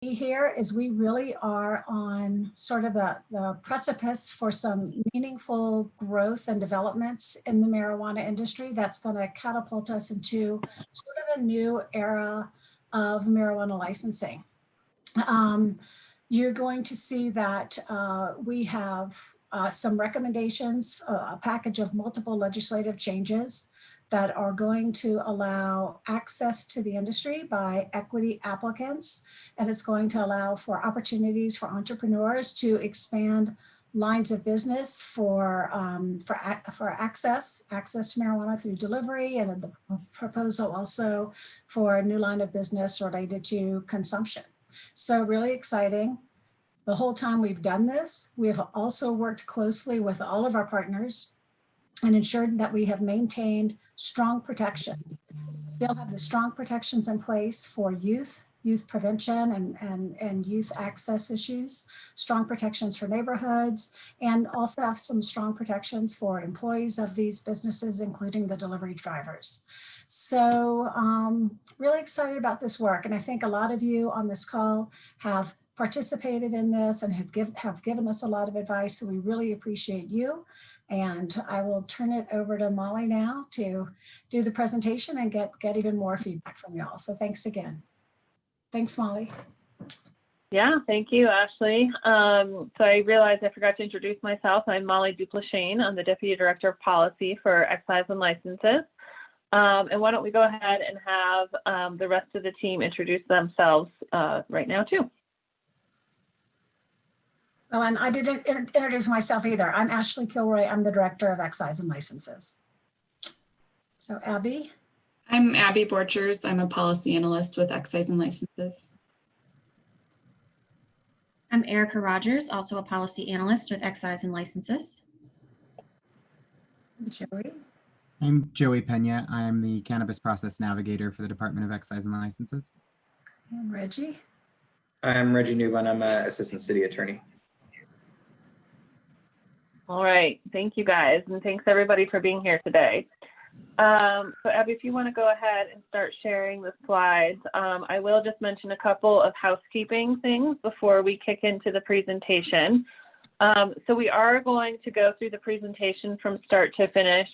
see here is we really are on sort of the precipice for some meaningful growth and developments in the marijuana industry that's going to catapult us into sort of a new era of marijuana licensing. You're going to see that we have some recommendations, a package of multiple legislative changes that are going to allow access to the industry by equity applicants. And it's going to allow for opportunities for entrepreneurs to expand lines of business for access to marijuana through delivery, and the proposal also for a new line of business related to consumption. So really exciting. The whole time we've done this, we have also worked closely with all of our partners and ensured that we have maintained strong protections. Still have the strong protections in place for youth prevention and youth access issues, strong protections for neighborhoods, and also have some strong protections for employees of these businesses, including the delivery drivers. So really excited about this work. And I think a lot of you on this call have participated in this and have given us a lot of advice. So we really appreciate you. And I will turn it over to Molly now to do the presentation and get even more feedback from y'all. So thanks again. Thanks, Molly. Yeah, thank you, Ashley. So I realized I forgot to introduce myself. I'm Molly Duplashane. I'm the Deputy Director of Policy for Excise and Licenses. And why don't we go ahead and have the rest of the team introduce themselves right now too. Oh, and I didn't introduce myself either. I'm Ashley Kilroy. I'm the Director of Excise and Licenses. So Abby? I'm Abby Borchers. I'm a Policy Analyst with Excise and Licenses. I'm Erica Rogers, also a Policy Analyst with Excise and Licenses. Joey? I'm Joey Pena. I'm the Cannabis Process Navigator for the Department of Excise and Licenses. And Reggie? I'm Reggie Newbon. I'm an Assistant City Attorney. All right, thank you guys, and thanks everybody for being here today. So Abby, if you want to go ahead and start sharing the slides, I will just mention a couple of housekeeping things before we kick into the presentation. So we are going to go through the presentation from start to finish,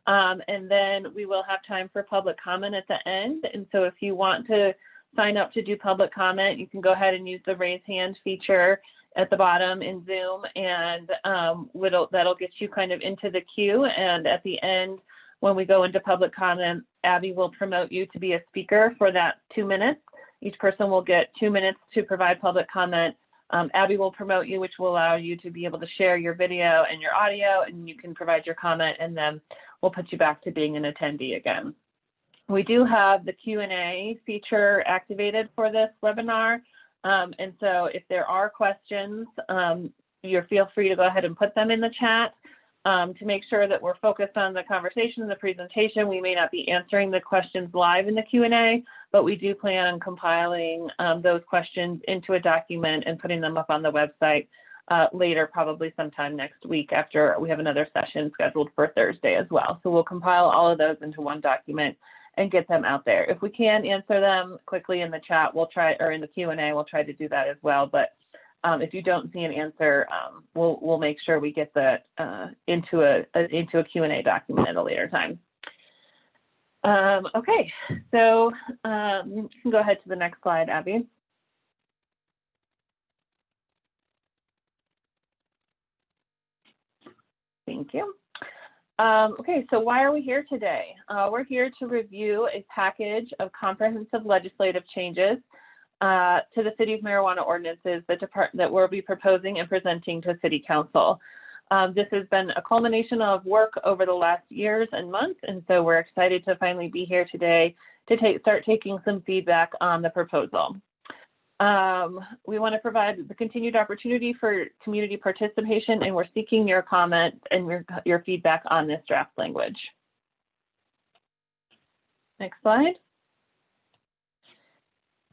and then we will have time for public comment at the end. And so if you want to sign up to do public comment, you can go ahead and use the raise hand feature at the bottom in Zoom, and that'll get you kind of into the queue. And at the end, when we go into public comment, Abby will promote you to be a speaker for that 2 minutes. Each person will get 2 minutes to provide public comment. Abby will promote you, which will allow you to be able to share your video and your audio, and you can provide your comment, and then we'll put you back to being an attendee again. We do have the Q&A feature activated for this webinar. And so if there are questions, you feel free to go ahead and put them in the chat to make sure that we're focused on the conversation and the presentation. We may not be answering the questions live in the Q&A, but we do plan on compiling those questions into a document and putting them up on the website later, probably sometime next week after we have another session scheduled for Thursday as well. So we'll compile all of those into one document and get them out there. If we can answer them quickly in the chat, we'll try, or in the Q&A, we'll try to do that as well. But if you don't see an answer, we'll make sure we get that into a Q&A document at a later time. Okay, so you can go ahead to the next slide, Abby. Thank you. Okay, so why are we here today? We're here to review a package of comprehensive legislative changes to the city's marijuana ordinances that we'll be proposing and presenting to City Council. This has been a culmination of work over the last years and months, and so we're excited to finally be here today to start taking some feedback on the proposal. We want to provide the continued opportunity for community participation, and we're seeking your comments and your feedback on this draft language. Next slide.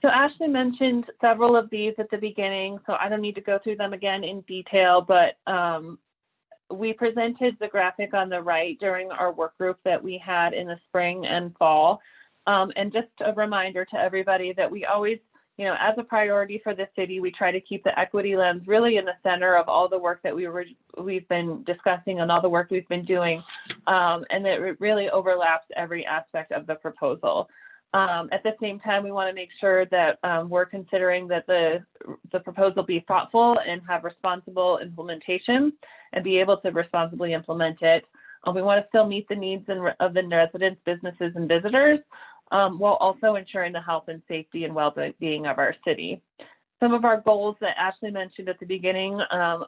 So Ashley mentioned several of these at the beginning, so I don't need to go through them again in detail, but we presented the graphic on the right during our work group that we had in the spring and fall. And just a reminder to everybody that we always, as a priority for the city, we try to keep the equity lens really in the center of all the work that we've been discussing and all the work we've been doing, and that it really overlaps every aspect of the proposal. At the same time, we want to make sure that we're considering that the proposal be thoughtful and have responsible implementation and be able to responsibly implement it. We want to still meet the needs of the residents, businesses, and visitors, while also ensuring the health and safety and well-being of our city. Some of our goals that Ashley mentioned at the beginning,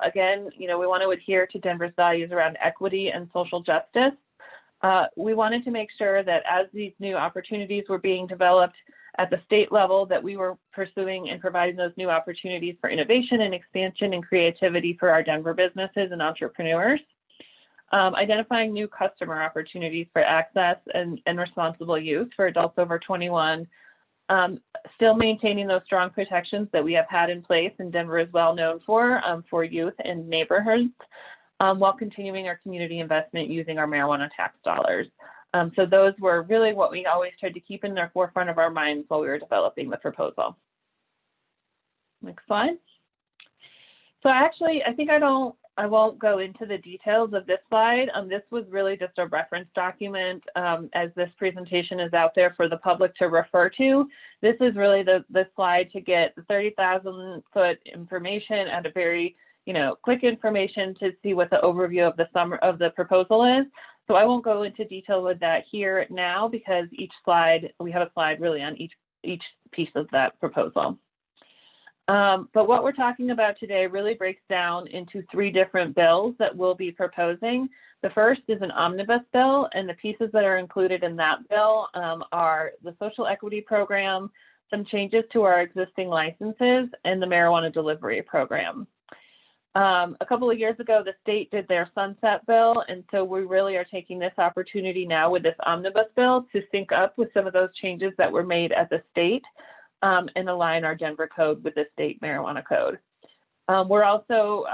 again, we want to adhere to Denver's values around equity and social justice. We wanted to make sure that as these new opportunities were being developed at the state level, that we were pursuing and providing those new opportunities for innovation and expansion and creativity for our Denver businesses and entrepreneurs. Identifying new customer opportunities for access and responsible use for adults over 21. Still maintaining those strong protections that we have had in place and Denver is well known for youth and neighborhoods, while continuing our community investment using our marijuana tax dollars. So those were really what we always tried to keep in the forefront of our minds while we were developing the proposal. Next slide. So actually, I think I won't go into the details of this slide. This was really just a reference document as this presentation is out there for the public to refer to. This is really the slide to get the 30,000 foot information at a very quick information to see what the overview of the proposal is. So I won't go into detail with that here now because we have a slide really on each piece of that proposal. But what we're talking about today really breaks down into 3 different bills that we'll be proposing. The first is an omnibus bill, and the pieces that are included in that bill are the social equity program, some changes to our existing licenses, and the marijuana delivery program. A couple of years ago, the state did their sunset bill, and so we really are taking this opportunity now with this omnibus bill to sync up with some of those changes that were made at the state and align our Denver code with the state marijuana code. We're also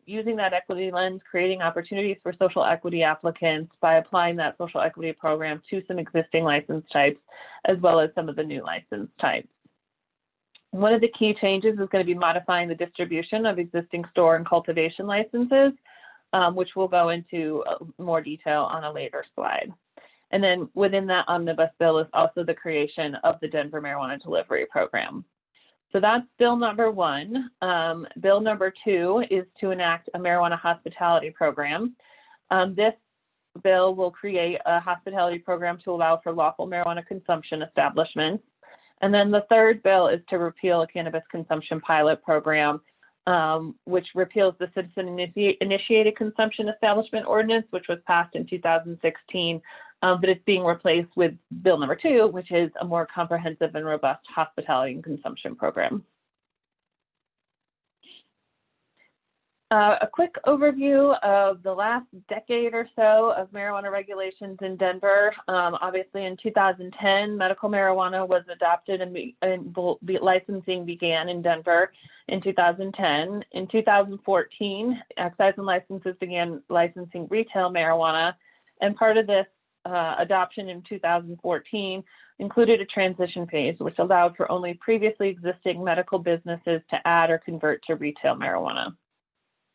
using that equity lens, creating opportunities for social equity applicants by applying that social equity program to some existing license types, as well as some of the new license types. One of the key changes is going to be modifying the distribution of existing store and cultivation licenses, which we'll go into more detail on a later slide. And then within that omnibus bill is also the creation of the Denver marijuana delivery program. So that's bill number 1. Bill number 2 is to enact a marijuana hospitality program. This bill will create a hospitality program to allow for lawful marijuana consumption establishments. And then the third bill is to repeal a cannabis consumption pilot program, which repeals the citizen-initiated consumption establishment ordinance, which was passed in 2016, but it's being replaced with bill number 2, which is a more comprehensive and robust hospitality and consumption program. A quick overview of the last decade or so of marijuana regulations in Denver. Obviously in 2010, medical marijuana was adopted and licensing began in Denver in 2010. In 2014, excise and licenses began licensing retail marijuana, and part of this adoption in 2014 included a transition phase, which allowed for only previously existing medical businesses to add or convert to retail marijuana.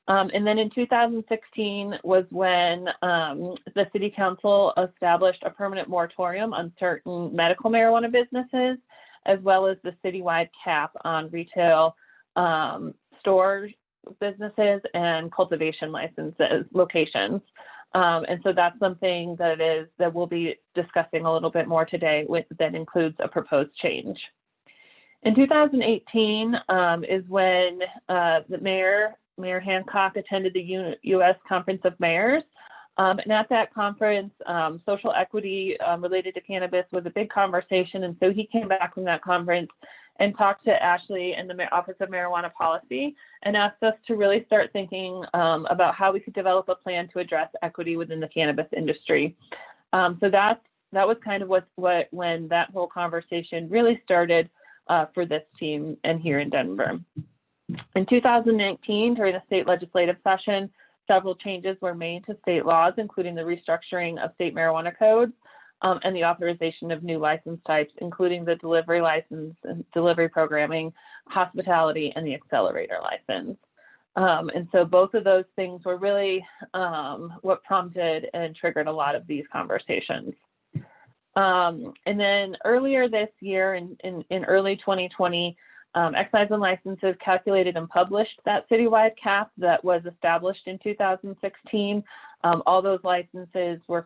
And then in 2016 was when the City Council established a permanent moratorium on certain medical marijuana businesses, as well as the citywide cap on retail store businesses and cultivation licenses locations. And so that's something that we'll be discussing a little bit more today that includes a proposed change. In 2018 is when Mayor Hancock attended the U.S. Conference of Mayors. And at that conference, social equity related to cannabis was a big conversation. And so he came back from that conference and talked to Ashley and the Office of Marijuana Policy and asked us to really start thinking about how we could develop a plan to address equity within the cannabis industry. So that was kind of when that whole conversation really started for this team and here in Denver. In 2019, during the state legislative session, several changes were made to state laws, including the restructuring of state marijuana codes and the authorization of new license types, including the delivery license and delivery programming, hospitality, and the accelerator license. And so both of those things were really what prompted and triggered a lot of these conversations. And then earlier this year, in early 2020, Excise and Licenses calculated and published that citywide cap that was established in 2016. All those licenses were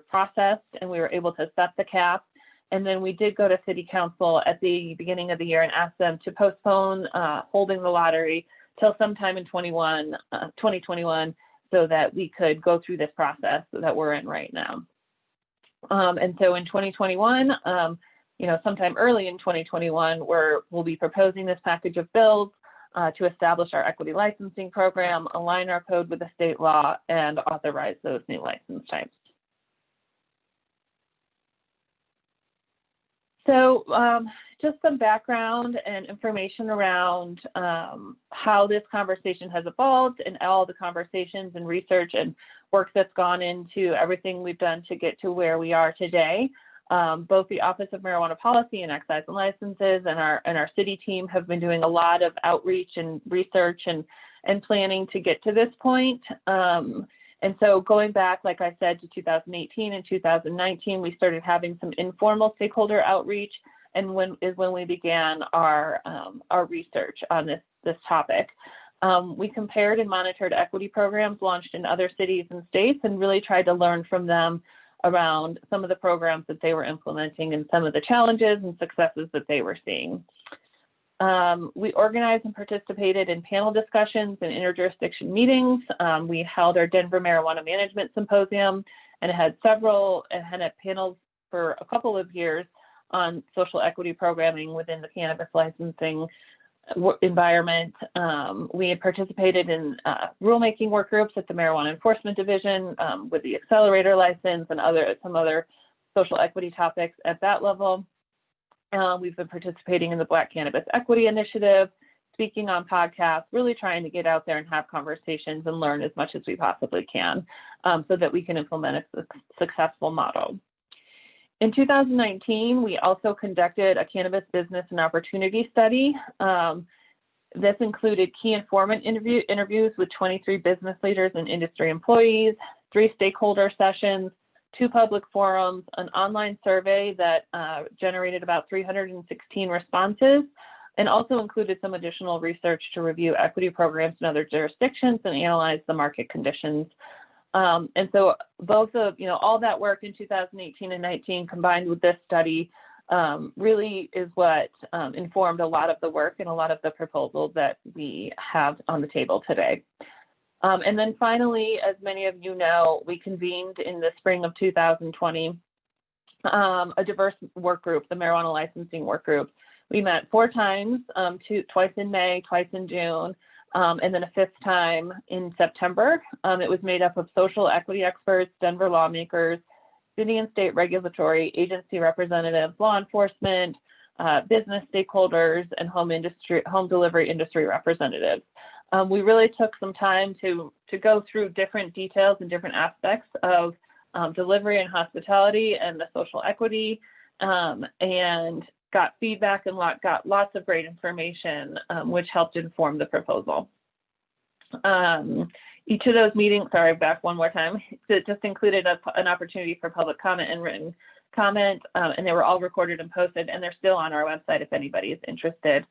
processed, and we were able to set the cap. And then we did go to City Council at the beginning of the year and ask them to postpone holding the lottery till sometime in 2021, so that we could go through this process that we're in right now. And so in 2021, sometime early in 2021, we'll be proposing this package of bills to establish our equity licensing program, align our code with the state law, and authorize those new license types. So just some background and information around how this conversation has evolved and all the conversations and research and work that's gone into everything we've done to get to where we are today. Both the Office of Marijuana Policy and Excise and Licenses and our city team have been doing a lot of outreach and research and planning to get to this point. And so going back, like I said, to 2018 and 2019, we started having some informal stakeholder outreach, and when we began our research on this topic. We compared and monitored equity programs launched in other cities and states and really tried to learn from them around some of the programs that they were implementing and some of the challenges and successes that they were seeing. We organized and participated in panel discussions and interjurisdiction meetings. We held our Denver Marijuana Management Symposium and had panels for a couple of years on social equity programming within the cannabis licensing environment. We had participated in rulemaking work groups at the Marijuana Enforcement Division with the accelerator license and some other social equity topics at that level. We've been participating in the Black Cannabis Equity Initiative, speaking on podcasts, really trying to get out there and have conversations and learn as much as we possibly can so that we can implement a successful model. In 2019, we also conducted a cannabis business and opportunity study. This included key informant interviews with 23 business leaders and industry employees, 3 stakeholder sessions, 2 public forums, an online survey that generated about 316 responses, and also included some additional research to review equity programs in other jurisdictions and analyze the market conditions. And so both of, all that work in 2018 and 19 combined with this study really is what informed a lot of the work and a lot of the proposals that we have on the table today. And then finally, as many of you know, we convened in the spring of 2020 a diverse work group, the Marijuana Licensing Work Group. We met 4 times, twice in May, twice in June, and then a 5th time in September. It was made up of social equity experts, Denver lawmakers, city and state regulatory agency representatives, law enforcement, business stakeholders, and home delivery industry representatives. We really took some time to go through different details and different aspects of delivery and hospitality and the social equity, and got feedback and got lots of great information, which helped inform the proposal. Each of those meetings, sorry, back one more time, it just included an opportunity for public comment and written comment, and they were all recorded and posted, and they're still on our website if anybody is interested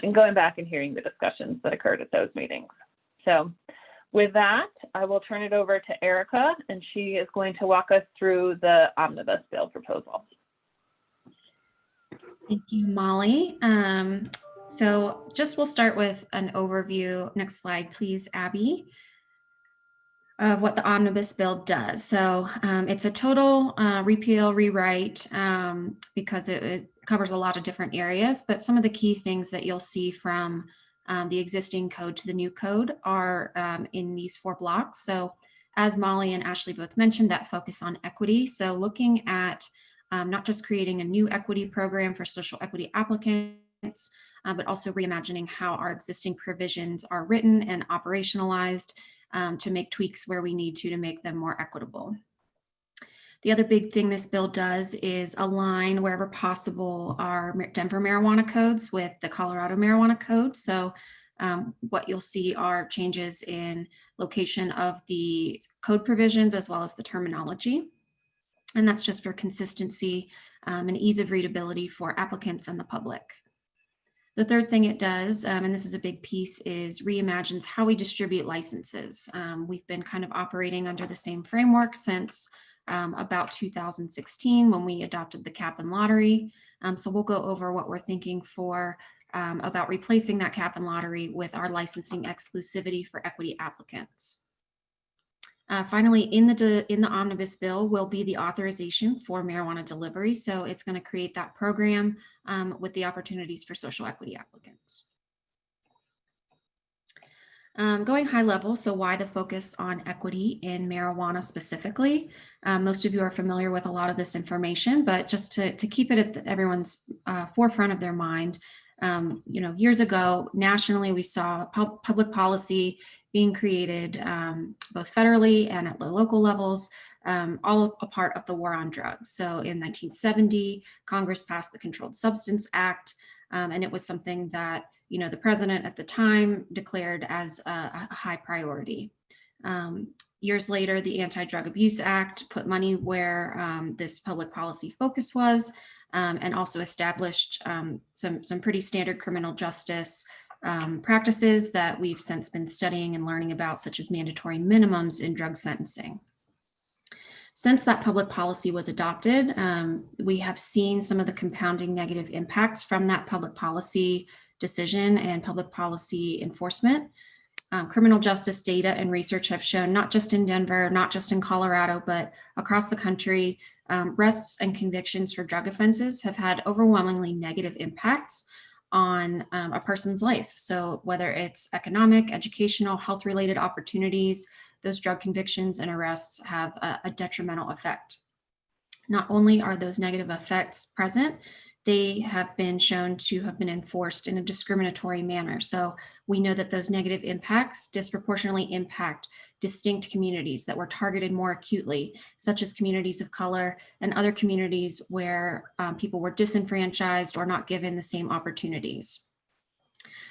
in going back and hearing the discussions that occurred at those meetings. So with that, I will turn it over to Erica, and she is going to walk us through the omnibus bill proposal. Thank you, Molly. So we'll start with an overview. Next slide, please, Abby, of what the omnibus bill does. So it's a total repeal, rewrite, because it covers a lot of different areas, but some of the key things that you'll see from the existing code to the new code are in these 4 blocks. So as Molly and Ashley both mentioned, that focus on equity. So looking at not just creating a new equity program for social equity applicants, but also reimagining how our existing provisions are written and operationalized to make tweaks where we need to make them more equitable. The other big thing this bill does is align wherever possible our Denver marijuana codes with the Colorado marijuana code. So what you'll see are changes in location of the code provisions as well as the terminology. And that's just for consistency and ease of readability for applicants and the public. The third thing it does, and this is a big piece, is reimagines how we distribute licenses. We've been kind of operating under the same framework since about 2016 when we adopted the cap and lottery. So we'll go over what we're thinking for about replacing that cap and lottery with our licensing exclusivity for equity applicants. Finally, in the omnibus bill will be the authorization for marijuana delivery. So it's going to create that program with the opportunities for social equity applicants. Going high level, so why the focus on equity in marijuana specifically? Most of you are familiar with a lot of this information, but just to keep it at everyone's forefront of their mind, years ago, nationally, we saw public policy being created both federally and at the local levels, all a part of the war on drugs. So in 1970, Congress passed the Controlled Substance Act, and it was something that the president at the time declared as a high priority. Years later, the Anti-Drug Abuse Act put money where this public policy focus was, and also established some pretty standard criminal justice practices that we've since been studying and learning about, such as mandatory minimums in drug sentencing. Since that public policy was adopted, we have seen some of the compounding negative impacts from that public policy decision and public policy enforcement. Criminal justice data and research have shown, not just in Denver, not just in Colorado, but across the country, arrests and convictions for drug offenses have had overwhelmingly negative impacts on a person's life. So whether it's economic, educational, health-related opportunities, those drug convictions and arrests have a detrimental effect. Not only are those negative effects present, they have been shown to have been enforced in a discriminatory manner. So we know that those negative impacts disproportionately impact distinct communities that were targeted more acutely, such as communities of color and other communities where people were disenfranchised or not given the same opportunities.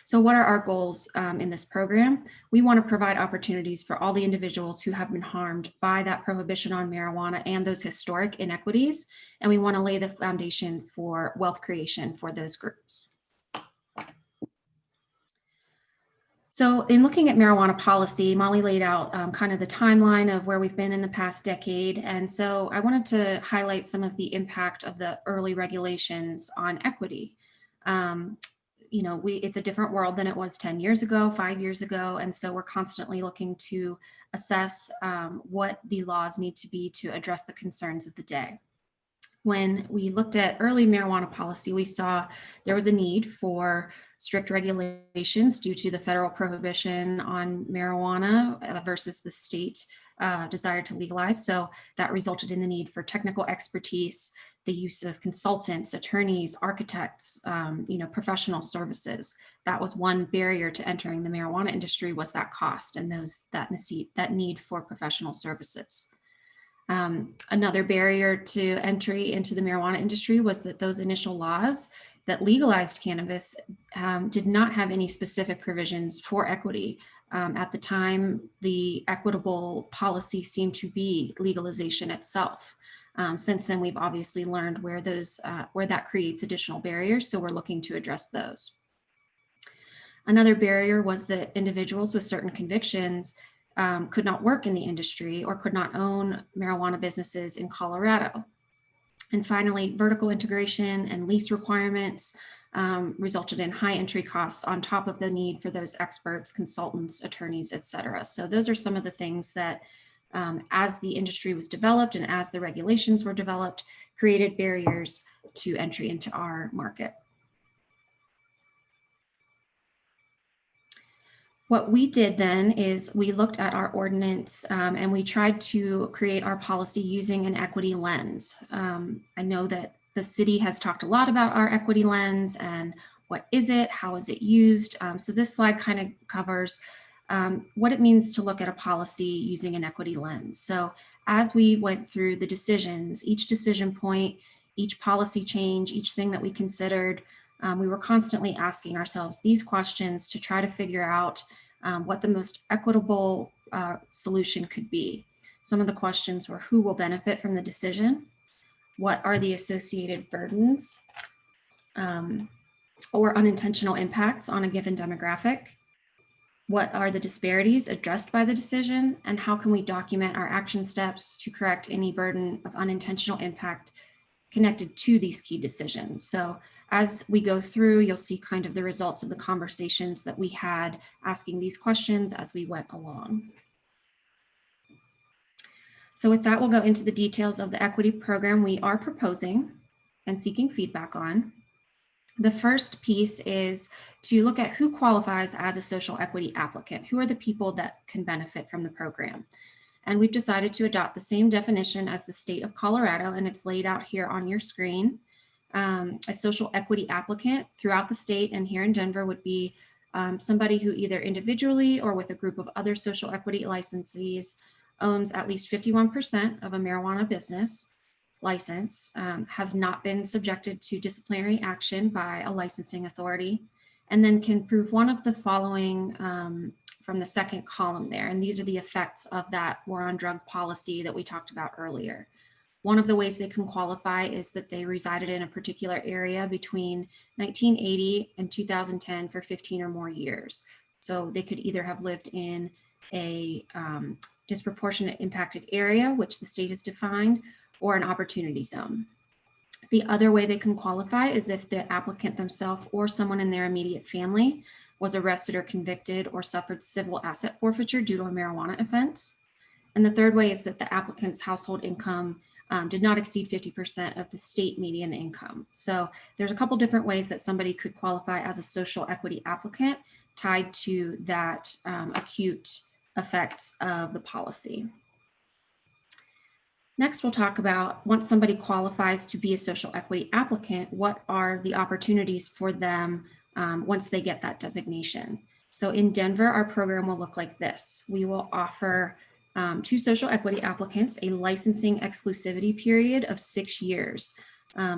So what are our goals in this program? We want to provide opportunities for all the individuals who have been harmed by that prohibition on marijuana and those historic inequities. And we want to lay the foundation for wealth creation for those groups. So in looking at marijuana policy, Molly laid out kind of the timeline of where we've been in the past decade. And so I wanted to highlight some of the impact of the early regulations on equity. It's a different world than it was 10 years ago, 5 years ago. And so we're constantly looking to assess what the laws need to be to address the concerns of the day. When we looked at early marijuana policy, we saw there was a need for strict regulations due to the federal prohibition on marijuana versus the state desire to legalize. So that resulted in the need for technical expertise, the use of consultants, attorneys, architects, professional services. That was one barrier to entering the marijuana industry, was that cost and that need for professional services. Another barrier to entry into the marijuana industry was that those initial laws that legalized cannabis did not have any specific provisions for equity. At the time, the equitable policy seemed to be legalization itself. Since then, we've obviously learned where that creates additional barriers, so we're looking to address those. Another barrier was that individuals with certain convictions could not work in the industry or could not own marijuana businesses in Colorado. And finally, vertical integration and lease requirements resulted in high entry costs on top of the need for those experts, consultants, attorneys, et cetera. So those are some of the things that as the industry was developed and as the regulations were developed, created barriers to entry into our market. What we did then is we looked at our ordinance and we tried to create our policy using an equity lens. I know that the city has talked a lot about our equity lens and what is it, how is it used? So this slide kind of covers what it means to look at a policy using an equity lens. So as we went through the decisions, each decision point, each policy change, each thing that we considered, we were constantly asking ourselves these questions to try to figure out what the most equitable solution could be. Some of the questions were: who will benefit from the decision? What are the associated burdens or unintentional impacts on a given demographic? What are the disparities addressed by the decision? And how can we document our action steps to correct any burden of unintentional impact connected to these key decisions? So as we go through, you'll see kind of the results of the conversations that we had asking these questions as we went along. So with that, we'll go into the details of the equity program we are proposing and seeking feedback on. The first piece is to look at who qualifies as a social equity applicant. Who are the people that can benefit from the program? And we've decided to adopt the same definition as the state of Colorado, and it's laid out here on your screen. A social equity applicant throughout the state and here in Denver would be somebody who either individually or with a group of other social equity licensees owns at least 51% of a marijuana business license, has not been subjected to disciplinary action by a licensing authority, and then can prove one of the following from the second column there. And these are the effects of that war on drug policy that we talked about earlier. One of the ways they can qualify is that they resided in a particular area between 1980 and 2010 for 15 or more years. So they could either have lived in a disproportionate impacted area, which the state has defined, or an opportunity zone. The other way they can qualify is if the applicant themselves or someone in their immediate family was arrested or convicted or suffered civil asset forfeiture due to a marijuana offense. And the third way is that the applicant's household income did not exceed 50% of the state median income. So there's a couple different ways that somebody could qualify as a social equity applicant tied to that acute effects of the policy. Next, we'll talk about once somebody qualifies to be a social equity applicant, what are the opportunities for them once they get that designation? So in Denver, our program will look like this. We will offer to social equity applicants a licensing exclusivity period of 6 years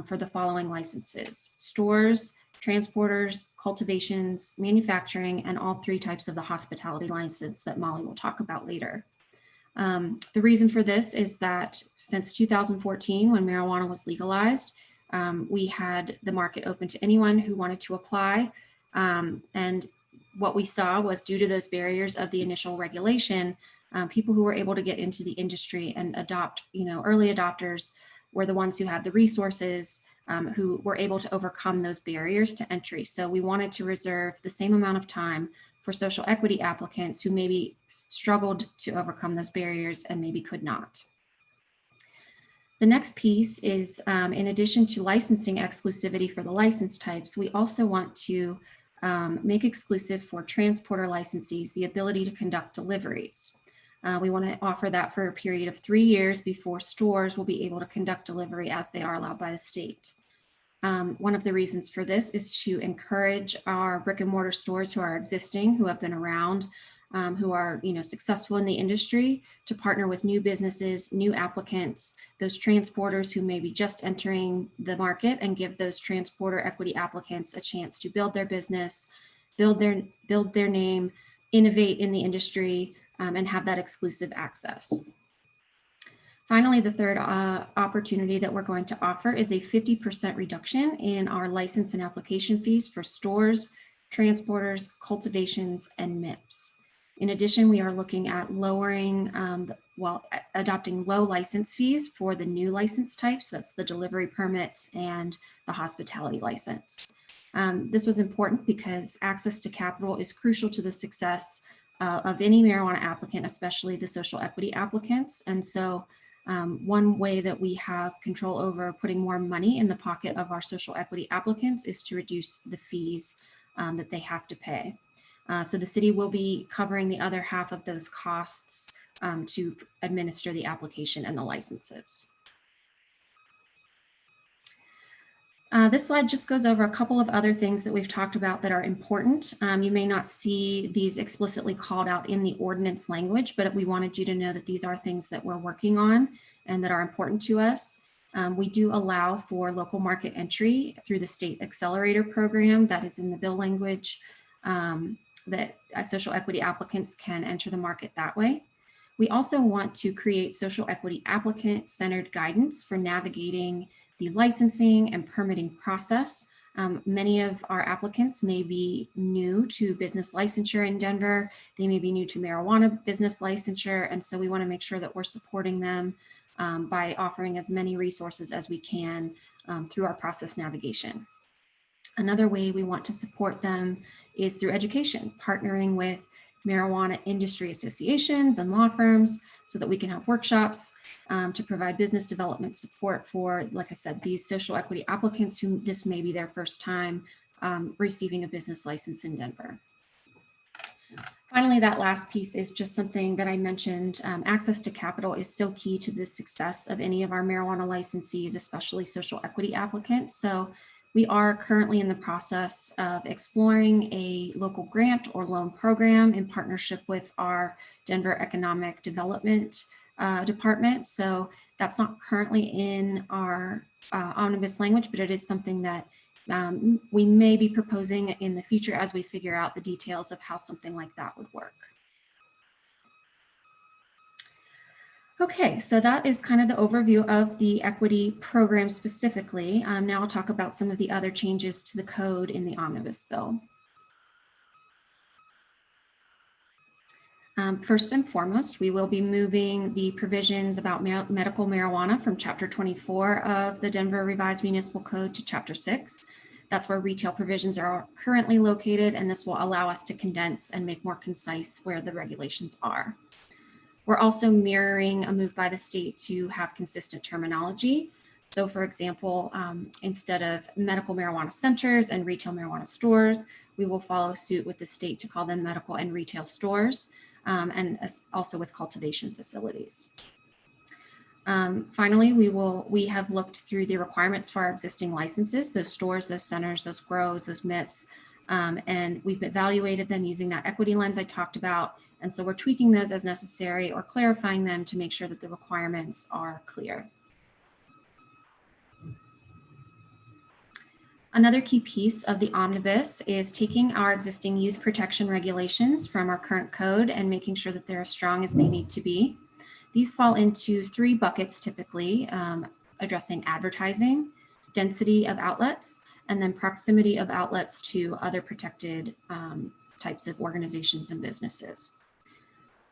for the following licenses: stores, transporters, cultivations, manufacturing, and all 3 types of the hospitality license that Molly will talk about later. The reason for this is that since 2014, when marijuana was legalized, we had the market open to anyone who wanted to apply. And what we saw was, due to those barriers of the initial regulation, people who were able to get into the industry and adopt, early adopters were the ones who had the resources, who were able to overcome those barriers to entry. So we wanted to reserve the same amount of time for social equity applicants who maybe struggled to overcome those barriers and maybe could not. The next piece is, in addition to licensing exclusivity for the license types, we also want to make exclusive for transporter licensees the ability to conduct deliveries. We want to offer that for a period of 3 years before stores will be able to conduct delivery as they are allowed by the state. One of the reasons for this is to encourage our brick and mortar stores who are existing, who have been around, who are successful in the industry, to partner with new businesses, new applicants, those transporters who may be just entering the market, and give those transporter equity applicants a chance to build their business, build their name, innovate in the industry, and have that exclusive access. Finally, the third opportunity that we're going to offer is a 50% reduction in our license and application fees for stores, transporters, cultivations, and MIPS. In addition, we are looking at lowering, adopting low license fees for the new license types. That's the delivery permits and the hospitality license. This was important because access to capital is crucial to the success of any marijuana applicant, especially the social equity applicants. And so one way that we have control over putting more money in the pocket of our social equity applicants is to reduce the fees that they have to pay. So the city will be covering the other half of those costs to administer the application and the licenses. This slide just goes over a couple of other things that we've talked about that are important. You may not see these explicitly called out in the ordinance language, but we wanted you to know that these are things that we're working on and that are important to us. We do allow for local market entry through the state accelerator program that is in the bill language, that social equity applicants can enter the market that way. We also want to create social equity applicant-centered guidance for navigating the licensing and permitting process. Many of our applicants may be new to business licensure in Denver. They may be new to marijuana business licensure. And so we want to make sure that we're supporting them by offering as many resources as we can through our process navigation. Another way we want to support them is through education, partnering with marijuana industry associations and law firms so that we can have workshops to provide business development support for, like I said, these social equity applicants who this may be their first time receiving a business license in Denver. Finally, that last piece is just something that I mentioned. Access to capital is so key to the success of any of our marijuana licensees, especially social equity applicants. So we are currently in the process of exploring a local grant or loan program in partnership with our Denver Economic Development Department. So that's not currently in our omnibus language, but it is something that we may be proposing in the future as we figure out the details of how something like that would work. Okay, so that is kind of the overview of the equity program specifically. Now I'll talk about some of the other changes to the code in the omnibus bill. First and foremost, we will be moving the provisions about medical marijuana from Chapter 24 of the Denver Revised Municipal Code to Chapter 6. That's where retail provisions are currently located, and this will allow us to condense and make more concise where the regulations are. We're also mirroring a move by the state to have consistent terminology. So for example, instead of medical marijuana centers and retail marijuana stores, we will follow suit with the state to call them medical and retail stores, and also with cultivation facilities. Finally, we have looked through the requirements for our existing licenses, those stores, those centers, those grows, those MIPS, and we've evaluated them using that equity lens I talked about. And so we're tweaking those as necessary or clarifying them to make sure that the requirements are clear. Another key piece of the omnibus is taking our existing youth protection regulations from our current code and making sure that they're as strong as they need to be. These fall into 3 buckets typically, addressing advertising, density of outlets, and then proximity of outlets to other protected types of organizations and businesses.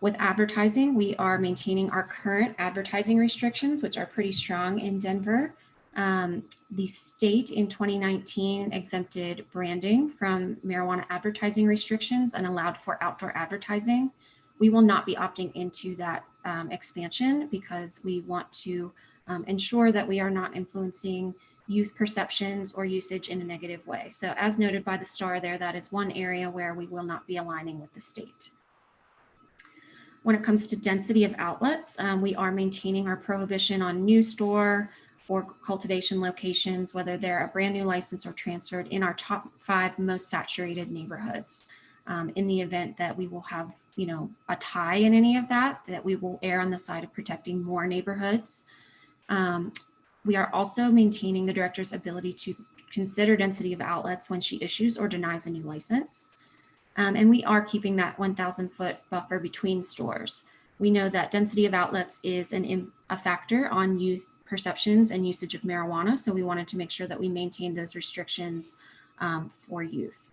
With advertising, we are maintaining our current advertising restrictions, which are pretty strong in Denver. The state in 2019 exempted branding from marijuana advertising restrictions and allowed for outdoor advertising. We will not be opting into that expansion because we want to ensure that we are not influencing youth perceptions or usage in a negative way. So as noted by the star there, that is one area where we will not be aligning with the state. When it comes to density of outlets, we are maintaining our prohibition on new store or cultivation locations, whether they're a brand new license or transferred in our top 5 most saturated neighborhoods. In the event that we will have, a tie in any of that we will err on the side of protecting more neighborhoods. We are also maintaining the director's ability to consider density of outlets when she issues or denies a new license. And we are keeping that 1,000-foot buffer between stores. We know that density of outlets is a factor on youth perceptions and usage of marijuana, so we wanted to make sure that we maintain those restrictions for youth.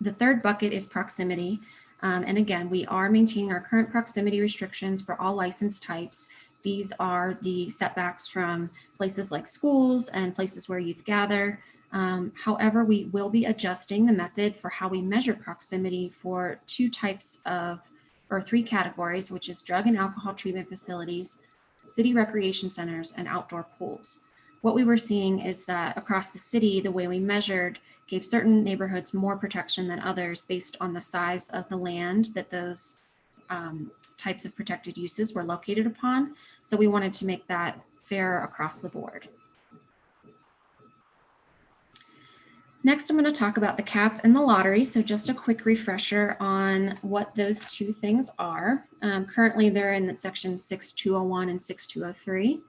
The third bucket is proximity. And again, we are maintaining our current proximity restrictions for all license types. These are the setbacks from places like schools and places where youth gather. However, we will be adjusting the method for how we measure proximity for 3 categories, which is drug and alcohol treatment facilities, city recreation centers, and outdoor pools. What we were seeing is that across the city, the way we measured gave certain neighborhoods more protection than others based on the size of the land that those types of protected uses were located upon. So we wanted to make that fair across the board. Next, I'm going to talk about the cap and the lottery. So just a quick refresher on what those two things are. Currently, they're in the section 6201 and 6203.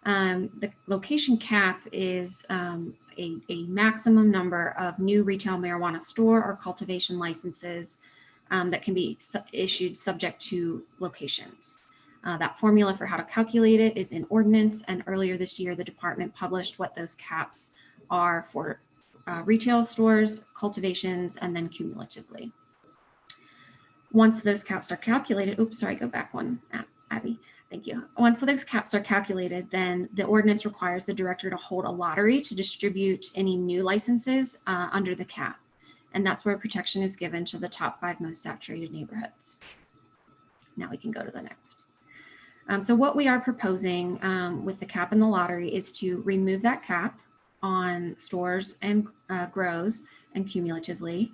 The location cap is a maximum number of new retail marijuana store or cultivation licenses that can be issued subject to locations. That formula for how to calculate it is in ordinance, and earlier this year, the department published what those caps are for retail stores, cultivations, and then cumulatively. Once those caps are calculated, oops, sorry, go back one, Abby. Thank you. Once those caps are calculated, then the ordinance requires the director to hold a lottery to distribute any new licenses under the cap. And that's where protection is given to the top 5 most saturated neighborhoods. Now we can go to the next. So what we are proposing with the cap and the lottery is to remove that cap on stores and grows and cumulatively,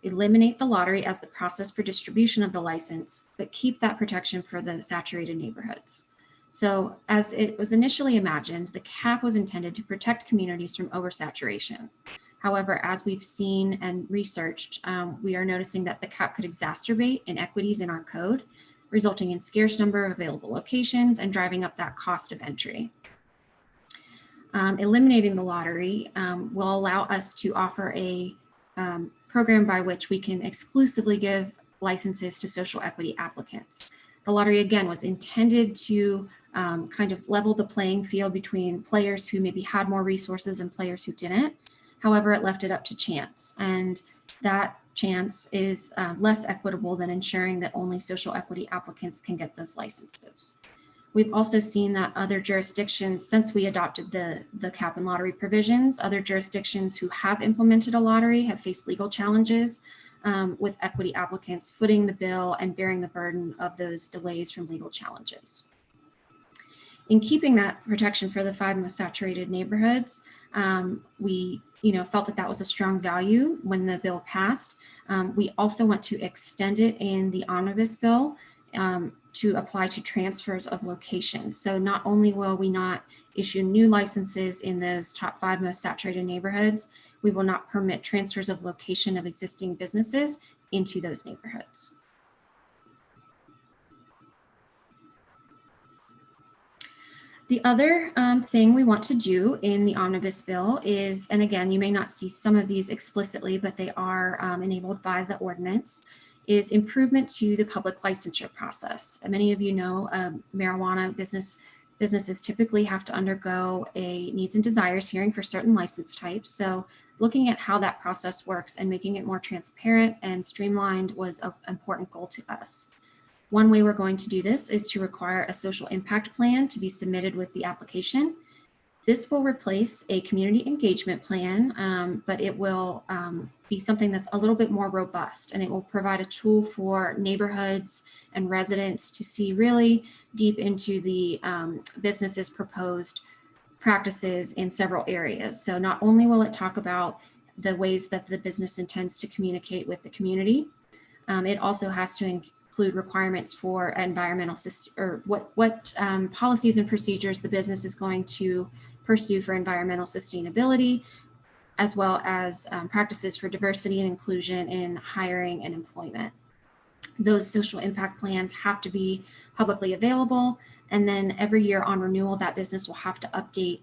eliminate the lottery as the process for distribution of the license, but keep that protection for the saturated neighborhoods. So as it was initially imagined, the cap was intended to protect communities from oversaturation. However, as we've seen and researched, we are noticing that the cap could exacerbate inequities in our code, resulting in scarce number of available locations and driving up that cost of entry. Eliminating the lottery will allow us to offer a program by which we can exclusively give licenses to social equity applicants. The lottery, again, was intended to kind of level the playing field between players who maybe had more resources and players who didn't. However, it left it up to chance, and that chance is less equitable than ensuring that only social equity applicants can get those licenses. We've also seen that other jurisdictions, since we adopted the cap and lottery provisions, other jurisdictions who have implemented a lottery have faced legal challenges with equity applicants footing the bill and bearing the burden of those delays from legal challenges. In keeping that protection for the 5 most saturated neighborhoods, we felt that that was a strong value when the bill passed. We also want to extend it in the omnibus bill to apply to transfers of locations. So not only will we not issue new licenses in those top 5 most saturated neighborhoods, we will not permit transfers of location of existing businesses into those neighborhoods. The other thing we want to do in the omnibus bill is, and again, you may not see some of these explicitly, but they are enabled by the ordinance, is improvement to the public licensure process. And many of you know marijuana businesses typically have to undergo a needs and desires hearing for certain license types. So looking at how that process works and making it more transparent and streamlined was an important goal to us. One way we're going to do this is to require a social impact plan to be submitted with the application. This will replace a community engagement plan, but it will be something that's a little bit more robust, and it will provide a tool for neighborhoods and residents to see really deep into the business's proposed practices in several areas. So not only will it talk about the ways that the business intends to communicate with the community, it also has to include requirements for environmental what policies and procedures the business is going to pursue for environmental sustainability, as well as practices for diversity and inclusion in hiring and employment. Those social impact plans have to be publicly available, and then every year on renewal, that business will have to update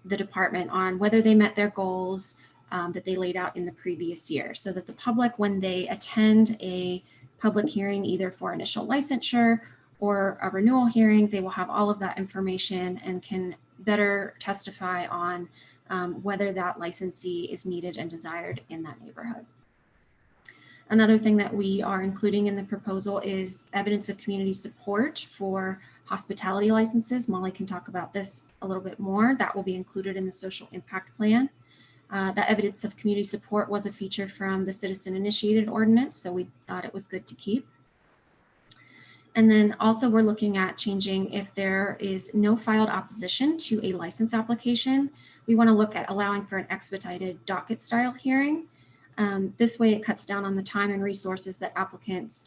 the department on whether they met their goals that they laid out in the previous year, so that the public, when they attend a public hearing, either for initial licensure or a renewal hearing, they will have all of that information and can better testify on whether that licensee is needed and desired in that neighborhood. Another thing that we are including in the proposal is evidence of community support for hospitality licenses. Molly can talk about this a little bit more. That will be included in the social impact plan. That evidence of community support was a feature from the citizen initiated ordinance, so we thought it was good to keep. And then also we're looking at changing if there is no filed opposition to a license application. We want to look at allowing for an expedited docket style hearing. This way it cuts down on the time and resources that applicants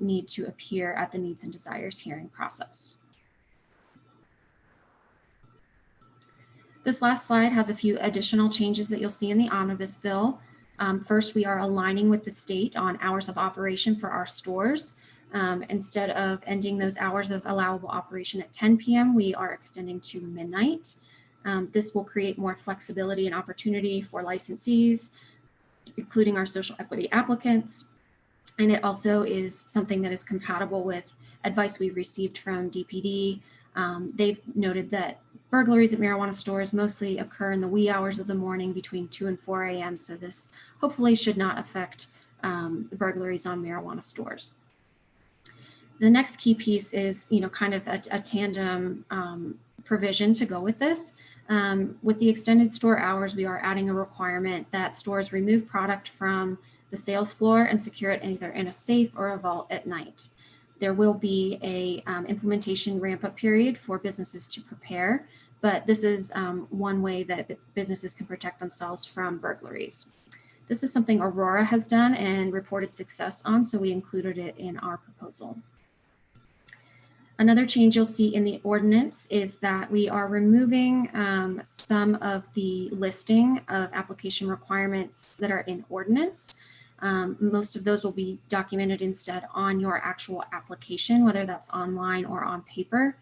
need to appear at the needs and desires hearing process. This last slide has a few additional changes that you'll see in the omnibus bill. First, we are aligning with the state on hours of operation for our stores. Instead of ending those hours of allowable operation at 10 p.m., we are extending to midnight. This will create more flexibility and opportunity for licensees, including our social equity applicants. And it also is something that is compatible with advice we've received from DPD. They've noted that burglaries at marijuana stores mostly occur in the wee hours of the morning between 2 and 4 a.m. So this hopefully should not affect the burglaries on marijuana stores. The next key piece is, kind of a tandem provision to go with this. With the extended store hours, we are adding a requirement that stores remove product from the sales floor and secure it either in a safe or a vault at night. There will be a implementation ramp-up period for businesses to prepare, but this is one way that businesses can protect themselves from burglaries. This is something Aurora has done and reported success on, so we included it in our proposal. Another change you'll see in the ordinance is that we are removing some of the listing of application requirements that are in ordinance. Most of those will be documented instead on your actual application, whether that's online or on paper.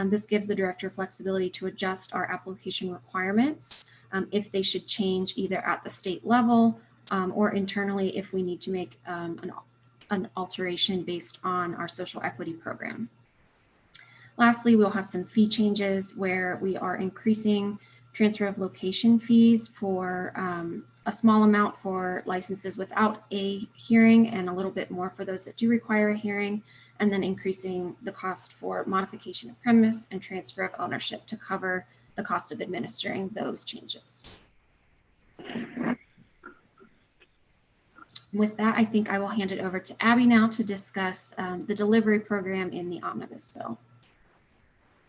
This gives the director flexibility to adjust our application requirements if they should change either at the state level or internally if we need to make an alteration based on our social equity program. Lastly, we'll have some fee changes where we are increasing transfer of location fees for a small amount for licenses without a hearing and a little bit more for those that do require a hearing, and then increasing the cost for modification of premise and transfer of ownership to cover the cost of administering those changes. With that, I think I will hand it over to Abby now to discuss the delivery program in the omnibus bill.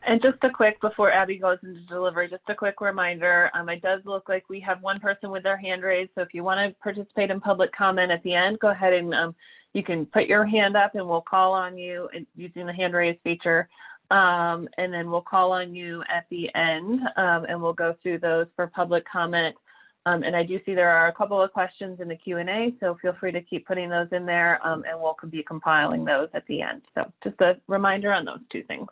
And just a quick, before Abby goes into delivery, just a quick reminder, it does look like we have one person with their hand raised. So if you want to participate in public comment at the end, go ahead and you can put your hand up and we'll call on you using the hand raise feature. And then we'll call on you at the end and we'll go through those for public comment. And I do see there are a couple of questions in the Q&A, so feel free to keep putting those in there and we'll be compiling those at the end. So just a reminder on those two things.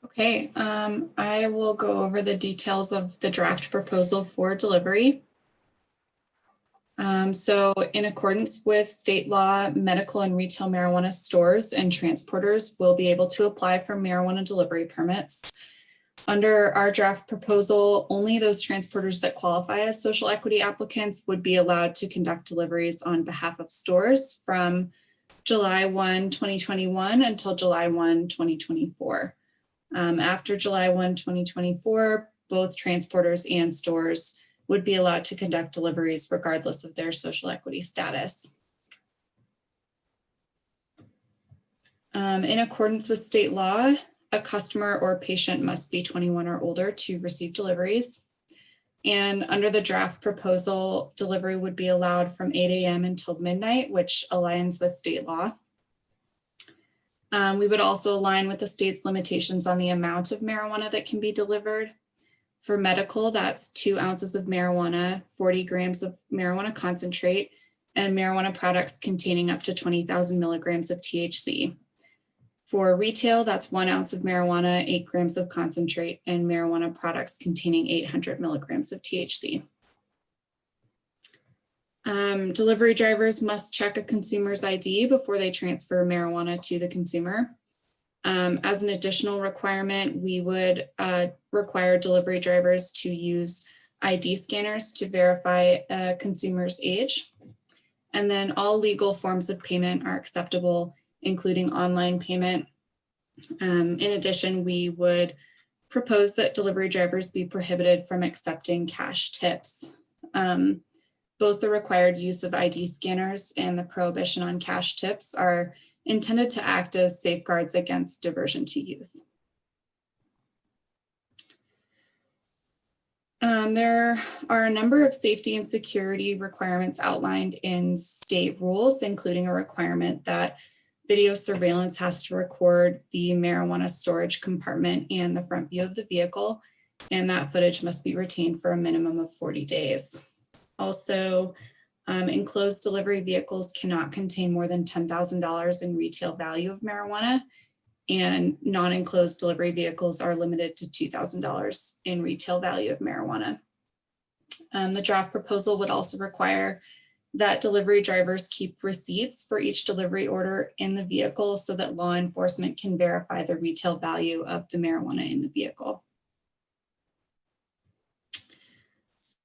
Okay, I will go over the details of the draft proposal for delivery. So in accordance with state law, medical and retail marijuana stores and transporters will be able to apply for marijuana delivery permits. Under our draft proposal, only those transporters that qualify as social equity applicants would be allowed to conduct deliveries on behalf of stores from July 1, 2021 until July 1, 2024. After July 1, 2024, both transporters and stores would be allowed to conduct deliveries regardless of their social equity status. In accordance with state law, a customer or patient must be 21 or older to receive deliveries. And under the draft proposal, delivery would be allowed from 8 a.m. until midnight, which aligns with state law. We would also align with the state's limitations on the amount of marijuana that can be delivered. For medical, that's 2 ounces of marijuana, 40 grams of marijuana concentrate, and marijuana products containing up to 20,000 milligrams of THC. For retail, that's 1 ounce of marijuana, 8 grams of concentrate, and marijuana products containing 800 milligrams of THC. Delivery drivers must check a consumer's ID before they transfer marijuana to the consumer. As an additional requirement, we would require delivery drivers to use ID scanners to verify a consumer's age. And then all legal forms of payment are acceptable, including online payment. In addition, we would propose that delivery drivers be prohibited from accepting cash tips. Both the required use of ID scanners and the prohibition on cash tips are intended to act as safeguards against diversion to youth. There are a number of safety and security requirements outlined in state rules, including a requirement that video surveillance has to record the marijuana storage compartment and the front view of the vehicle, and that footage must be retained for a minimum of 40 days. Also, enclosed delivery vehicles cannot contain more than $10,000 in retail value of marijuana, and non-enclosed delivery vehicles are limited to $2,000 in retail value of marijuana. The draft proposal would also require that delivery drivers keep receipts for each delivery order in the vehicle so that law enforcement can verify the retail value of the marijuana in the vehicle.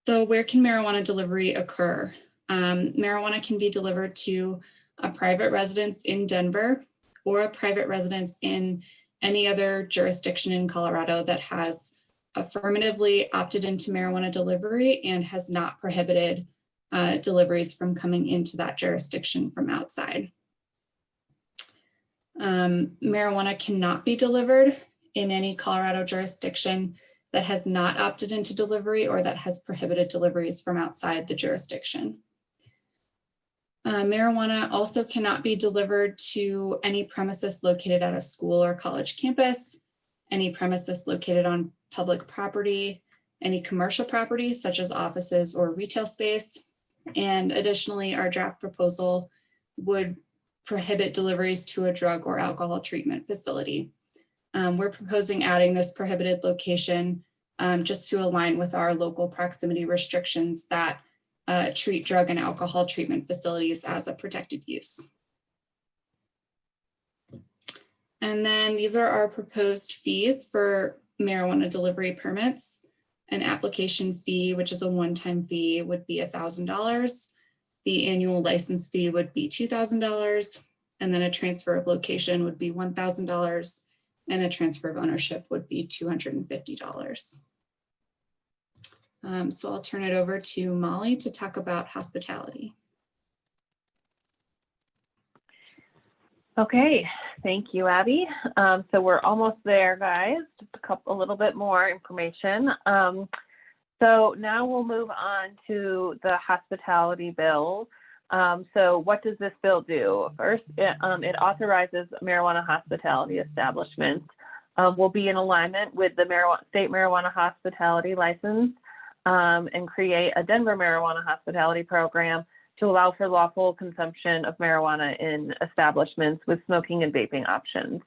So where can marijuana delivery occur? Marijuana can be delivered to a private residence in Denver or a private residence in any other jurisdiction in Colorado that has affirmatively opted into marijuana delivery and has not prohibited deliveries from coming into that jurisdiction from outside. Marijuana cannot be delivered in any Colorado jurisdiction that has not opted into delivery or that has prohibited deliveries from outside the jurisdiction. Marijuana also cannot be delivered to any premises located at a school or college campus, any premises located on public property, any commercial property such as offices or retail space. And additionally, our draft proposal would prohibit deliveries to a drug or alcohol treatment facility. We're proposing adding this prohibited location just to align with our local proximity restrictions that treat drug and alcohol treatment facilities as a protected use. And then these are our proposed fees for marijuana delivery permits. An application fee, which is a one-time fee, would be $1,000. The annual license fee would be $2,000. And then a transfer of location would be $1,000. And a transfer of ownership would be $250. So I'll turn it over to Molly to talk about hospitality. Okay, thank you, Abby. So we're almost there, guys. Just a little bit more information. So now we'll move on to the hospitality bill. So what does this bill do? First, it authorizes marijuana hospitality establishments will be in alignment with the state marijuana hospitality license and create a Denver marijuana hospitality program to allow for lawful consumption of marijuana in establishments with smoking and vaping options.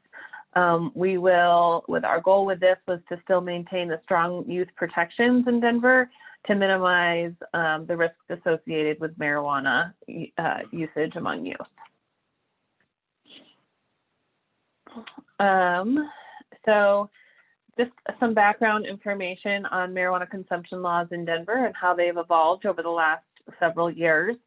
Our goal with this was to still maintain the strong youth protections in Denver to minimize the risks associated with marijuana usage among youth. So just some background information on marijuana consumption laws in Denver and how they've evolved over the last several years.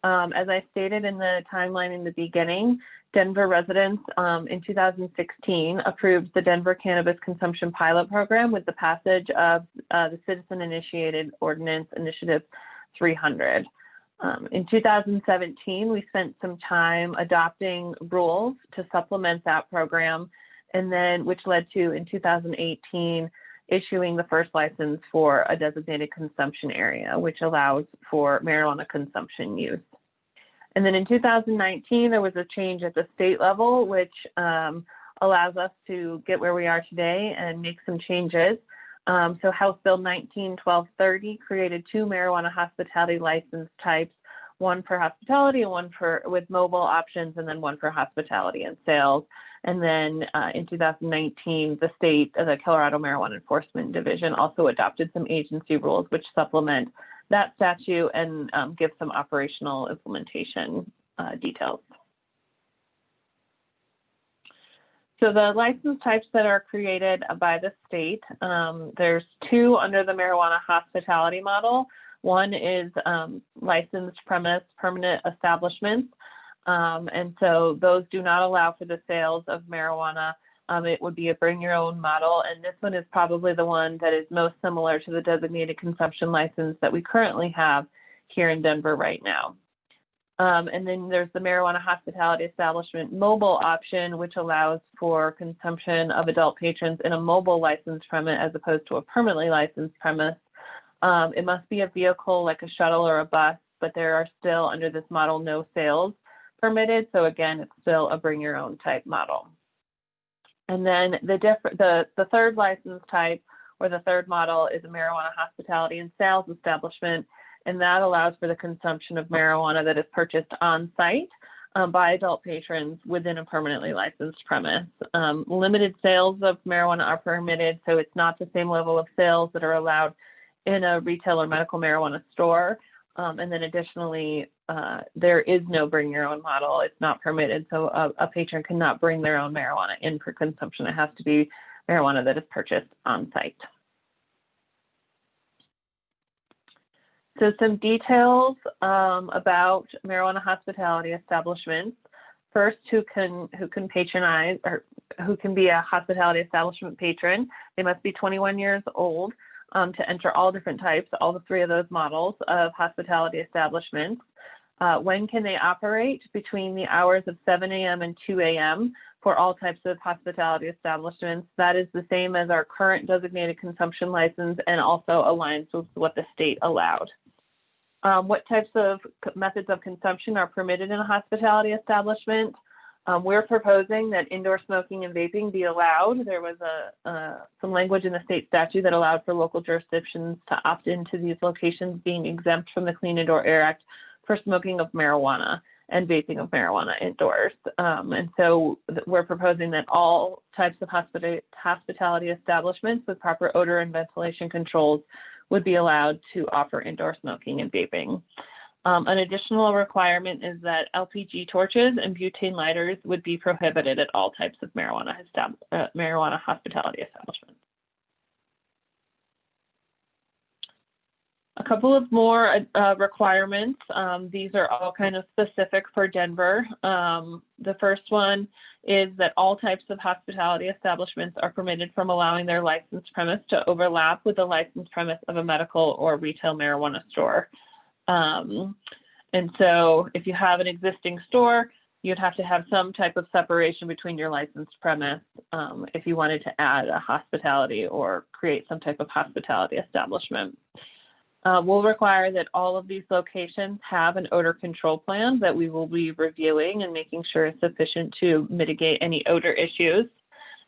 As I stated in the timeline in the beginning, Denver residents in 2016 approved the Denver Cannabis Consumption Pilot Program with the passage of the Citizen-Initiated Ordinance Initiative 300. In 2017, we spent some time adopting rules to supplement that program, and then which led to, in 2018, issuing the first license for a designated consumption area, which allows for marijuana consumption use. And then in 2019, there was a change at the state level, which allows us to get where we are today and make some changes. So House Bill 19-1230 created two marijuana hospitality license types, one for hospitality and one with mobile options, and then one for hospitality and sales. And then in 2019, the Colorado Marijuana Enforcement Division also adopted some agency rules which supplement that statute and give some operational implementation details. So the license types that are created by the state, there's two under the marijuana hospitality model. One is licensed premise permanent establishments. And so those do not allow for the sales of marijuana. It would be a bring your own model. And this one is probably the one that is most similar to the designated consumption license that we currently have here in Denver right now. And then there's the marijuana hospitality establishment mobile option, which allows for consumption of adult patrons in a mobile licensed premise as opposed to a permanently licensed premise. It must be a vehicle like a shuttle or a bus, but there are still under this model no sales permitted. So again, it's still a bring your own type model. And then the third license type or the third model is a marijuana hospitality and sales establishment, and that allows for the consumption of marijuana that is purchased on site by adult patrons within a permanently licensed premise. Limited sales of marijuana are permitted, so it's not the same level of sales that are allowed in a retail or medical marijuana store. And then additionally, there is no bring your own model. It's not permitted, so a patron cannot bring their own marijuana in for consumption. It has to be marijuana that is purchased on site. So some details about marijuana hospitality establishments. First, who can patronize or who can be a hospitality establishment patron. They must be 21 years old to enter all different types, all the three of those models of hospitality establishments. When can they operate? Between the hours of 7 a.m. and 2 a.m. for all types of hospitality establishments. That is the same as our current designated consumption license and also aligns with what the state allowed. What types of methods of consumption are permitted in a hospitality establishment? We're proposing that indoor smoking and vaping be allowed. There was some language in the state statute that allowed for local jurisdictions to opt into these locations being exempt from the Clean Indoor Air Act for smoking of marijuana and vaping of marijuana indoors. And so we're proposing that all types of hospitality establishments with proper odor and ventilation controls would be allowed to offer indoor smoking and vaping. An additional requirement is that LPG torches and butane lighters would be prohibited at all types of marijuana hospitality establishments. A couple of more requirements. These are all kind of specific for Denver. The first one is that all types of hospitality establishments are permitted from allowing their licensed premise to overlap with the licensed premise of a medical or retail marijuana store. And so if you have an existing store, you'd have to have some type of separation between your licensed premise if you wanted to add a hospitality or create some type of hospitality establishment. We'll require that all of these locations have an odor control plan that we will be reviewing and making sure is sufficient to mitigate any odor issues.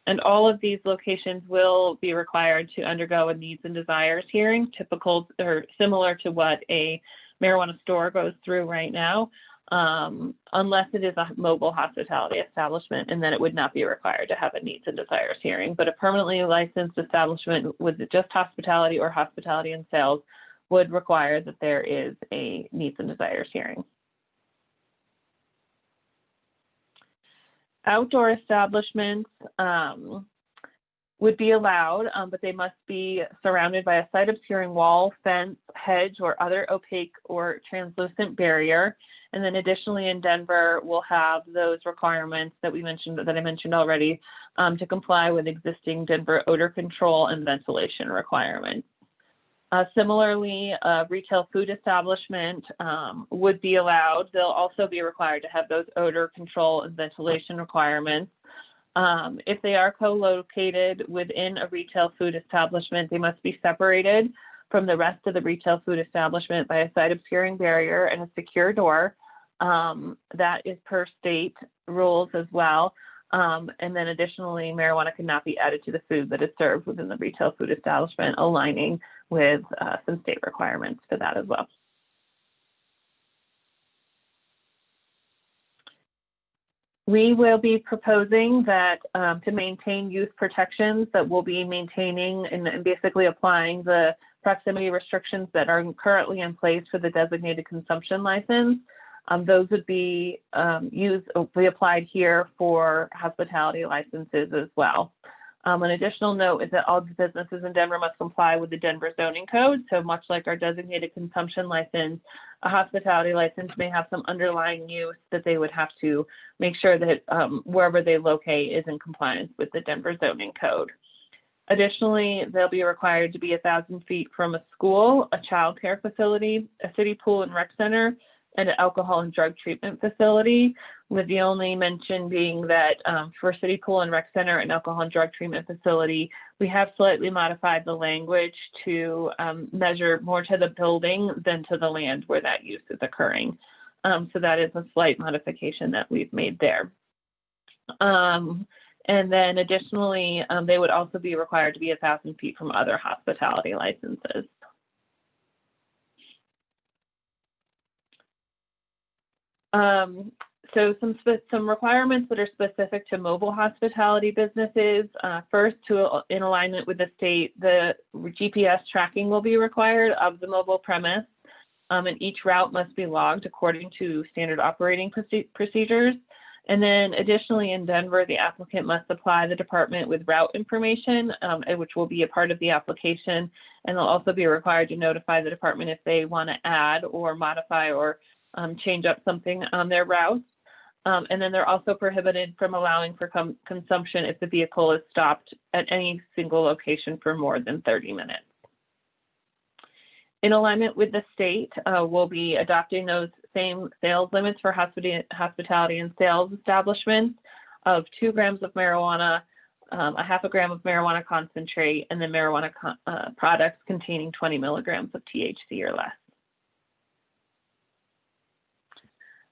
And all of these locations will be required to undergo a needs and desires hearing, typical or similar to what a marijuana store goes through right now, unless it is a mobile hospitality establishment, and then it would not be required to have a needs and desires hearing. But a permanently licensed establishment with just hospitality or hospitality and sales would require that there is a needs and desires hearing. Outdoor establishments would be allowed, but they must be surrounded by a site obscuring wall, fence, hedge, or other opaque or translucent barrier. And then additionally in Denver, we'll have those requirements that I mentioned already to comply with existing Denver odor control and ventilation requirements. Similarly, a retail food establishment would be allowed. They'll also be required to have those odor control and ventilation requirements. If they are co-located within a retail food establishment, they must be separated from the rest of the retail food establishment by a site obscuring barrier and a secure door. That is per state rules as well. And then additionally, marijuana cannot be added to the food that is served within the retail food establishment, aligning with some state requirements for that as well. We will be proposing that to maintain youth protections that we'll be maintaining and basically applying the proximity restrictions that are currently in place for the designated consumption license. Those would be applied here for hospitality licenses as well. An additional note is that all businesses in Denver must comply with the Denver zoning code. So much like our designated consumption license, a hospitality license may have some underlying use that they would have to make sure that wherever they locate is in compliance with the Denver zoning code. Additionally, they'll be required to be 1,000 feet from a school, a child care facility, a city pool and rec center, and an alcohol and drug treatment facility, with the only mention being that for city pool and rec center and alcohol and drug treatment facility, we have slightly modified the language to measure more to the building than to the land where that use is occurring. So that is a slight modification that we've made there. And then additionally, they would also be required to be 1,000 feet from other hospitality licenses. So some requirements that are specific to mobile hospitality businesses. First, in alignment with the state, the GPS tracking will be required of the mobile premise, and each route must be logged according to standard operating procedures. And then additionally in Denver, the applicant must supply the department with route information, which will be a part of the application. And they'll also be required to notify the department if they want to add or modify or change up something on their routes. And then they're also prohibited from allowing for consumption if the vehicle is stopped at any single location for more than 30 minutes. In alignment with the state, we'll be adopting those same sales limits for hospitality and sales establishments of 2 grams of marijuana, a half a gram of marijuana concentrate, and then marijuana products containing 20 milligrams of THC or less.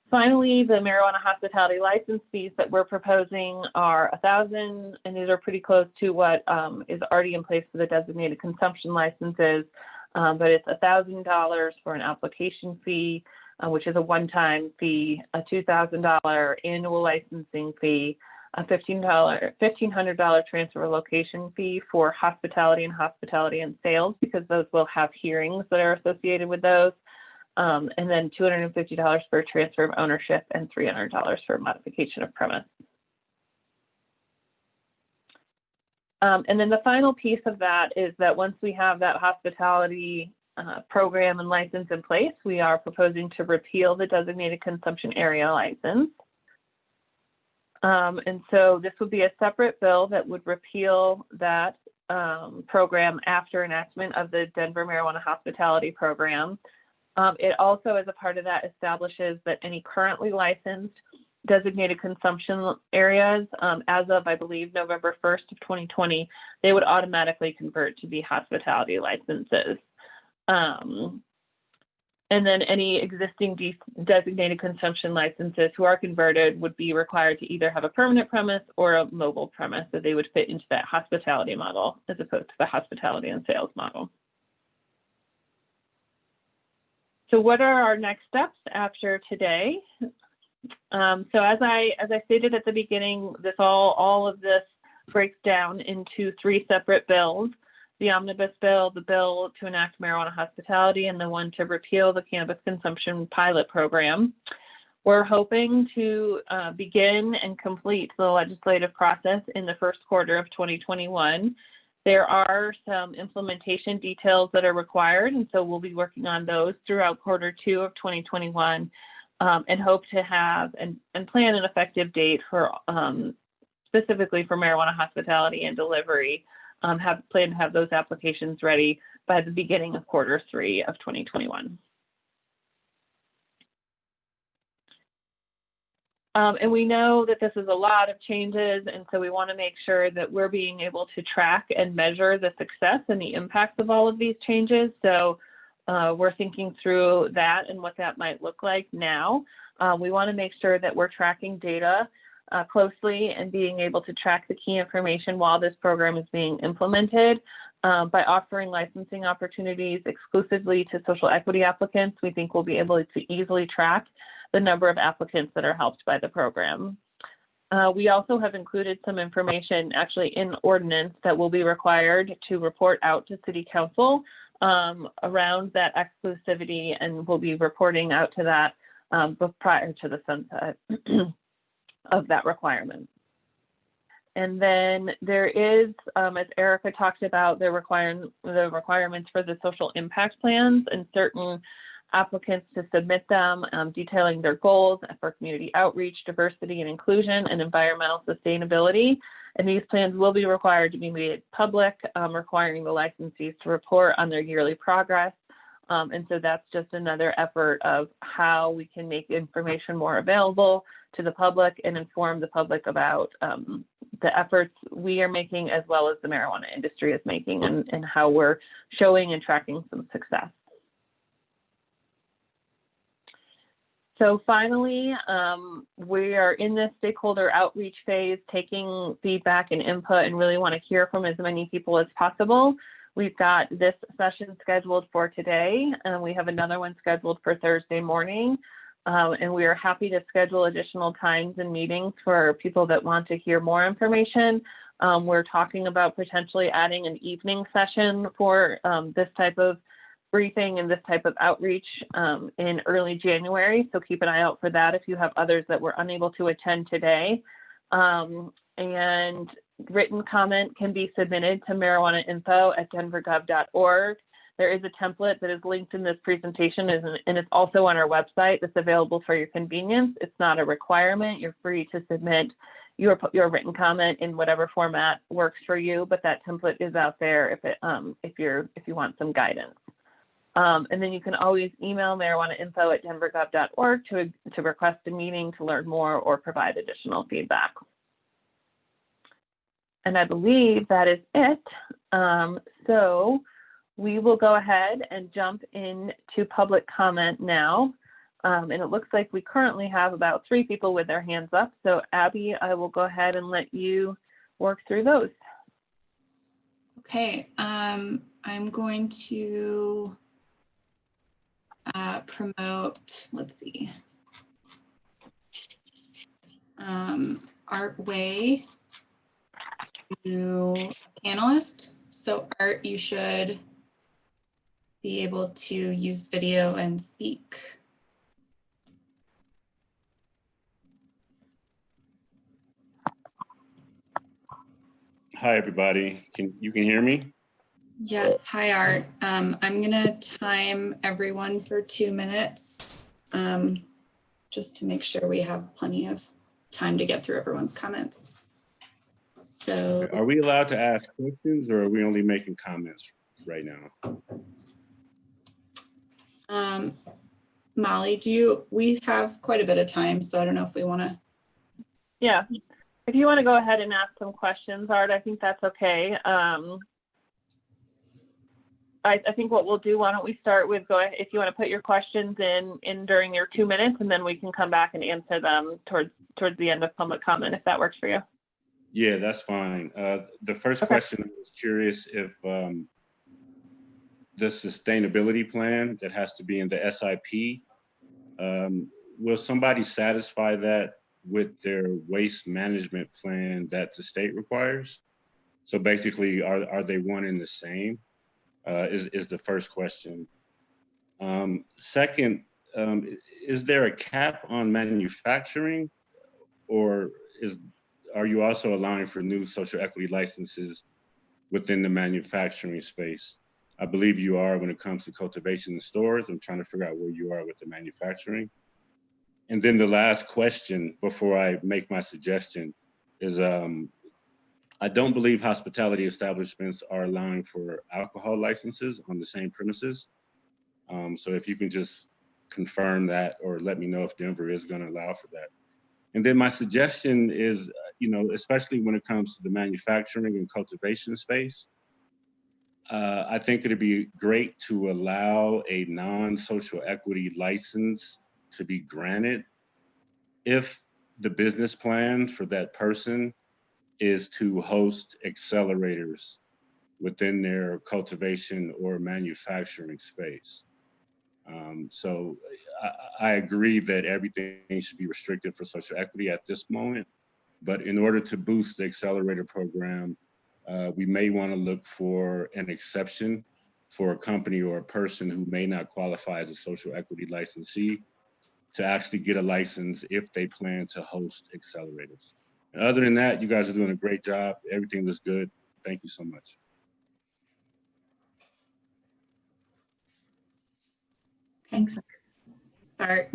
Finally, the marijuana hospitality license fees that we're proposing are $1,000, and these are pretty close to what is already in place for the designated consumption licenses, but it's $1,000 for an application fee, which is a one-time fee, a $2,000 annual licensing fee, a $1,500 transfer location fee for hospitality and sales, because those will have hearings that are associated with those. And then $250 for transfer of ownership and $300 for modification of premise. And then the final piece of that is that once we have that hospitality program and license in place, we are proposing to repeal the designated consumption area license. And so this would be a separate bill that would repeal that program after enactment of the Denver Marijuana Hospitality Program. It also, as a part of that, establishes that any currently licensed designated consumption areas, as of, I believe, November 1st of 2020, they would automatically convert to be hospitality licenses. And then any existing designated consumption licenses who are converted would be required to either have a permanent premise or a mobile premise, so they would fit into that hospitality model as opposed to the hospitality and sales model. So what are our next steps after today? So as I stated at the beginning, all of this breaks down into 3 separate bills: the omnibus bill, the bill to enact marijuana hospitality, and the one to repeal the cannabis consumption pilot program. We're hoping to begin and complete the legislative process in the first quarter of 2021. There are some implementation details that are required, and so we'll be working on those throughout quarter 2 of 2021, and hope to have and plan an effective date for specifically for marijuana hospitality and delivery. Plan to have those applications ready by the beginning of quarter 3 of 2021. And we know that this is a lot of changes, and so we want to make sure that we're being able to track and measure the success and the impacts of all of these changes. So we're thinking through that and what that might look like now. We want to make sure that we're tracking data closely and being able to track the key information while this program is being implemented. By offering licensing opportunities exclusively to social equity applicants, we think we'll be able to easily track the number of applicants that are helped by the program. We also have included some information actually in ordinance that will be required to report out to City Council around that exclusivity, and we'll be reporting out to that prior to the sunset of that requirement. And then there is, as Erica talked about, the requirements for the social impact plans and certain applicants to submit them, detailing their goals for community outreach, diversity and inclusion, and environmental sustainability. And these plans will be required to be made public, requiring the licensees to report on their yearly progress. And so that's just another effort of how we can make information more available to the public and inform the public about the efforts we are making, as well as the marijuana industry is making, and how we're showing and tracking some success. So finally, we are in this stakeholder outreach phase, taking feedback and input, and really want to hear from as many people as possible. We've got this session scheduled for today, and we have another one scheduled for Thursday morning. And we are happy to schedule additional times and meetings for people that want to hear more information. We're talking about potentially adding an evening session for this type of briefing and this type of outreach in early January. So keep an eye out for that if you have others that were unable to attend today. And written comment can be submitted to marijuanainfo@denvergov.org. There is a template that is linked in this presentation and it's also on our website. It's available for your convenience. It's not a requirement. You're free to submit your written comment in whatever format works for you, but that template is out there if you want some guidance. And then you can always email marijuanainfo@denvergov.org to request a meeting to learn more or provide additional feedback. And I believe that is it. So we will go ahead and jump into public comment now. And it looks like we currently have about 3 people with their hands up. So Abby, I will go ahead and let you work through those. Okay, I'm going to promote, let's see, Art Way to panelist. So Art, you should be able to use video and speak. Hi, everybody. You can hear me? Yes, hi Art. I'm gonna time everyone for 2 minutes, just to make sure we have plenty of time to get through everyone's comments. So, Are we allowed to ask questions or are we only making comments right now? Molly, we have quite a bit of time, so I don't know if we wanna. Yeah, if you want to go ahead and ask some questions, Art, I think that's okay. I think what we'll do, why don't we start with if you want to put your questions in during your 2 minutes, and then we can come back and answer them towards the end of public comment, if that works for you. Yeah, that's fine. The first question, I was curious if the sustainability plan that has to be in the SIP, will somebody satisfy that with their waste management plan that the state requires? So basically, are they one and the same? Is the first question. Second, is there a cap on manufacturing, or are you also allowing for new social equity licenses within the manufacturing space? I believe you are when it comes to cultivation in stores. I'm trying to figure out where you are with the manufacturing. And then the last question before I make my suggestion is, I don't believe hospitality establishments are allowing for alcohol licenses on the same premises. So if you can just confirm that or let me know if Denver is going to allow for that. And then my suggestion is, especially when it comes to the manufacturing and cultivation space, I think it'd be great to allow a non-social equity license to be granted if the business plan for that person is to host accelerators within their cultivation or manufacturing space. So I agree that everything should be restricted for social equity at this moment, but in order to boost the accelerator program, we may want to look for an exception for a company or a person who may not qualify as a social equity licensee to actually get a license if they plan to host accelerators. And other than that, you guys are doing a great job. Everything looks good. Thank you so much. Thanks. Start.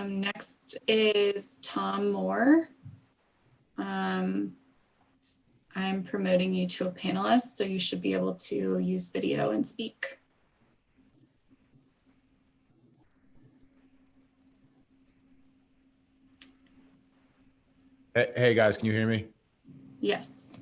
Next is Tom Moore. I'm promoting you to a panelist, so you should be able to use video and speak. Hey guys, can you hear me? Yes.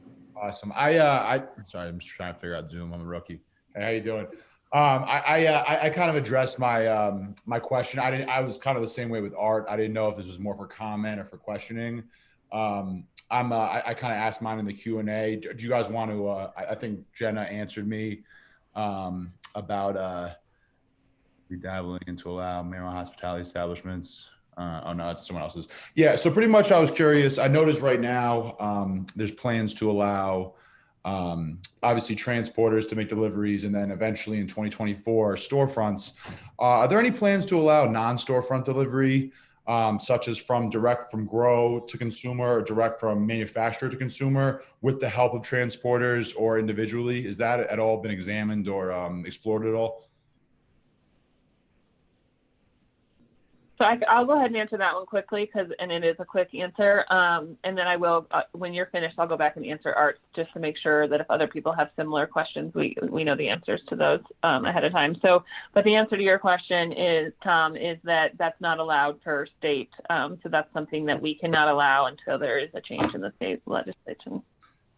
Awesome. I sorry, I'm just trying to figure out Zoom. I'm a rookie. Hey, how you doing? I kind of addressed my my question. I was kind of the same way with Art. I didn't know if this was more for comment or for questioning. I kind of asked mine in the Q&A. Do you guys want to? I think Jenna answered me about redabbling to allow marijuana hospitality establishments. Oh no, it's someone else's. Yeah, so pretty much I was curious. I noticed right now there's plans to allow obviously transporters to make deliveries, and then eventually in 2024 storefronts. Are there any plans to allow non-storefront delivery, such as direct from grow to consumer or direct from manufacturer to consumer with the help of transporters or individually? Is that at all been examined or explored at all? So I'll go ahead and answer that one quickly and it is a quick answer. And then I will, when you're finished, I'll go back and answer Art just to make sure that if other people have similar questions, we know the answers to those ahead of time. So, but the answer to your question is, Tom, is that that's not allowed per state. So that's something that we cannot allow until there is a change in the state legislation.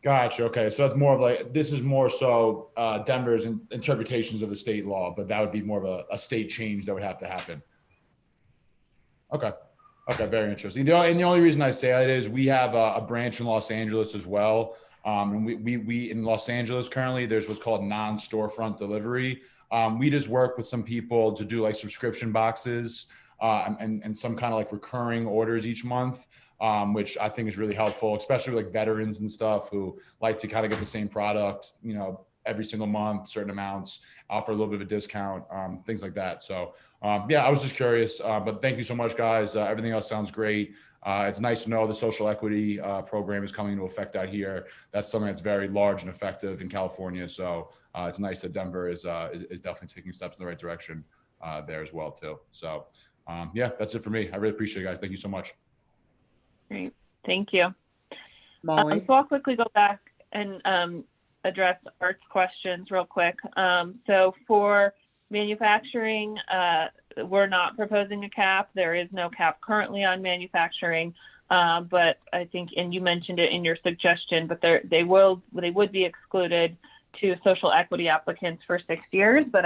Gotcha. Okay. So that's more of like, this is more so Denver's interpretations of the state law, but that would be more of a state change that would have to happen. Okay. Okay. Very interesting. And the only reason I say that is we have a branch in Los Angeles as well. And we in Los Angeles currently, there's what's called non-storefront delivery. We just work with some people to do like subscription boxes and some kind of like recurring orders each month, which I think is really helpful, especially with like veterans and stuff who like to kind of get the same product, you know, every single month, certain amounts, offer a little bit of a discount, things like that. So yeah, I was just curious, but thank you so much, guys. Everything else sounds great. It's nice to know the social equity program is coming into effect out here. That's something that's very large and effective in California. So it's nice that Denver is definitely taking steps in the right direction there as well too. So yeah, that's it for me. I really appreciate it, guys. Thank you so much. Great. Thank you. Molly. So I'll quickly go back and address Art's questions real quick. So for manufacturing, we're not proposing a cap. There is no cap currently on manufacturing, but I think, and you mentioned it in your suggestion, but they would be excluded to social equity applicants for 6 years. But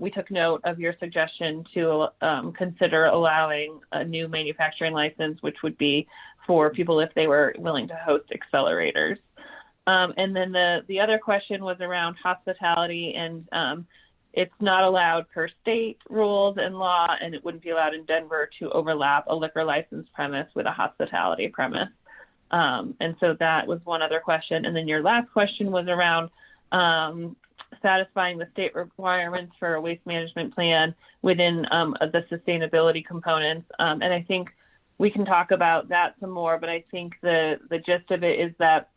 we took note of your suggestion to consider allowing a new manufacturing license, which would be for people if they were willing to host accelerators. And then the other question was around hospitality, and it's not allowed per state rules and law, and it wouldn't be allowed in Denver to overlap a liquor license premise with a hospitality premise. And so that was one other question. And then your last question was around satisfying the state requirements for a waste management plan within the sustainability components. And I think we can talk about that some more, but I think the gist of it is that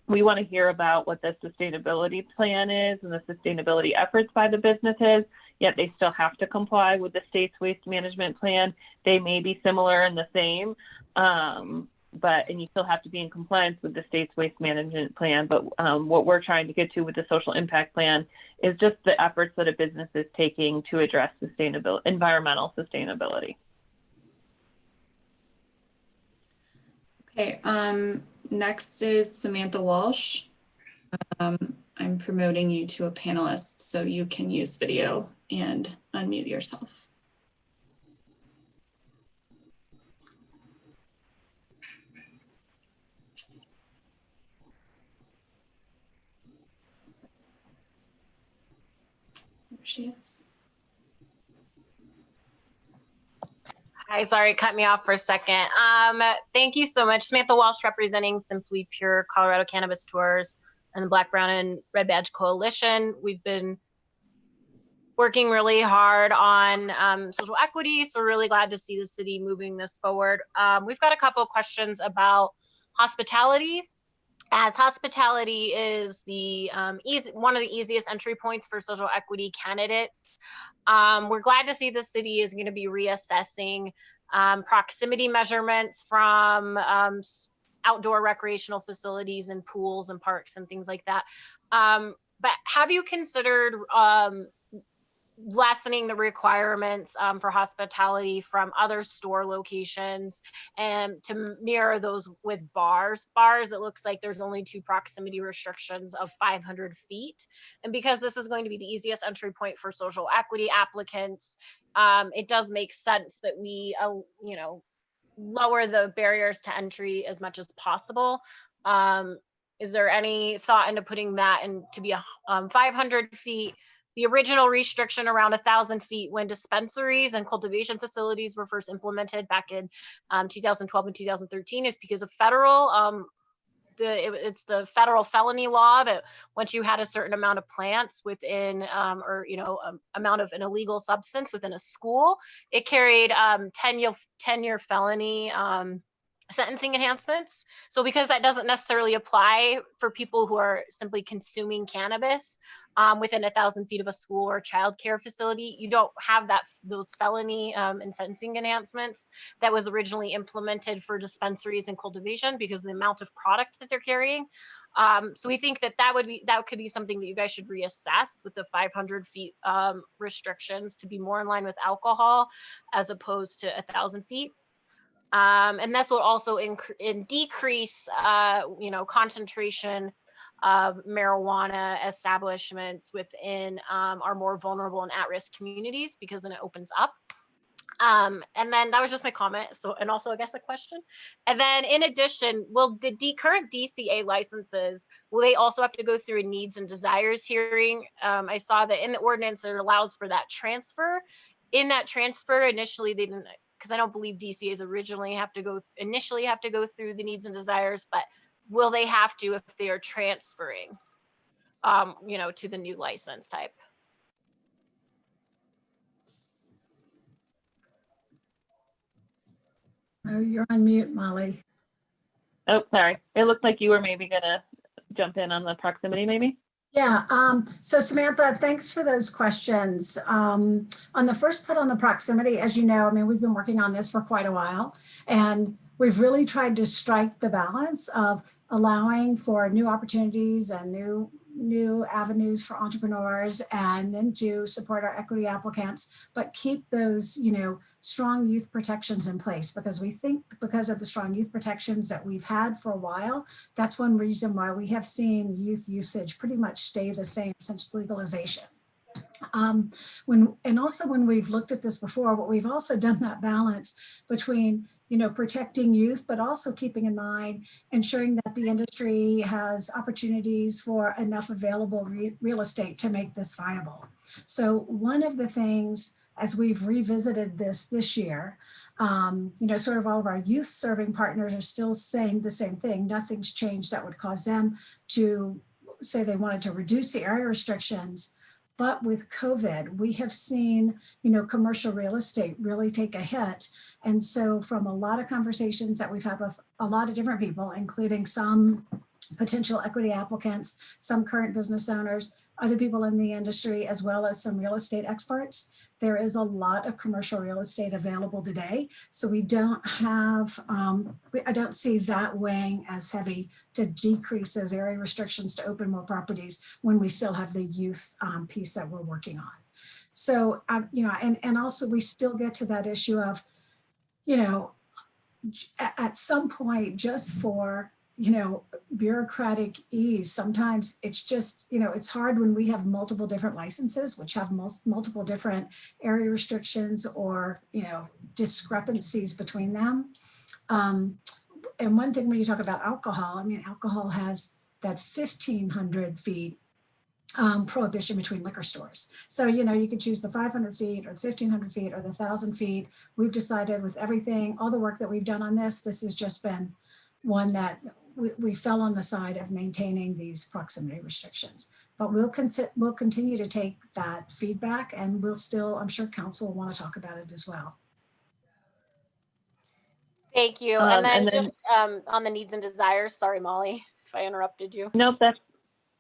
we want to hear about what the sustainability plan is and the sustainability efforts by the businesses, yet they still have to comply with the state's waste management plan. They may be similar and the same, and you still have to be in compliance with the state's waste management plan. But what we're trying to get to with the social impact plan is just the efforts that a business is taking to address environmental sustainability. Okay, next is Samantha Walsh. I'm promoting you to a panelist so you can use video and unmute yourself. There she is. Hi, sorry, cut me off for a second. Thank you so much. Samantha Walsh representing Simply Pure Colorado Cannabis Tours and the Black, Brown, and Red Badge Coalition. We've been working really hard on social equity, so we're really glad to see the city moving this forward. We've got a couple of questions about hospitality, as hospitality is the one of the easiest entry points for social equity candidates. We're glad to see the city is going to be reassessing proximity measurements from outdoor recreational facilities and pools and parks and things like that. But have you considered lessening the requirements for hospitality from other store locations and to mirror those with bars. Bars, it looks like there's only 2 proximity restrictions of 500 feet. And because this is going to be the easiest entry point for social equity applicants, it does make sense that we, you know, lower the barriers to entry as much as possible. Is there any thought into putting that in to be 500 feet? The original restriction around 1,000 feet when dispensaries and cultivation facilities were first implemented back in 2012 and 2013 is because of federal, it's the federal felony law that once you had a certain amount of plants within, or, you know, amount of an illegal substance within a school, it carried 10-year felony sentencing enhancements. So because that doesn't necessarily apply for people who are simply consuming cannabis within 1,000 feet of a school or childcare facility, you don't have those felony and sentencing enhancements that was originally implemented for dispensaries and cultivation because of the amount of product that they're carrying. So we think that that could be something that you guys should reassess with the 500 feet restrictions to be more in line with alcohol as opposed to 1,000 feet. And this will also decrease, you know, concentration of marijuana establishments within our more vulnerable and at-risk communities, because then it opens up. And then that was just my comment. So, and also I guess a question. And then in addition, will the current DCA licenses, will they also have to go through a needs and desires hearing? I saw that in the ordinance, it allows for that transfer. In that transfer, initially they didn't, because I don't believe DCAs initially have to go through the needs and desires, but will they have to if they are transferring, you know, to the new license type? Oh, you're on mute, Molly. Oh, sorry. It looked like you were maybe gonna jump in on the proximity, maybe? Yeah, so Samantha, thanks for those questions. On the first part on the proximity, as you know, I mean, we've been working on this for quite a while, and we've really tried to strike the balance of allowing for new opportunities and new avenues for entrepreneurs, and then to support our equity applicants, but keep those, you know, strong youth protections in place, because we think because of the strong youth protections that we've had for a while, that's one reason why we have seen youth usage pretty much stay the same since legalization. And also when we've looked at this before, what we've also done that balance between, you know, protecting youth, but also keeping in mind ensuring that the industry has opportunities for enough available real estate to make this viable. So one of the things as we've revisited this year, you know, sort of all of our youth serving partners are still saying the same thing. Nothing's changed that would cause them to say they wanted to reduce the area restrictions. But with COVID, we have seen, you know, commercial real estate really take a hit. And so from a lot of conversations that we've had with a lot of different people, including some potential equity applicants, some current business owners, other people in the industry, as well as some real estate experts, there is a lot of commercial real estate available today. So we don't have, I don't see that weighing as heavy to decrease those area restrictions to open more properties when we still have the youth piece that we're working on. So, you know, and also we still get to that issue of, you know, at some point, just for, you know, bureaucratic ease, sometimes it's just, you know, it's hard when we have multiple different licenses, which have multiple different area restrictions or, you know, discrepancies between them. And one thing when you talk about alcohol, I mean, alcohol has that 1,500 feet prohibition between liquor stores. So, you know, you could choose the 500 feet or the 1,500 feet or the 1,000 feet. We've decided with everything, all the work that we've done on this has just been one that we fell on the side of maintaining these proximity restrictions. But we'll continue to take that feedback, and we'll still, I'm sure council will want to talk about it as well. Thank you. And then just on the needs and desires, sorry, Molly, if I interrupted you. Nope,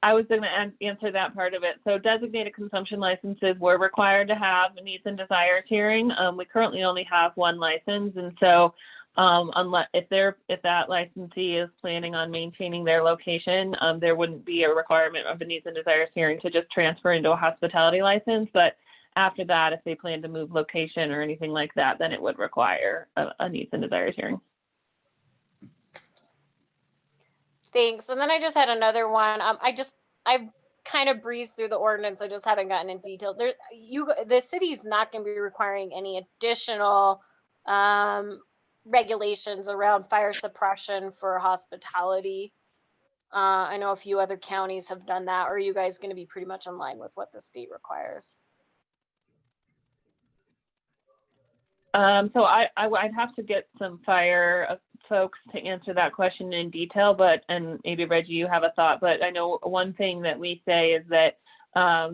I was going to answer that part of it. So designated consumption licenses were required to have a needs and desires hearing. We currently only have one license, and so unless if that licensee is planning on maintaining their location, there wouldn't be a requirement of a needs and desires hearing to just transfer into a hospitality license. But after that, if they plan to move location or anything like that, then it would require a needs and desires hearing. Thanks. And then I just had another one. I've kind of breezed through the ordinance. I just haven't gotten in detail. The city's not going to be requiring any additional regulations around fire suppression for hospitality. I know a few other counties have done that. Or are you guys going to be pretty much in line with what the state requires? So I'd have to get some fire folks to answer that question in detail, and maybe Regu, you have a thought, but I know one thing that we say is that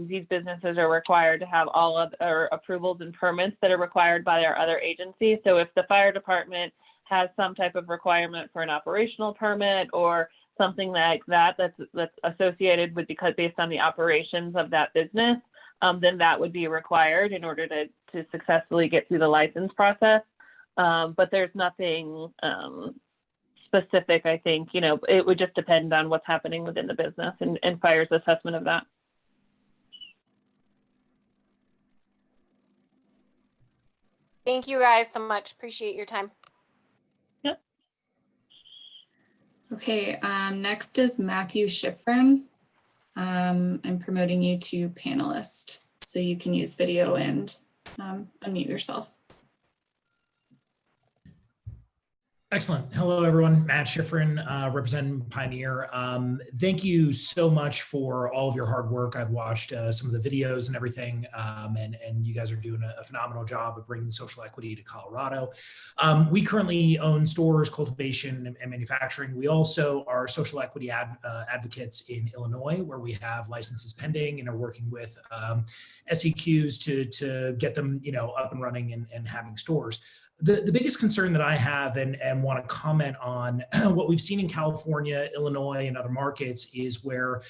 these businesses are required to have all other approvals and permits that are required by our other agencies. So if the fire department has some type of requirement for an operational permit or something like that that's associated with, because based on the operations of that business, then that would be required in order to successfully get through the license process. But there's nothing specific. I think, it would just depend on what's happening within the business and fire's assessment of that. Thank you guys so much. Appreciate your time. Yep. Okay, next is Matthew Schifrin. I'm promoting you to panelist, so you can use video and unmute yourself. Excellent. Hello, everyone. Matt Schifrin, representing Pioneer. Thank you so much for all of your hard work. I've watched some of the videos and everything, and you guys are doing a phenomenal job of bringing social equity to Colorado. We currently own stores, cultivation, and manufacturing. We also are social equity advocates in Illinois, where we have licenses pending and are working with SEQs to get them, up and running and having stores. The biggest concern that I have and want to comment on what we've seen in California, Illinois, and other markets is where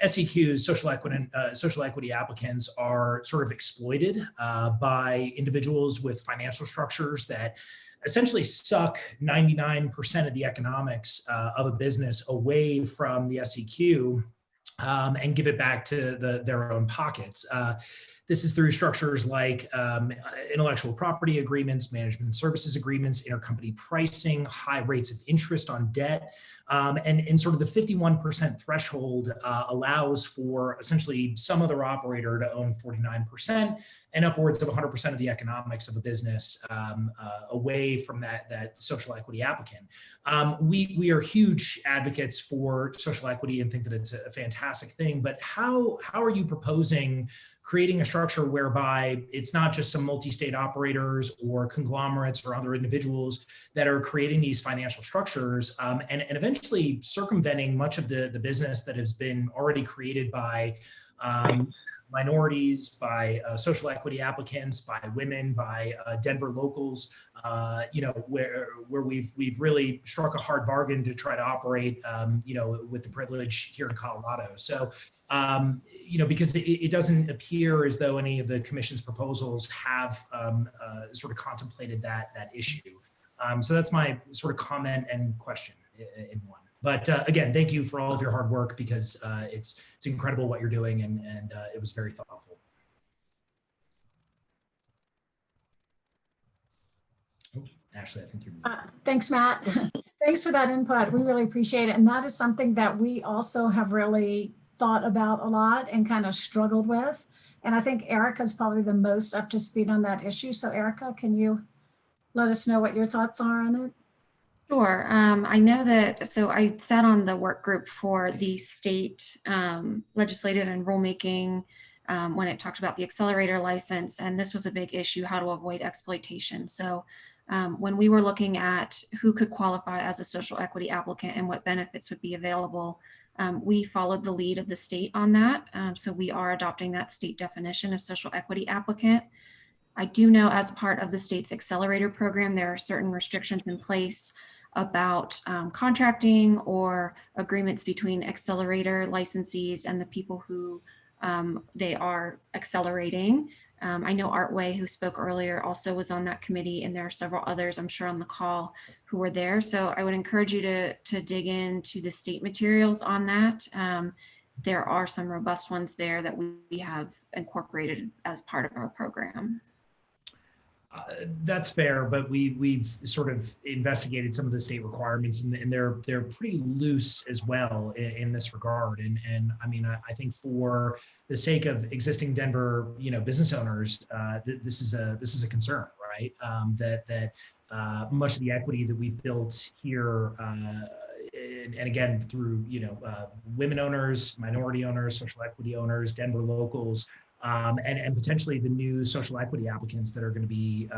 SEQs, social equity applicants, are sort of exploited by individuals with financial structures that essentially suck 99% of the economics of a business away from the SEQ and give it back to their own pockets. This is through structures like intellectual property agreements, management services agreements, intercompany pricing, high rates of interest on debt, and sort of the 51% threshold allows for essentially some other operator to own 49% and upwards of 100% of the economics of a business away from that social equity applicant. We are huge advocates for social equity and think that it's a fantastic thing, but how are you proposing creating a structure whereby it's not just some multi-state operators or conglomerates or other individuals that are creating these financial structures and eventually circumventing much of the business that has been already created by minorities, by social equity applicants, by women, by Denver locals, where we've really struck a hard bargain to try to operate, with the privilege here in Colorado. So, because it doesn't appear as though any of the commission's proposals have sort of contemplated that issue. So that's my sort of comment and question in one. But again, thank you for all of your hard work, because it's incredible what you're doing, and it was very thoughtful. Oh, Ashley, I think you're Thanks, Matt. Thanks for that input. We really appreciate it. And that is something that we also have really thought about a lot and kind of struggled with. And I think Erica's probably the most up to speed on that issue. So Erica, can you let us know what your thoughts are on it? Sure. I know that, so I sat on the work group for the state legislative and rulemaking when it talked about the accelerator license, and this was a big issue, how to avoid exploitation. So when we were looking at who could qualify as a social equity applicant and what benefits would be available, we followed the lead of the state on that. So we are adopting that state definition of social equity applicant. I do know as part of the state's accelerator program, there are certain restrictions in place about contracting or agreements between accelerator licensees and the people who they are accelerating. I know Artway, who spoke earlier, also was on that committee, and there are several others, I'm sure, on the call who were there. So I would encourage you to dig into the state materials on that there are some robust ones there that we have incorporated as part of our program. That's fair, but we've sort of investigated some of the state requirements, and they're pretty loose as well in this regard. And I mean, I think for the sake of existing Denver, business owners, this is a concern, right? That much of the equity that we've built here, and again through women owners, minority owners, social equity owners, Denver locals. And potentially the new social equity applicants that are going to be,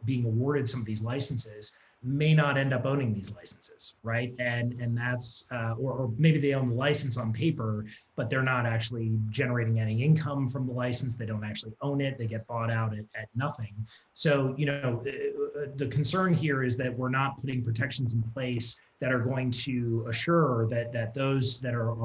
being awarded some of these licenses may not end up owning these licenses, right? And that's, or maybe they own the license on paper, but they're not actually generating any income from the license. They don't actually own it. They get bought out at nothing. So, the concern here is that we're not putting protections in place that are going to assure that those that are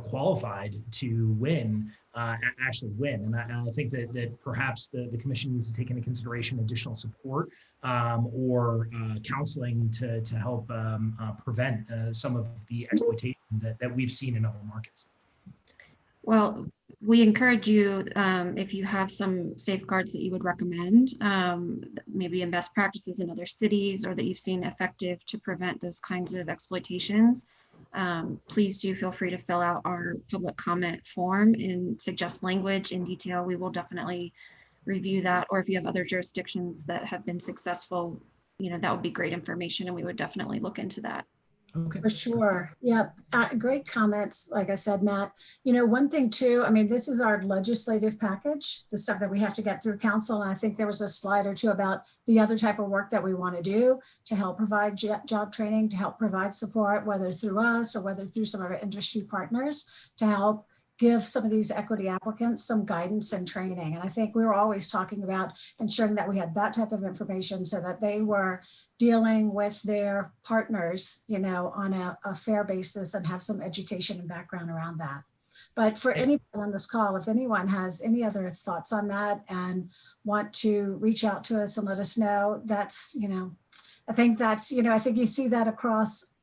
qualified to win, actually win. And I think that perhaps the commission needs to take into consideration additional support or counseling to help prevent some of the exploitation that we've seen in other markets. Well, we encourage you, if you have some safeguards that you would recommend, maybe in best practices in other cities, or that you've seen effective to prevent those kinds of exploitations, please do feel free to fill out our public comment form and suggest language in detail. We will definitely review that. Or if you have other jurisdictions that have been successful, that would be great information, and we would definitely look into that. Okay. For sure. Yeah. Great comments. Like I said, Matt, one thing too, I mean, this is our legislative package, the stuff that we have to get through council. And I think there was a slide or two about the other type of work that we want to do to help provide job training, to help provide support, whether through us or whether through some of our industry partners, to help give some of these equity applicants some guidance and training. And I think we were always talking about ensuring that we had that type of information so that they were dealing with their partners, on a fair basis, and have some education and background around that. But for anyone on this call, if anyone has any other thoughts on that and want to reach out to us and let us know, that's, I think that's, I think you see that across,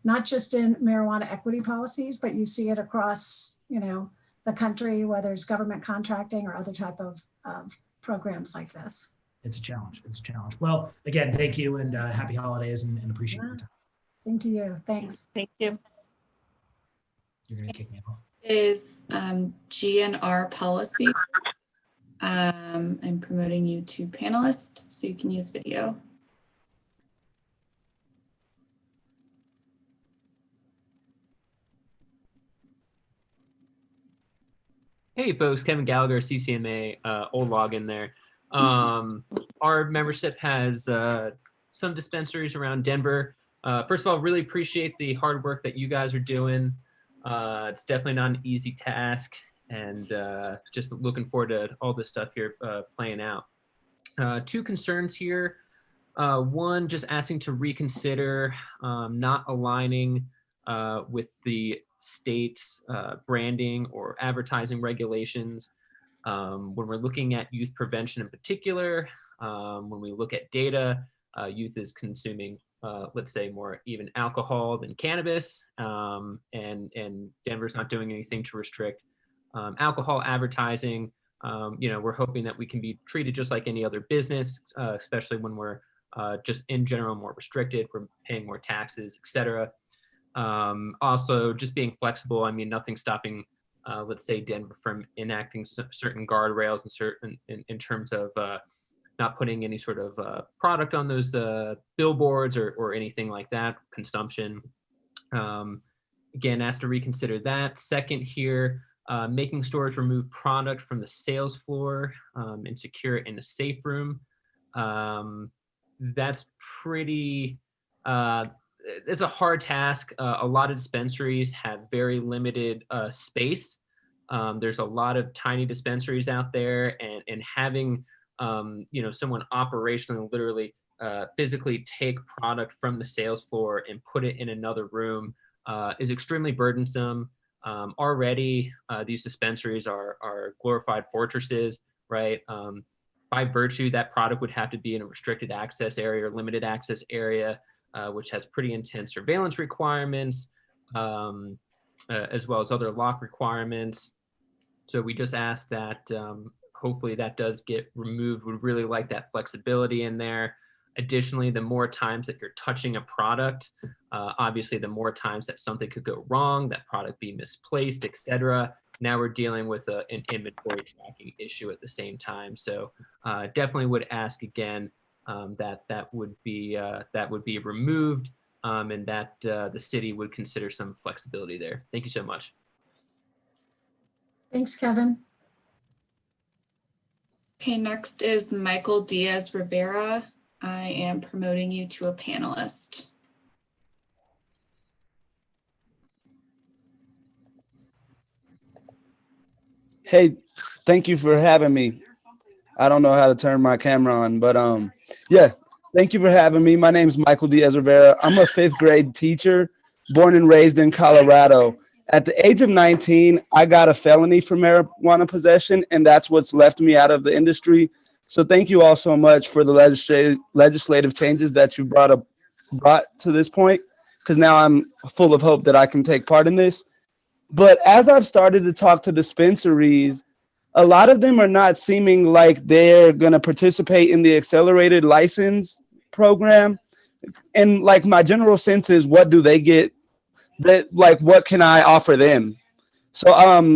not just in marijuana equity policies, but you see it across, the country, whether it's government contracting or other type of programs like this. It's a challenge. It's a challenge. Well, again, thank you, and happy holidays, and appreciate your time. Same to you. Thanks. Thank you. You're going to kick me off. Is GNR policy. I'm promoting you to panelist so you can use video. Hey folks, Kevin Gallagher, CCMA, old login there. Our membership has some dispensaries around Denver. First of all, really appreciate the hard work that you guys are doing. It's definitely not an easy task, and just looking forward to all this stuff here playing out. Two concerns here. One, just asking to reconsider not aligning with the state's branding or advertising regulations. When we're looking at youth prevention in particular, when we look at data, youth is consuming, let's say, more even alcohol than cannabis, and Denver's not doing anything to restrict alcohol advertising. We're hoping that we can be treated just like any other business, especially when we're just in general more restricted, we're paying more taxes, etc. Also, just being flexible. I mean, nothing stopping, let's say, Denver from enacting certain guardrails and certain in terms of not putting any sort of product on those billboards or anything like that. Consumption. Again, asked to reconsider that. Second here, making stores remove product from the sales floor and secure it in a safe room. That's pretty. It's a hard task. A lot of dispensaries have very limited space. There's a lot of tiny dispensaries out there, and having someone operationally literally physically take product from the sales floor and put it in another room is extremely burdensome. Already, these dispensaries are glorified fortresses, right? By virtue, that product would have to be in a restricted access area or limited access area, which has pretty intense surveillance requirements. as well as other lock requirements. So we just ask that hopefully that does get removed. Would really like that flexibility in there. Additionally, the more times that you're touching a product, obviously the more times that something could go wrong, that product be misplaced, etc. Now we're dealing with an inventory tracking issue at the same time. So definitely would ask again that would be removed, and that the city would consider some flexibility there. Thank you so much. Thanks, Kevin. Okay, next is Michael Diaz Rivera. I am promoting you to a panelist. Hey, thank you for having me. I don't know how to turn my camera on, but yeah, thank you for having me. My name is Michael Diaz Rivera. I'm a 5th grade teacher, born and raised in Colorado. At the age of 19, I got a felony for marijuana possession, and that's what's left me out of the industry. So thank you all so much for the legislative changes that you brought to this point, because now I'm full of hope that I can take part in this. But as I've started to talk to dispensaries, a lot of them are not seeming like they're going to participate in the accelerated license program. And like my general sense is, what do they get? That, like, what can I offer them? So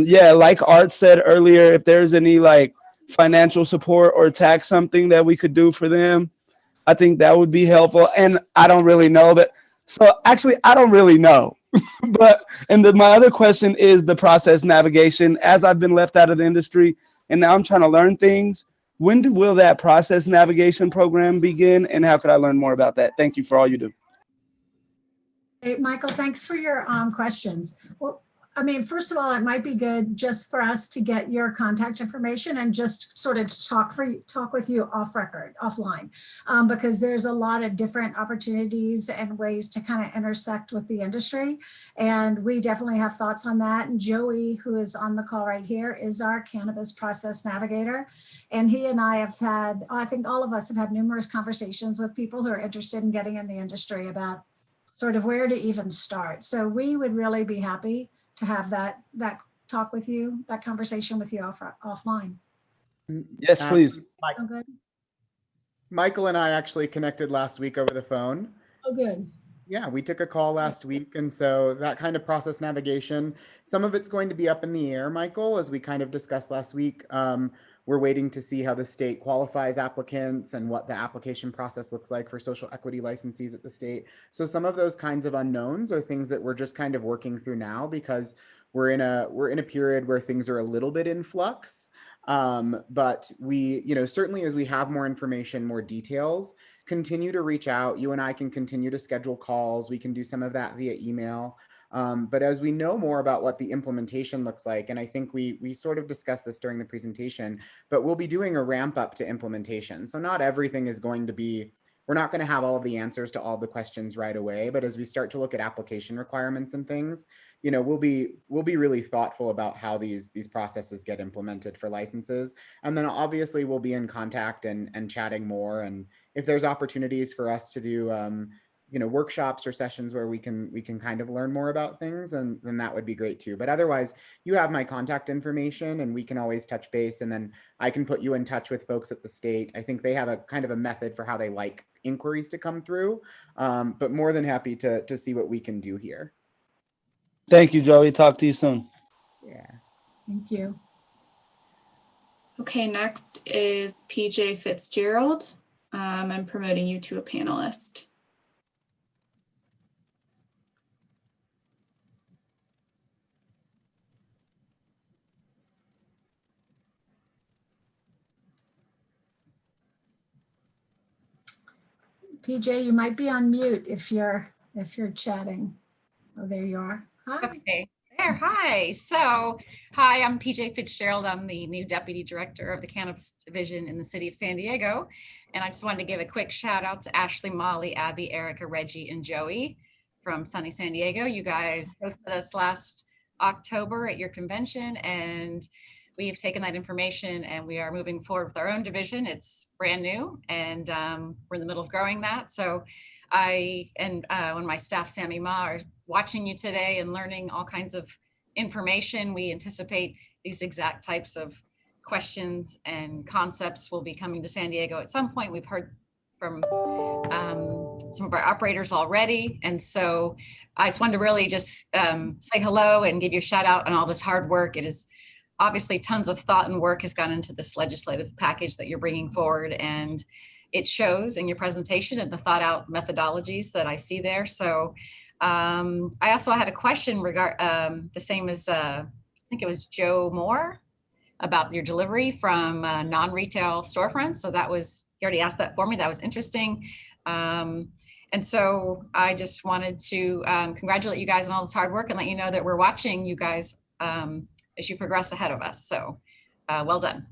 yeah, like Art said earlier, if there's any like financial support or tax something that we could do for them, I think that would be helpful. And I don't really know that. So actually, I don't really know. But my other question is the process navigation. As I've been left out of the industry and now I'm trying to learn things, when will that process navigation program begin, and how could I learn more about that? Thank you for all you do. Hey, Michael, thanks for your questions. Well, I mean, first of all, it might be good just for us to get your contact information and just sort of talk with you offline, because there's a lot of different opportunities and ways to kind of intersect with the industry. And we definitely have thoughts on that. And Joey, who is on the call right here, is our cannabis process navigator. And he and I have had, I think all of us have had numerous conversations with people who are interested in getting in the industry about sort of where to even start. So we would really be happy to have that talk with you, that conversation with you offline. Yes, please. Oh, good. Michael and I actually connected last week over the phone. Oh, good. Yeah, we took a call last week. And so that kind of process navigation, some of it's going to be up in the air, Michael, as we kind of discussed last week. We're waiting to see how the state qualifies applicants and what the application process looks like for social equity licensees at the state. So some of those kinds of unknowns are things that we're just kind of working through now, because we're in a period where things are a little bit in flux. But we, certainly as we have more information, more details, continue to reach out. You and I can continue to schedule calls. We can do some of that via email. But as we know more about what the implementation looks like, and I think we sort of discussed this during the presentation, but we'll be doing a ramp up to implementation. So not everything is going to be, we're not going to have all of the answers to all the questions right away, but as we start to look at application requirements and things, we'll be really thoughtful about how these processes get implemented for licenses. And then obviously we'll be in contact and chatting more. And if there's opportunities for us to do workshops or sessions where we can kind of learn more about things, and then that would be great too. But otherwise, you have my contact information and we can always touch base, and then I can put you in touch with folks at the state. I think they have a kind of a method for how they like inquiries to come through, but more than happy to see what we can do here. Thank you, Joey. Talk to you soon. Yeah. Thank you. Okay, next is PJ Fitzgerald. I'm promoting you to a panelist. PJ, you might be on mute if you're chatting. Oh, there you are. Hi. Okay, there. Hi. So, hi, I'm PJ Fitzgerald. I'm the new Deputy Director of the Cannabis Division in the City of San Diego. And I just wanted to give a quick shout out to Ashley, Molly, Abby, Erica, Reggie, and Joey from sunny San Diego. You guys hosted us last October at your convention, and we've taken that information and we are moving forward with our own division. It's brand new, and we're in the middle of growing that. So I and when my staff, Sammy Ma, are watching you today and learning all kinds of information. We anticipate these exact types of questions and concepts will be coming to San Diego at some point. We've heard from some of our operators already. And so I just wanted to really just say hello and give you a shout out on all this hard work. It is obviously tons of thought and work has gone into this legislative package that you're bringing forward, and it shows in your presentation and the thought out methodologies that I see there. So I also had a question regarding the same as I think it was Joe Moore about your delivery from non-retail storefronts. So that was, you already asked that for me. That was interesting. And so I just wanted to congratulate you guys on all this hard work and let you know that we're watching you guys as you progress ahead of us. So well done.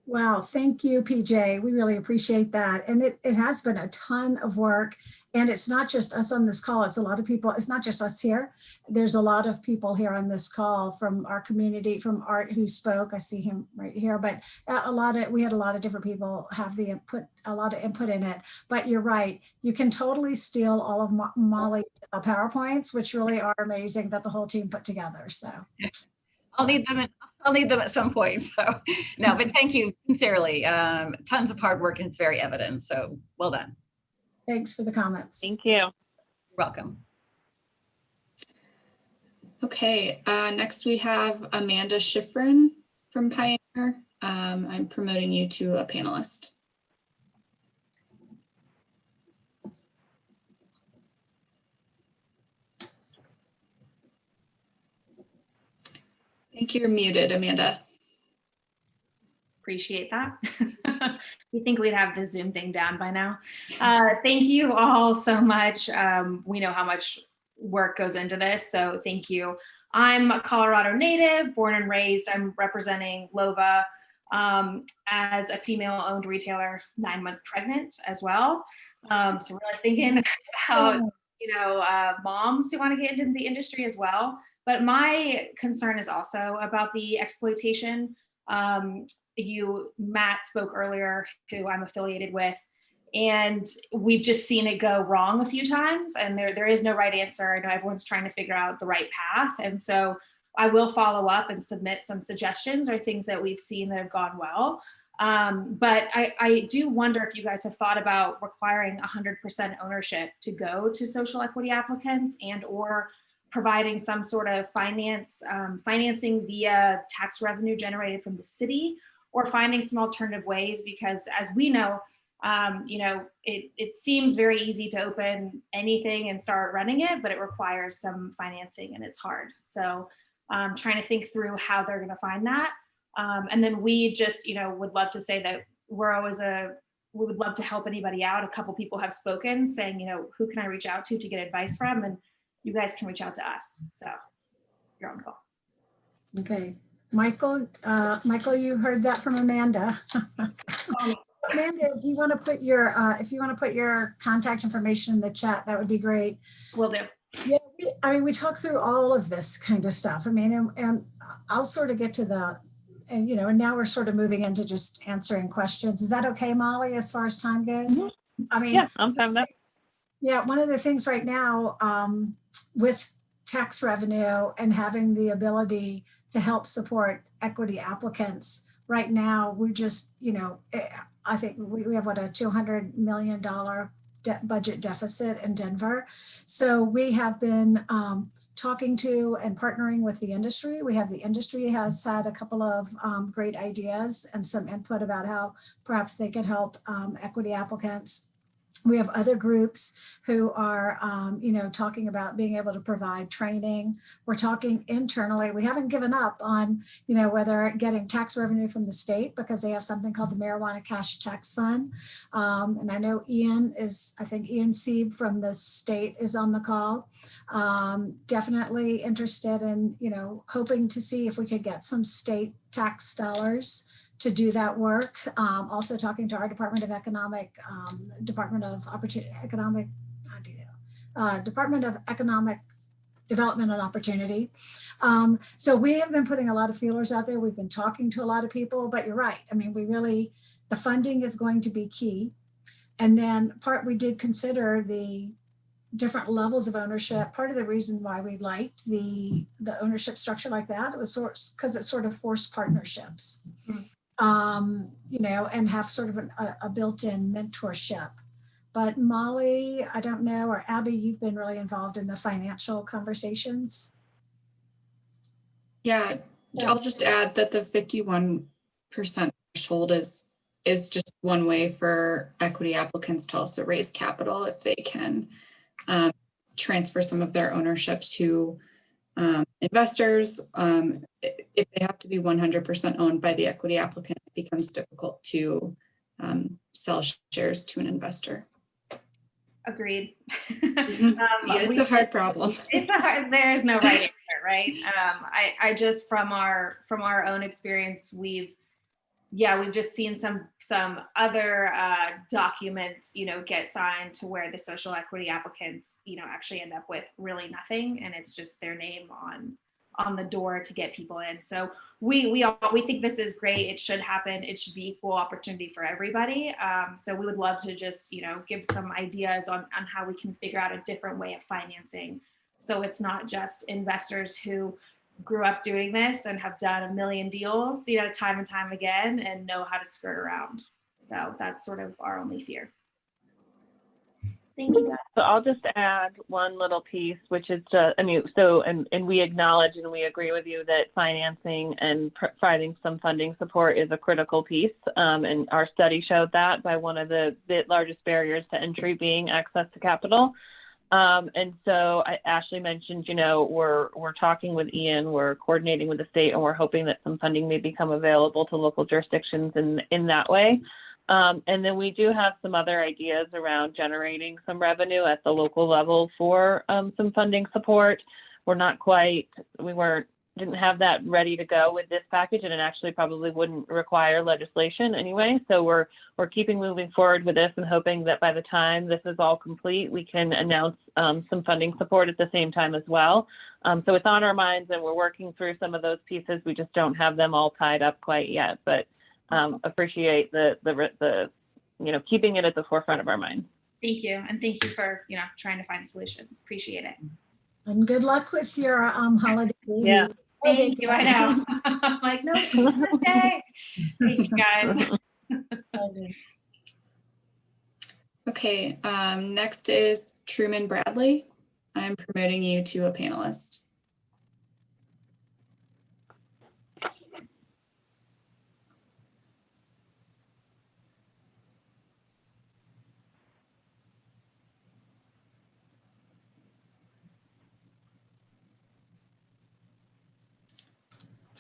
Wow, thank you, PJ. We really appreciate that. And it has been a ton of work. And it's not just us on this call, it's a lot of people. It's not just us here. There's a lot of people here on this call from our community, from Art who spoke. I see him right here, but we had a lot of different people have the input, a lot of input in it. But you're right, you can totally steal all of Molly's PowerPoints, which really are amazing that the whole team put together. So I'll need them at some point. So no, but thank you sincerely. Tons of hard work and it's very evident. So well done. Thanks for the comments. Thank you. You're welcome. Okay, next we have Amanda Schifrin from Pioneer. I'm promoting you to a panelist. I think you're muted, Amanda. Appreciate that. You think we'd have the Zoom thing down by now. Thank you all so much. We know how much work goes into this, so thank you. I'm a Colorado native, born and raised. I'm representing Lova as a female-owned retailer, 9-month pregnant as well. So really thinking about moms who want to get into the industry as well. But my concern is also about the exploitation. Matt spoke earlier, who I'm affiliated with, and we've just seen it go wrong a few times, and there is no right answer. I know everyone's trying to figure out the right path, and so I will follow up and submit some suggestions or things that we've seen that have gone well. But I do wonder if you guys have thought about requiring 100% ownership to go to social equity applicants, and or providing some sort of financing via tax revenue generated from the city, or finding some alternative ways, because as we know, it seems very easy to open anything and start running it, but it requires some financing and it's hard. So trying to think through how they're gonna find that. And then we just, would love to say that we would love to help anybody out. A couple people have spoken saying, who can I reach out to get advice from? And you guys can reach out to us. So you're on call. Okay. Michael, you heard that from Amanda. Amanda, if you want to put your contact information in the chat, that would be great. Will do. Yeah, we talked through all of this kind of stuff. And I'll sort of get to and now we're sort of moving into just answering questions. Is that okay, Molly, as far as time goes? Mm-hmm. Yeah, I'm fine with that. Yeah, one of the things right now with tax revenue and having the ability to help support equity applicants, right now we're just, I think we have a $200 million budget deficit in Denver. So we have been talking to and partnering with the industry. The industry has had a couple of great ideas and some input about how perhaps they could help equity applicants. We have other groups who are, talking about being able to provide training. We're talking internally. We haven't given up on, whether getting tax revenue from the state, because they have something called the Marijuana Cash Tax Fund. And I know Ian Sieb from the state is on the call. Definitely interested in, hoping to see if we could get some state tax dollars to do that work. Also talking to our Department of Economic Development and Opportunity. So we have been putting a lot of feelers out there. We've been talking to a lot of people, but you're right. The funding is going to be key. And then we did consider the different levels of ownership. Part of the reason why we liked the ownership structure like that, it was because it sort of forced partnerships, and have sort of a built-in mentorship. But Molly, I don't know, or Abby, you've been really involved in the financial conversations. Yeah, I'll just add that the 51% threshold is just one way for equity applicants to also raise capital if they can transfer some of their ownership to investors. If they have to be 100% owned by the equity applicant, it becomes difficult to sell shares to an investor. Agreed. Yeah, it's a hard problem. There is no right answer, right? I just from our own experience, we've just seen some other documents, get signed to where the social equity applicants, actually end up with really nothing, and it's just their name on the door to get people in. So we think this is great. It should happen. It should be equal opportunity for everybody. So we would love to just, give some ideas on how we can figure out a different way of financing. So it's not just investors who grew up doing this and have done a million deals, time and time again, and know how to skirt around. So that's sort of our only fear. Thank you, guys. So I'll just add one little piece, which is and we acknowledge and we agree with you that financing and providing some funding support is a critical piece. And our study showed that by one of the largest barriers to entry being access to capital. And so Ashley mentioned, we're talking with Ian, we're coordinating with the state, and we're hoping that some funding may become available to local jurisdictions in that way. And then we do have some other ideas around generating some revenue at the local level for some funding support. Didn't have that ready to go with this package, and it actually probably wouldn't require legislation anyway. So we're keeping moving forward with this and hoping that by the time this is all complete, we can announce some funding support at the same time as well. So it's on our minds, and we're working through some of those pieces. We just don't have them all tied up quite yet, but appreciate the keeping it at the forefront of our mind. Thank you, and thank you for trying to find solutions. Appreciate it. And good luck with your holiday. Yeah. Thank you. I know. I'm like, no, it's okay. Thank you, guys. Okay, next is Truman Bradley. I'm promoting you to a panelist.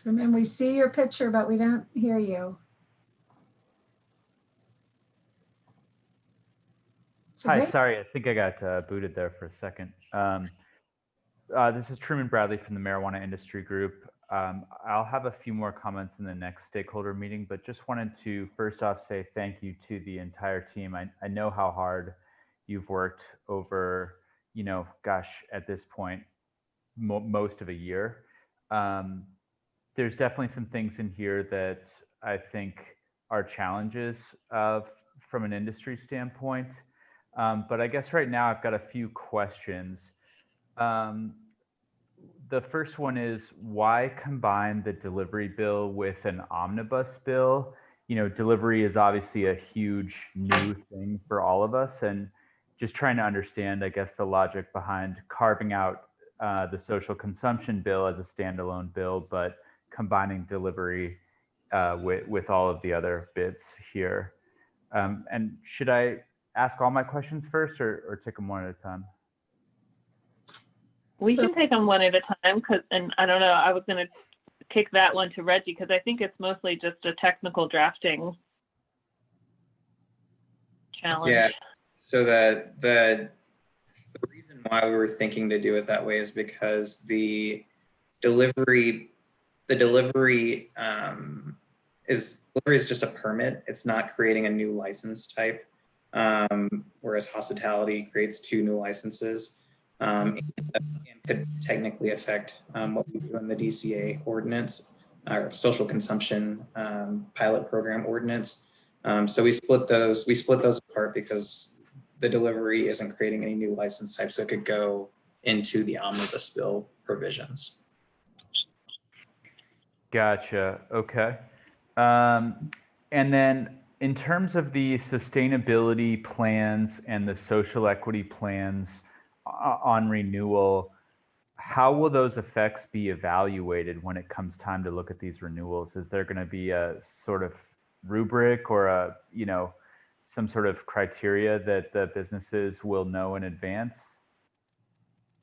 Truman, we see your picture, but we don't hear you. Hi, sorry, I think I got booted there for a second. This is Truman Bradley from the Marijuana Industry Group. I'll have a few more comments in the next stakeholder meeting, but just wanted to first off say thank you to the entire team. I know how hard you've worked over, at this point, most of a year. There's definitely some things in here that I think are challenges from an industry standpoint. But I guess right now I've got a few questions. The first one is, why combine the delivery bill with an omnibus bill? Delivery is obviously a huge new thing for all of us, and just trying to understand, I guess, the logic behind carving out the social consumption bill as a standalone bill, but combining delivery with all of the other bits here. And should I ask all my questions first or take them one at a time? We can take them one at a time, and I don't know, I was going to kick that one to Reggie because I think it's mostly just a technical drafting challenge. Yeah, so the reason why we were thinking to do it that way is because the delivery is just a permit. It's not creating a new license type, whereas hospitality creates 2 new licenses, and could technically affect what we do in the DCA ordinance, our social consumption pilot program ordinance. So we split those apart because the delivery isn't creating any new license type, so it could go into the omnibus bill provisions. Gotcha. Okay. And then in terms of the sustainability plans and the social equity plans on renewal, how will those effects be evaluated when it comes time to look at these renewals? Is there going to be a sort of rubric or a, some sort of criteria that the businesses will know in advance?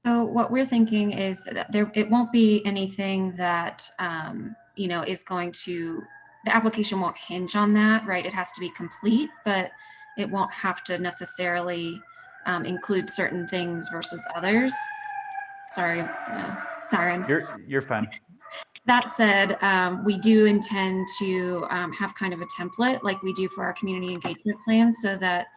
So what we're thinking is that it won't be anything that, is going to, the application won't hinge on that, right? It has to be complete, but it won't have to necessarily include certain things versus others. Sorry, siren. You're fine. That said, we do intend to have kind of a template like we do for our community engagement plan, so that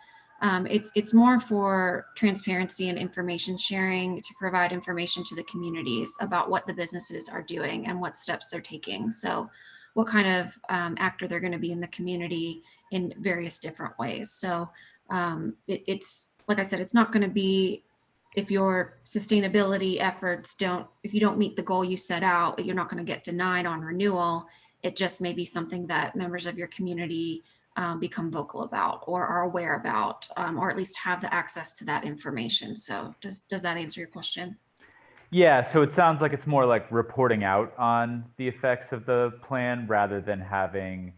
it's more for transparency and information sharing, to provide information to the communities about what the businesses are doing and what steps they're taking. So what kind of actor they're going to be in the community in various different ways. So it's, like I said, it's not going to be, if your sustainability efforts if you don't meet the goal you set out, you're not going to get denied on renewal. It just may be something that members of your community become vocal about or are aware about, or at least have the access to that information. So does that answer your question? Yeah, so it sounds like it's more like reporting out on the effects of the plan rather than having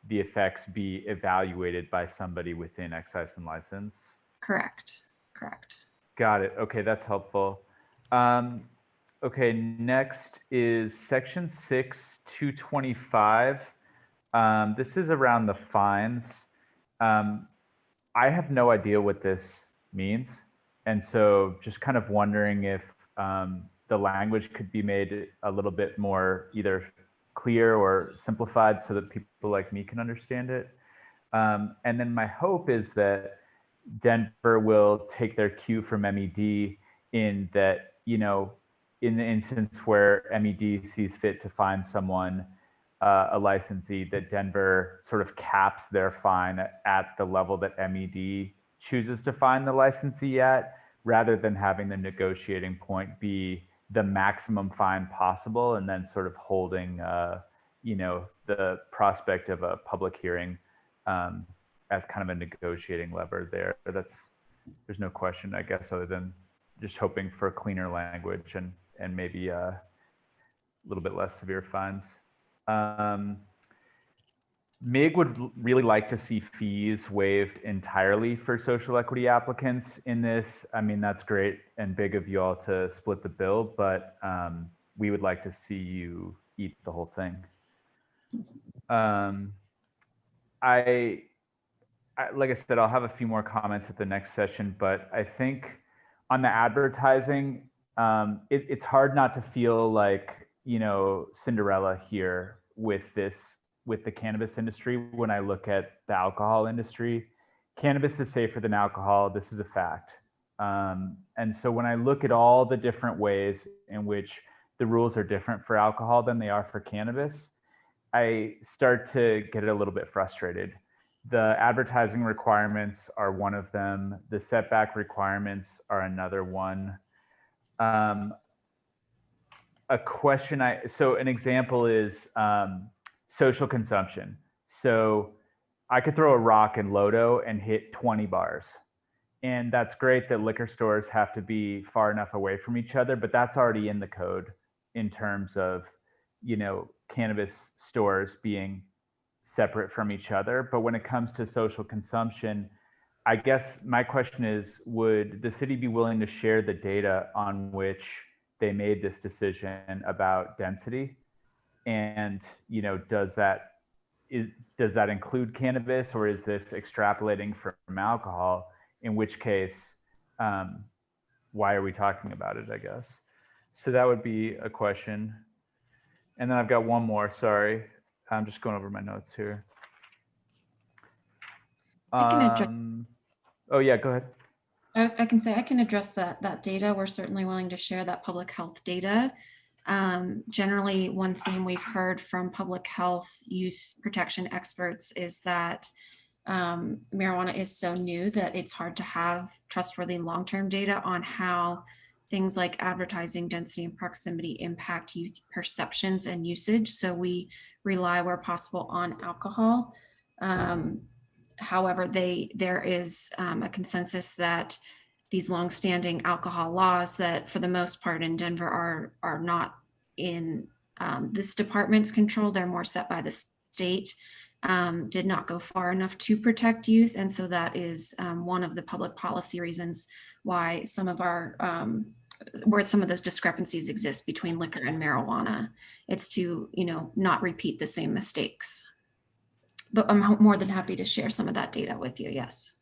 the effects be evaluated by somebody within excise and license. Correct. Got it. Okay, that's helpful. Okay, next is section 6-225. This is around the fines. I have no idea what this means. And so just kind of wondering if the language could be made a little bit more either clear or simplified so that people like me can understand it. And then my hope is that Denver will take their cue from MED in that, in the instance where MED sees fit to fine someone, a licensee, that Denver sort of caps their fine at the level that MED chooses to fine the licensee at, rather than having the negotiating point be the maximum fine possible and then sort of holding, the prospect of a public hearing as kind of a negotiating lever there. There's no question, I guess, other than just hoping for cleaner language and maybe a little bit less severe fines. MIG would really like to see fees waived entirely for social equity applicants in this. I mean, that's great and big of you all to split the bill, but we would like to see you eat the whole thing. Like I said, I'll have a few more comments at the next session, but I think on the advertising, it's hard not to feel like, Cinderella here with the cannabis industry. When I look at the alcohol industry, cannabis is safer than alcohol. This is a fact. And so when I look at all the different ways in which the rules are different for alcohol than they are for cannabis, I start to get a little bit frustrated. The advertising requirements are one of them. The setback requirements are another one. So an example is social consumption. So I could throw a rock in Lodo and hit 20 bars. And that's great that liquor stores have to be far enough away from each other, but that's already in the code in terms of, cannabis stores being separate from each other. But when it comes to social consumption, I guess my question is, would the city be willing to share the data on which they made this decision about density? And, does that include cannabis, or is this extrapolating from alcohol? In which case, why are we talking about it, I guess? So that would be a question. And then I've got one more, sorry. I'm just going over my notes here. Oh yeah, go ahead. I can say I can address that data. We're certainly willing to share that public health data. Generally, one theme we've heard from public health use protection experts is that marijuana is so new that it's hard to have trustworthy long-term data on how things like advertising, density, and proximity impact youth perceptions and usage. So we rely where possible on alcohol. However, there is a consensus that these longstanding alcohol laws that for the most part in Denver are not in this department's control. They're more set by the state, did not go far enough to protect youth. And so that is one of the public policy reasons why some of our, where some of those discrepancies exist between liquor and marijuana. It's to, not repeat the same mistakes. But I'm more than happy to share some of that data with you, yes.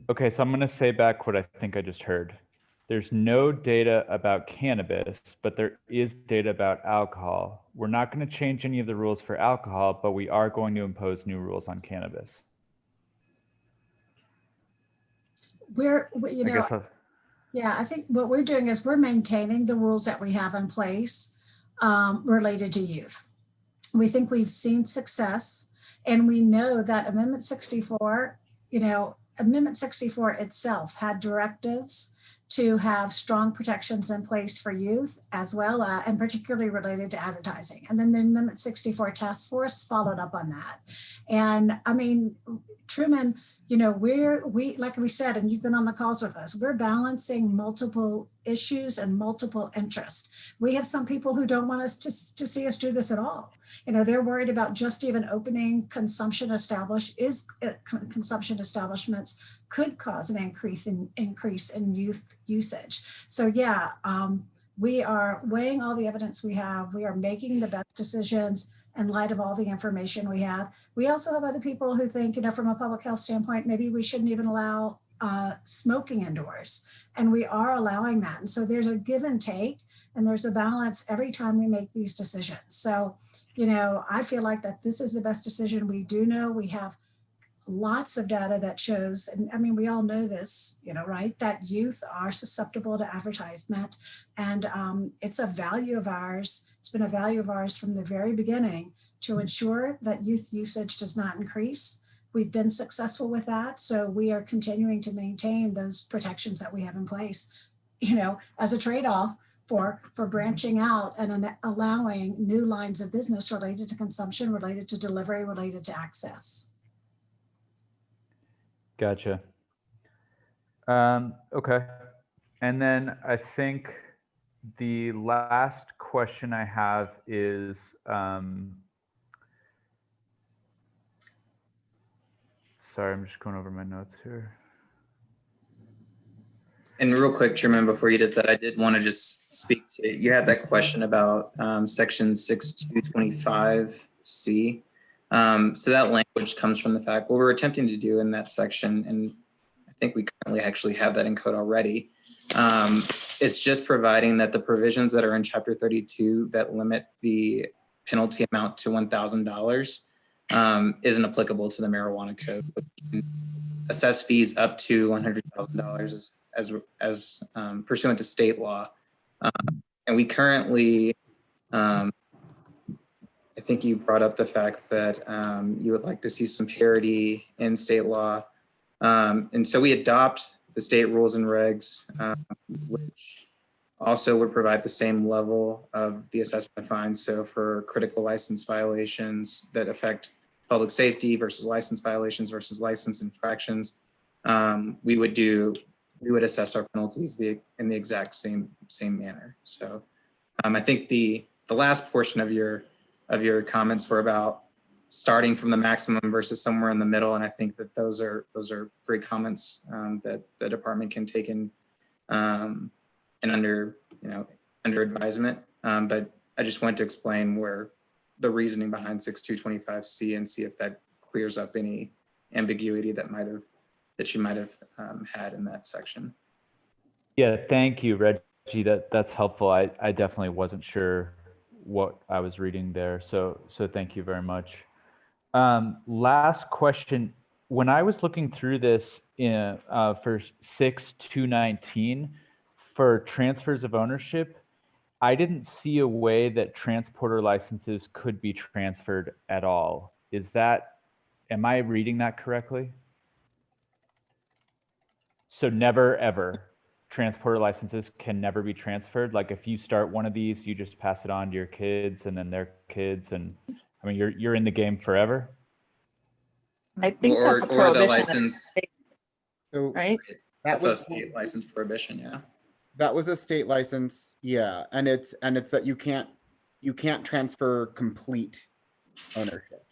Okay, so I'm going to say back what I think I just heard. There's no data about cannabis, but there is data about alcohol. We're not going to change any of the rules for alcohol, but we are going to impose new rules on cannabis. I think what we're doing is we're maintaining the rules that we have in place related to youth. We think we've seen success, and we know that Amendment 64, Amendment 64 itself had directives to have strong protections in place for youth as well, and particularly related to advertising. And then the Amendment 64 task force followed up on that. And I mean, Truman, we like we said, and you've been on the calls with us, we're balancing multiple issues and multiple interests. We have some people who don't want us to see us do this at all. They're worried about just even opening consumption establishments could cause an increase in youth usage. So yeah, we are weighing all the evidence we have. We are making the best decisions in light of all the information we have. We also have other people who think, from a public health standpoint, maybe we shouldn't even allow smoking indoors. And we are allowing that. And so there's a give and take, and there's a balance every time we make these decisions. So, I feel like that this is the best decision. We do know we have lots of data that shows, and I mean, we all know this, right, that youth are susceptible to advertisement. And it's a value of ours. It's been a value of ours from the very beginning to ensure that youth usage does not increase. We've been successful with that. So we are continuing to maintain those protections that we have in place, as a trade-off for branching out and allowing new lines of business related to consumption, related to delivery, related to access. Gotcha. Okay. And then I think the last question I have is, sorry, I'm just going over my notes here. And real quick, Chairman, before you did that, I did want to just speak to, you had that question about section 6225C. So that language comes from the fact, what we're attempting to do in that section, and I think we currently actually have that in code already, it's just providing that the provisions that are in Chapter 32 that limit the penalty amount to $1,000 isn't applicable to the marijuana code. Assess fees up to $100,000 as pursuant to state law. And we currently, I think you brought up the fact that you would like to see some parity in state law. And so we adopt the state rules and regs, which also would provide the same level of the assessment fines. So for critical license violations that affect public safety versus license violations versus license infractions, we would assess our penalties in the exact same manner. So I think the last portion of your comments were about starting from the maximum versus somewhere in the middle, and I think that those are great comments that the department can take in and under advisement. But I just want to explain where the reasoning behind 6225C and see if that clears up any ambiguity that you might have had in that section. Yeah, thank you, Reggie. That's helpful. I definitely wasn't sure what I was reading there, so thank you very much. Last question. When I was looking through this for 6219 for transfers of ownership, I didn't see a way that transporter licenses could be transferred at all. Is that Am I reading that correctly? So never, ever, transporter licenses can never be transferred? Like if you start one of these, you just pass it on to your kids and then their kids, and I mean, you're in the game forever? I think Or that's a or the prohibition. license, So Right? that's a was state license prohibition, yeah. that was a state license, yeah, and it's that you can't transfer complete ownership.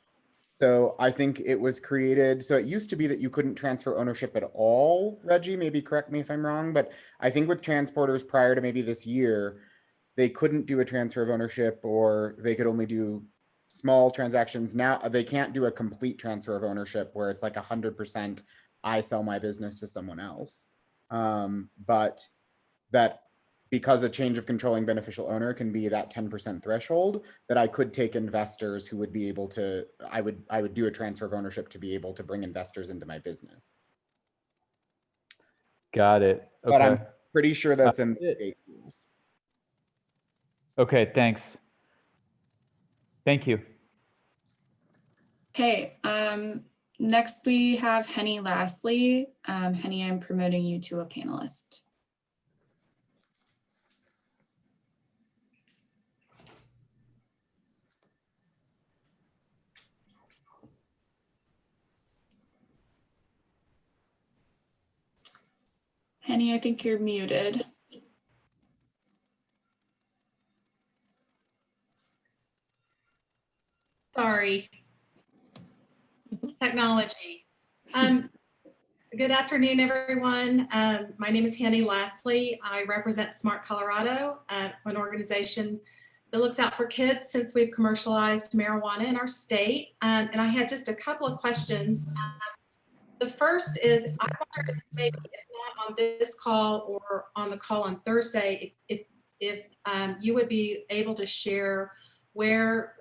So I think it was created, so it used to be that you couldn't transfer ownership at all, Reggie, maybe correct me if I'm wrong, but I think with transporters prior to maybe this year, they couldn't do a transfer of ownership, or they could only do small transactions. Now they can't do a complete transfer of ownership where it's like 100% I sell my business to someone else. But that because a change of controlling beneficial owner can be that 10% threshold, that I could take investors who would be able to, I would do a transfer of ownership to be able to bring investors into my business. Got it. Okay. But I'm pretty sure that's in the state rules. Okay, thanks. Thank you. Okay, next we have Henny Lastly. Henny, I'm promoting you to a panelist. Henny, I think you're muted. Sorry. Technology. Good afternoon, everyone. My name is Henny Lastly. I represent Smart Colorado, an organization that looks out for kids since we've commercialized marijuana in our state. And I had just a couple of questions. The first is, I wondered if maybe, if not on this call or on the call on Thursday, if you would be able to share where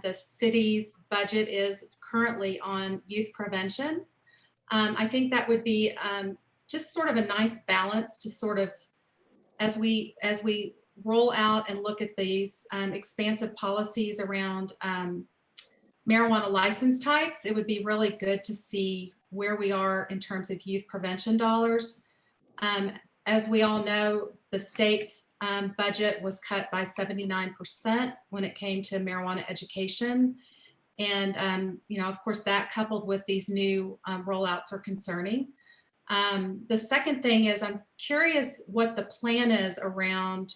the city's budget is currently on youth prevention. I think that would be just sort of a nice balance to sort of, as we roll out and look at these expansive policies around marijuana license types, it would be really good to see where we are in terms of youth prevention dollars. As we all know, the state's budget was cut by 79% when it came to marijuana education. And, you know, of course, that coupled with these new rollouts are concerning. The second thing is, I'm curious what the plan is around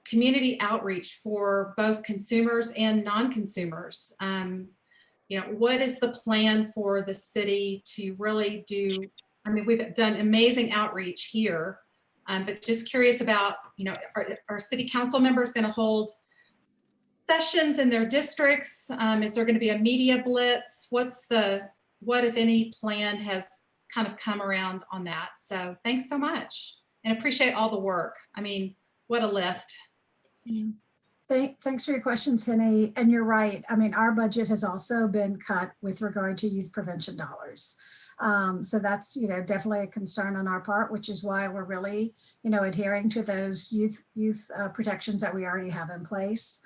community outreach for both consumers and non-consumers. You know, what is the plan for the city to really do? I mean, we've done amazing outreach here, but just curious about, you know, are city council members going to hold sessions in their districts? Is there going to be a media blitz? What, if any, plan has kind of come around on that? So thanks so much and appreciate all the work. I mean, what a lift. Thanks for your questions, Henny. And you're right. I mean, our budget has also been cut with regard to youth prevention dollars. So that's, you know, definitely a concern on our part, which is why we're really, you know, adhering to those youth protections that we already have in place.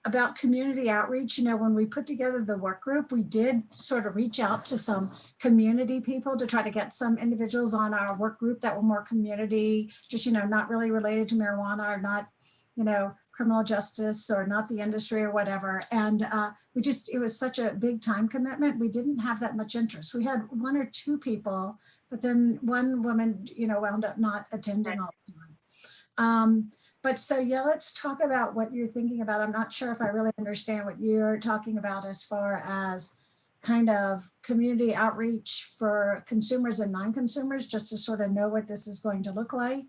About community outreach, you know, when we put together the work group, we did sort of reach out to some community people to try to get some individuals on our work group that were more community, just, you know, not really related to marijuana or not, you know, criminal justice or not the industry or whatever. And it was such a big time commitment. We didn't have that much interest. We had one or two people, but then one woman, you know, wound up not attending all the time. But so, yeah, let's talk about what you're thinking about. I'm not sure if I really understand what you're talking about as far as kind of community outreach for consumers and non-consumers, just to sort of know what this is going to look like.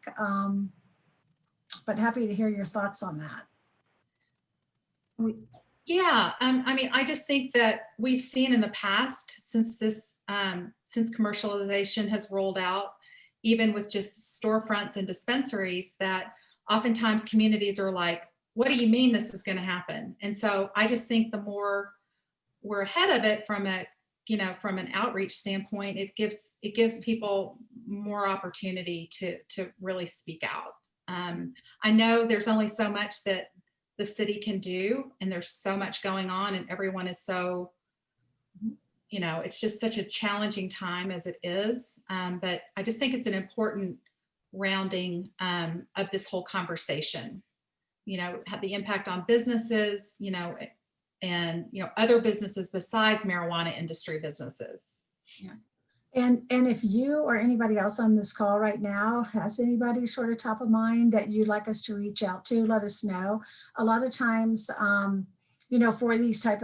But happy to hear your thoughts on that. Yeah, I mean, I just think that we've seen in the past, since commercialization has rolled out, even with just storefronts and dispensaries, that oftentimes communities are like, what do you mean this is going to happen? And so I just think the more we're ahead of it from a, you know, from an outreach standpoint, it gives people more opportunity to really speak out. I know there's only so much that the city can do, and there's so much going on, and everyone is so you know, it's just such a challenging time as it is. But I just think it's an important rounding of this whole conversation. You know, have the impact on businesses, you know, and, you know, other businesses besides marijuana industry businesses. Yeah. And if you or anybody else on this call right now has anybody sort of top of mind that you'd like us to reach out to, let us know. A lot of times, you know, for these types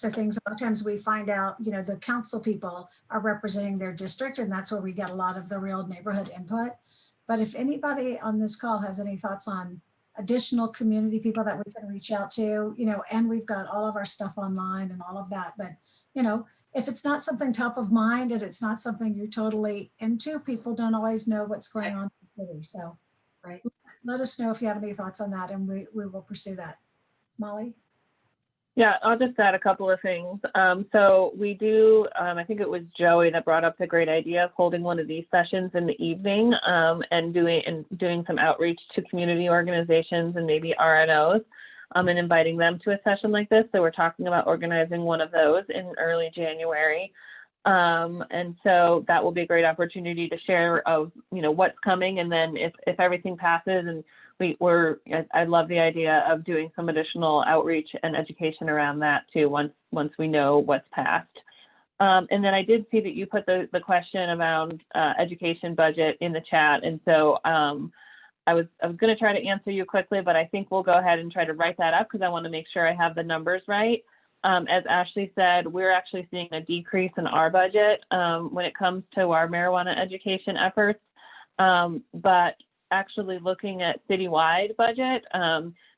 of things, a lot of times we find out, you know, the council people are representing their district, and that's where we get a lot of the real neighborhood input. But if anybody on this call has any thoughts on additional community people that we can reach out to, you know, and we've got all of our stuff online and all of that, but, you know, if it's not something top of mind and it's not something you're totally into, people don't always know what's going on in the city. So right. Let us know if you have any thoughts on that, and we will pursue that. Molly? Yeah, I'll just add a couple of things. So we do, I think it was Joey that brought up the great idea of holding one of these sessions in the evening and doing some outreach to community organizations and maybe RNOs and inviting them to a session like this. So we're talking about organizing one of those in early January. And so that will be a great opportunity to share of, you know, what's coming. And then if everything passes, and I love the idea of doing some additional outreach and education around that too, once we know what's passed. And then I did see that you put the question around education budget in the chat. And so I was going to try to answer you quickly, but I think we'll go ahead and try to write that up because I want to make sure I have the numbers right. As Ashley said, we're actually seeing a decrease in our budget when it comes to our marijuana education efforts. But actually looking at citywide budget,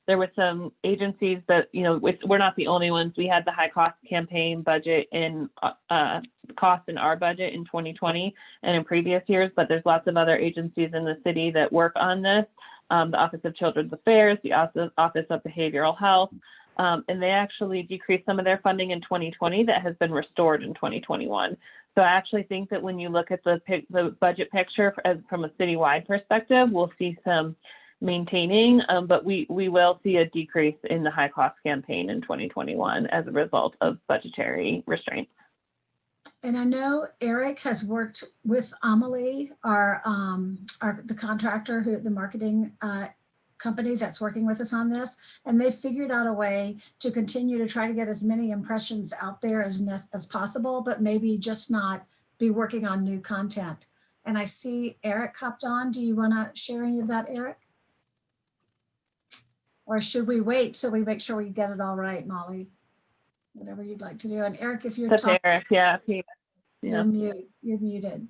there were some agencies that, you know, we're not the only ones. We had the high cost campaign budget in cost in our budget in 2020 and in previous years, but there's lots of other agencies in the city that work on this. The Office of Children's Affairs, the Office of Behavioral Health, and they actually decreased some of their funding in 2020 that has been restored in 2021. So I actually think that when you look at the budget picture from a citywide perspective, we'll see some maintaining, but we will see a decrease in the high cost campaign in 2021 as a result of budgetary restraints. And I know Eric has worked with Appli, the contractor, the marketing company that's working with us on this, and they figured out a way to continue to try to get as many impressions out there as possible, but maybe just not be working on new content. And I see Eric hopped on. Do you want to share any of that, Eric? Or should we wait so we make sure we get it all right, Molly? Whatever you'd like to do. And Eric, if you're talking, Eric, yeah. You're muted.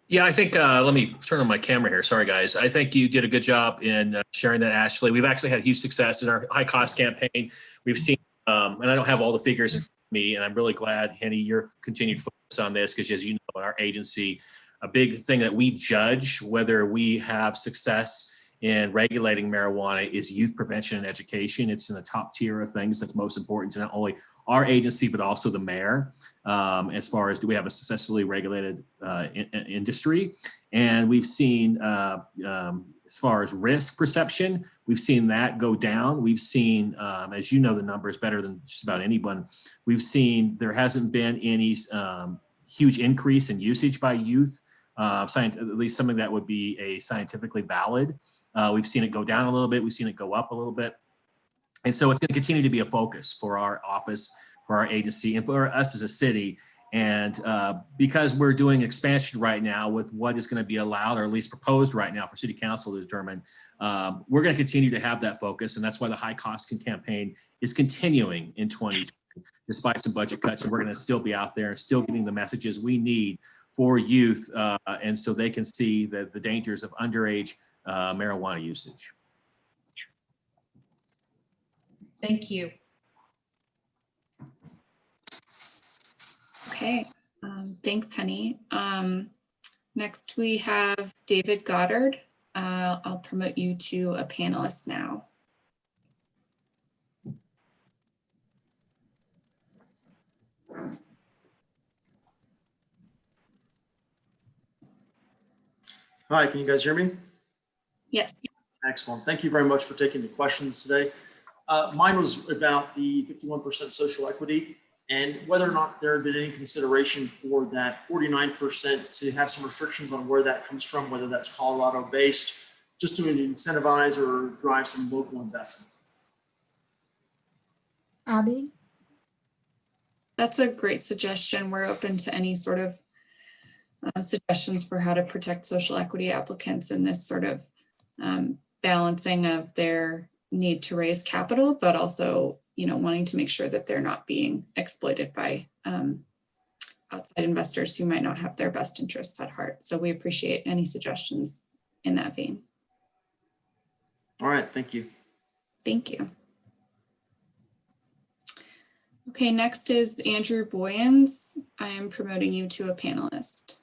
Yeah, I think, let me turn on my camera here. Sorry, guys. I think you did a good job in sharing that, Ashley. We've actually had huge success in our high cost campaign. We've seen, and I don't have all the figures in front of me, and I'm really glad, Henny, your continued focus on this, because as you know, our agency, a big thing that we judge whether we have success in regulating marijuana is youth prevention and education. It's in the top tier of things that's most important to not only our agency, but also the mayor, as far as do we have a successfully regulated industry. And we've seen, as far as risk perception, we've seen that go down. We've seen, as you know, the numbers better than just about anyone. We've seen there hasn't been any huge increase in usage by youth, at least something that would be a scientifically valid. We've seen it go down a little bit. We've seen it go up a little bit. And so it's going to continue to be a focus for our office, for our agency, and for us as a city. And because we're doing expansion right now with what is going to be allowed, or at least proposed right now for city council to determine, we're going to continue to have that focus. And that's why the high cost campaign is continuing in 2020, despite some budget cuts. And we're going to still be out there and still getting the messages we need for youth. And so they can see the dangers of underage marijuana usage. Thank you. Okay, thanks, Henny. Next we have David Goddard. I'll promote you to a panelist now. Hi, can you guys hear me? Yes. Excellent. Thank you very much for taking the questions today. Mine was about the 51% social equity and whether or not there had been any consideration for that 49% to have some restrictions on where that comes from, whether that's Colorado based, just to incentivize or drive some local investment. Abby? That's a great suggestion. We're open to any sort of suggestions for how to protect social equity applicants in this sort of balancing of their need to raise capital, but also, wanting to make sure that they're not being exploited by outside investors who might not have their best interests at heart. So we appreciate any suggestions in that vein. All right, thank you. Thank you. Okay, next is Andrew Boyens. I am promoting you to a panelist.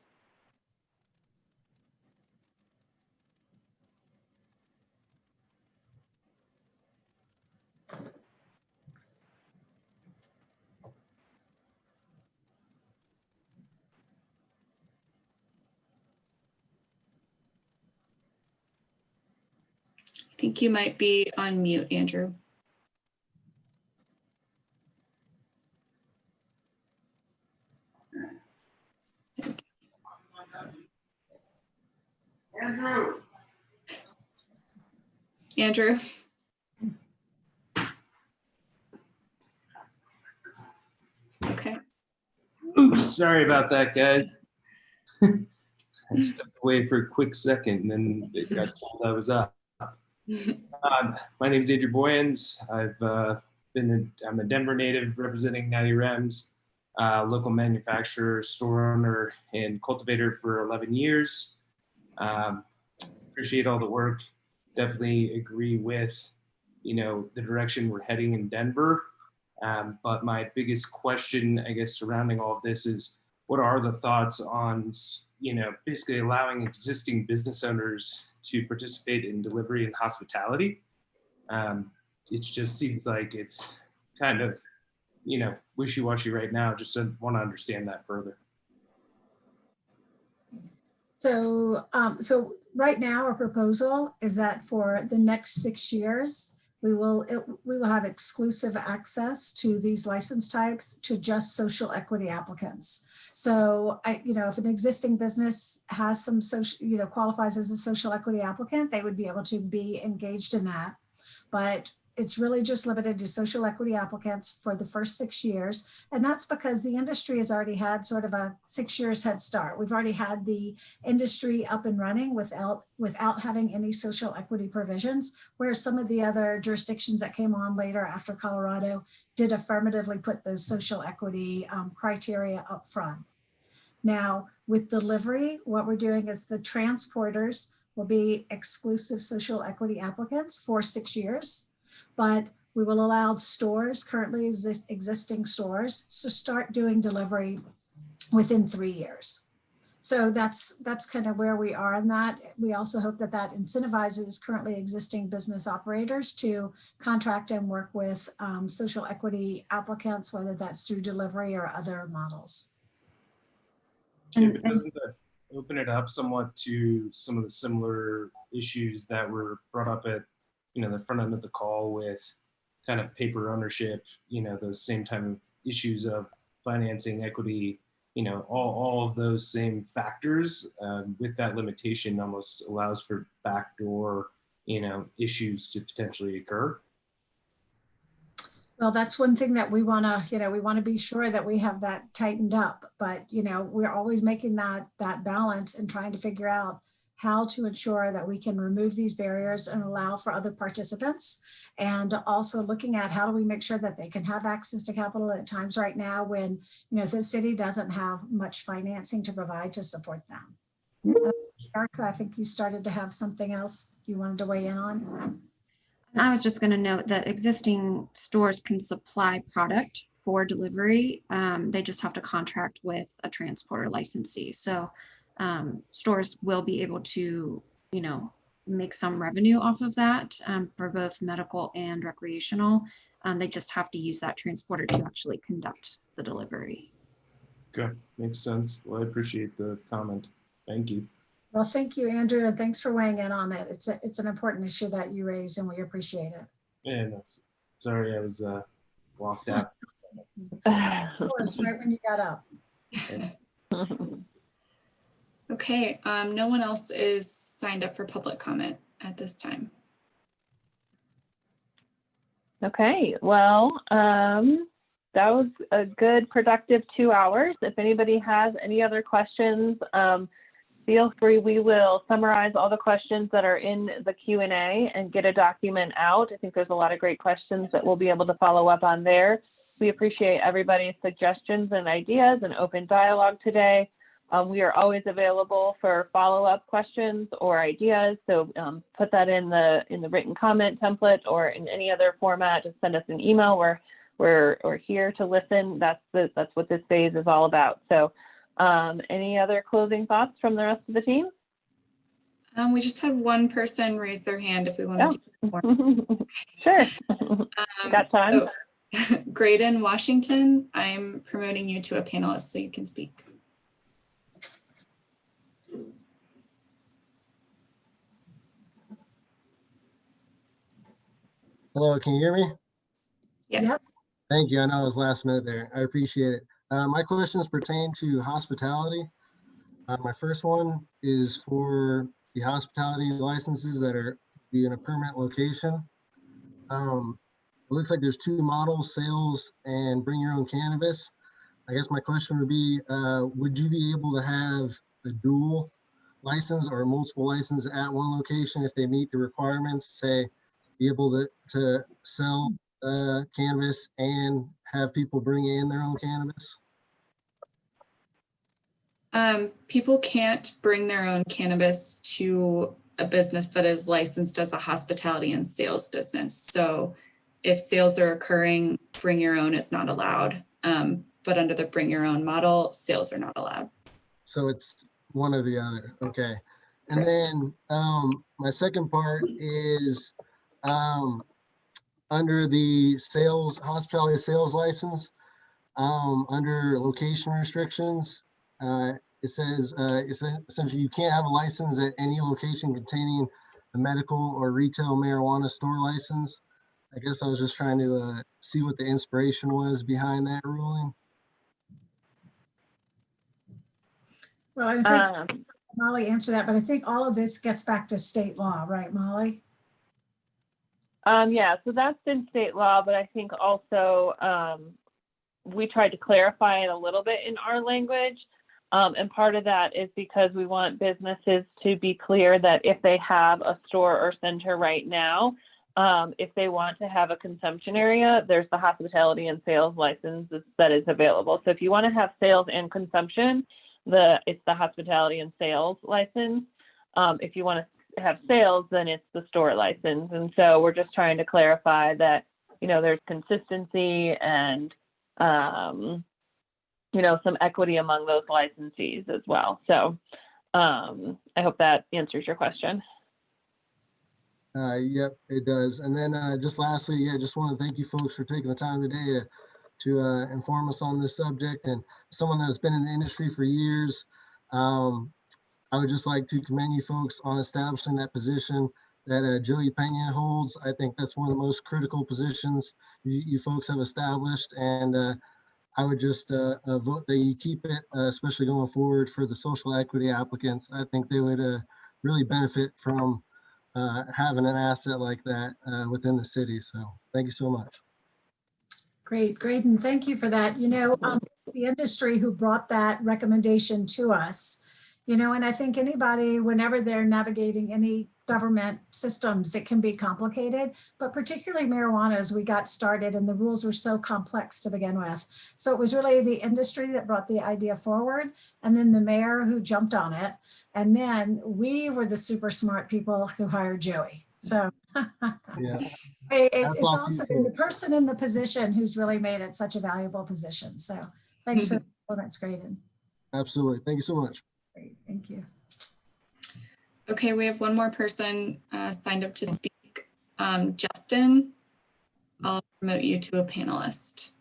I think you might be on mute, Andrew. Andrew. Andrew. Okay. Oops, sorry about that, guys. I stepped away for a quick second and then it got told I was up. My name is Andrew Boyens. I'm a Denver native representing 90 Rems, local manufacturer, store owner, and cultivator for 11 years. Appreciate all the work. Definitely agree with, the direction we're heading in Denver. But my biggest question, I guess, surrounding all of this is, what are the thoughts on, basically allowing existing business owners to participate in delivery and hospitality? It just seems like it's kind of, wishy-washy right now. Just want to understand that further. So, right now our proposal is that for the next 6 years, we will have exclusive access to these license types to just social equity applicants. So, if an existing business has some social, qualifies as a social equity applicant, they would be able to be engaged in that. But it's really just limited to social equity applicants for the first 6 years. And that's because the industry has already had sort of a 6 years head start. We've already had the industry up and running without having any social equity provisions, whereas some of the other jurisdictions that came on later after Colorado did affirmatively put those social equity criteria up front. Now, with delivery, what we're doing is the transporters will be exclusive social equity applicants for 6 years. But we will allow stores, currently existing stores, to start doing delivery within 3 years. So that's kind of where we are in that. We also hope that incentivizes currently existing business operators to contract and work with social equity applicants, whether that's through delivery or other models. Yeah, but doesn't that open it up somewhat to some of the similar issues that were brought up at the front end of the call with kind of paper ownership, those same type of issues of financing, equity, all of those same factors with that limitation almost allows for backdoor, issues to potentially occur? Well, that's one thing that we want to be sure that we have that tightened up, but, we're always making that balance and trying to figure out how to ensure that we can remove these barriers and allow for other participants, and also looking at how do we make sure that they can have access to capital at times right now when, the city doesn't have much financing to provide to support them. Erica, I think you started to have something else you wanted to weigh in on. I was just going to note that existing stores can supply product for delivery. They just have to contract with a transporter licensee. So stores will be able to, make some revenue off of that for both medical and recreational. They just have to use that transporter to actually conduct the delivery. Okay, makes sense. Well, I appreciate the comment. Thank you. Well, thank you, Andrew, and thanks for weighing in on it. It's an important issue that you raised, and we appreciate it. Yeah, no, sorry, I was walked out. Of course, right when you got up. Okay, no one else is signed up for public comment at this time. Okay, well, that was a good, productive 2 hours. If anybody has any other questions, feel free. We will summarize all the questions that are in the Q&A and get a document out. I think there's a lot of great questions that we'll be able to follow up on there. We appreciate everybody's suggestions and ideas and open dialogue today. We are always available for follow-up questions or ideas. So put that in the written comment template or in any other format. Just send us an email. We're here to listen. That's what this phase is all about. So any other closing thoughts from the rest of the team? We just had one person raise their hand if we want to do more. Sure. Got time. So, Graydon Washington, I'm promoting you to a panelist so you can speak. Hello, can you hear me? Yes. Yep. Thank you. I know it was last minute there. I appreciate it. My questions pertain to hospitality. My first one is for the hospitality licenses that are in a permanent location. It looks like there's two models, sales and bring your own cannabis. I guess my question would be, would you be able to have a dual license or multiple licenses at one location if they meet the requirements, say, be able to sell cannabis and have people bring in their own cannabis? People can't bring their own cannabis to a business that is licensed as a hospitality and sales business. So if sales are occurring, bring your own is not allowed. But under the bring your own model, sales are not allowed. So it's one or the other. Okay. And then my second part is under the hospitality sales license, under location restrictions, it says essentially you can't have a license at any location containing a medical or retail marijuana store license. I guess I was just trying to see what the inspiration was behind that ruling. Well, I think Molly answered that, but I think all of this gets back to state law, right, Molly? Yeah, so that's been state law, but I think also we tried to clarify it a little bit in our language. And part of that is because we want businesses to be clear that if they have a store or center right now, if they want to have a consumption area, there's the hospitality and sales license that is available. So if you want to have sales and consumption, it's the hospitality and sales license. If you want to have sales, then it's the store license. And so we're just trying to clarify that, there's consistency and, some equity among those licensees as well. So I hope that answers your question. Yep, it does. And then just lastly, just want to thank you folks for taking the time today to inform us on this subject. And someone that's been in the industry for years, I would just like to commend you folks on establishing that position that Joey Pena holds. I think that's one of the most critical positions you folks have established. And I would just vote that you keep it, especially going forward for the social equity applicants. I think they would really benefit from having an asset like that within the city. So thank you so much. Great, Graydon, thank you for that. The industry who brought that recommendation to us, and I think anybody, whenever they're navigating any government systems, it can be complicated, but particularly marijuana as we got started and the rules were so complex to begin with. So it was really the industry that brought the idea forward, and then the mayor who jumped on it. And then we were the super smart people who hired Joey. So yeah, it's also been the person in the position who's really made it such a valuable position. So thanks for that. That's great. Absolutely. Thank you so much. Great. Thank you. Okay, we have one more person signed up to speak. Justin, I'll promote you to a panelist.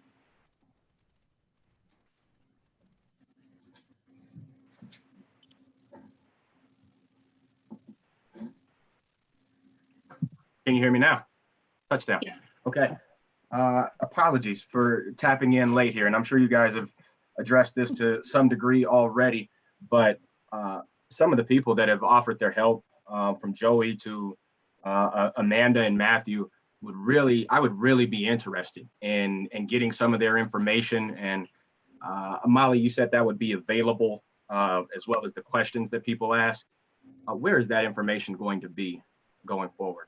Can you hear me now? Touchdown. Yes. Okay. Apologies for tapping in late here, and I'm sure you guys have addressed this to some degree already, but some of the people that have offered their help, from Joey to Amanda and Matthew, I would really be interested in getting some of their information. And Molly, you said that would be available as well as the questions that people ask. Where is that information going to be going forward?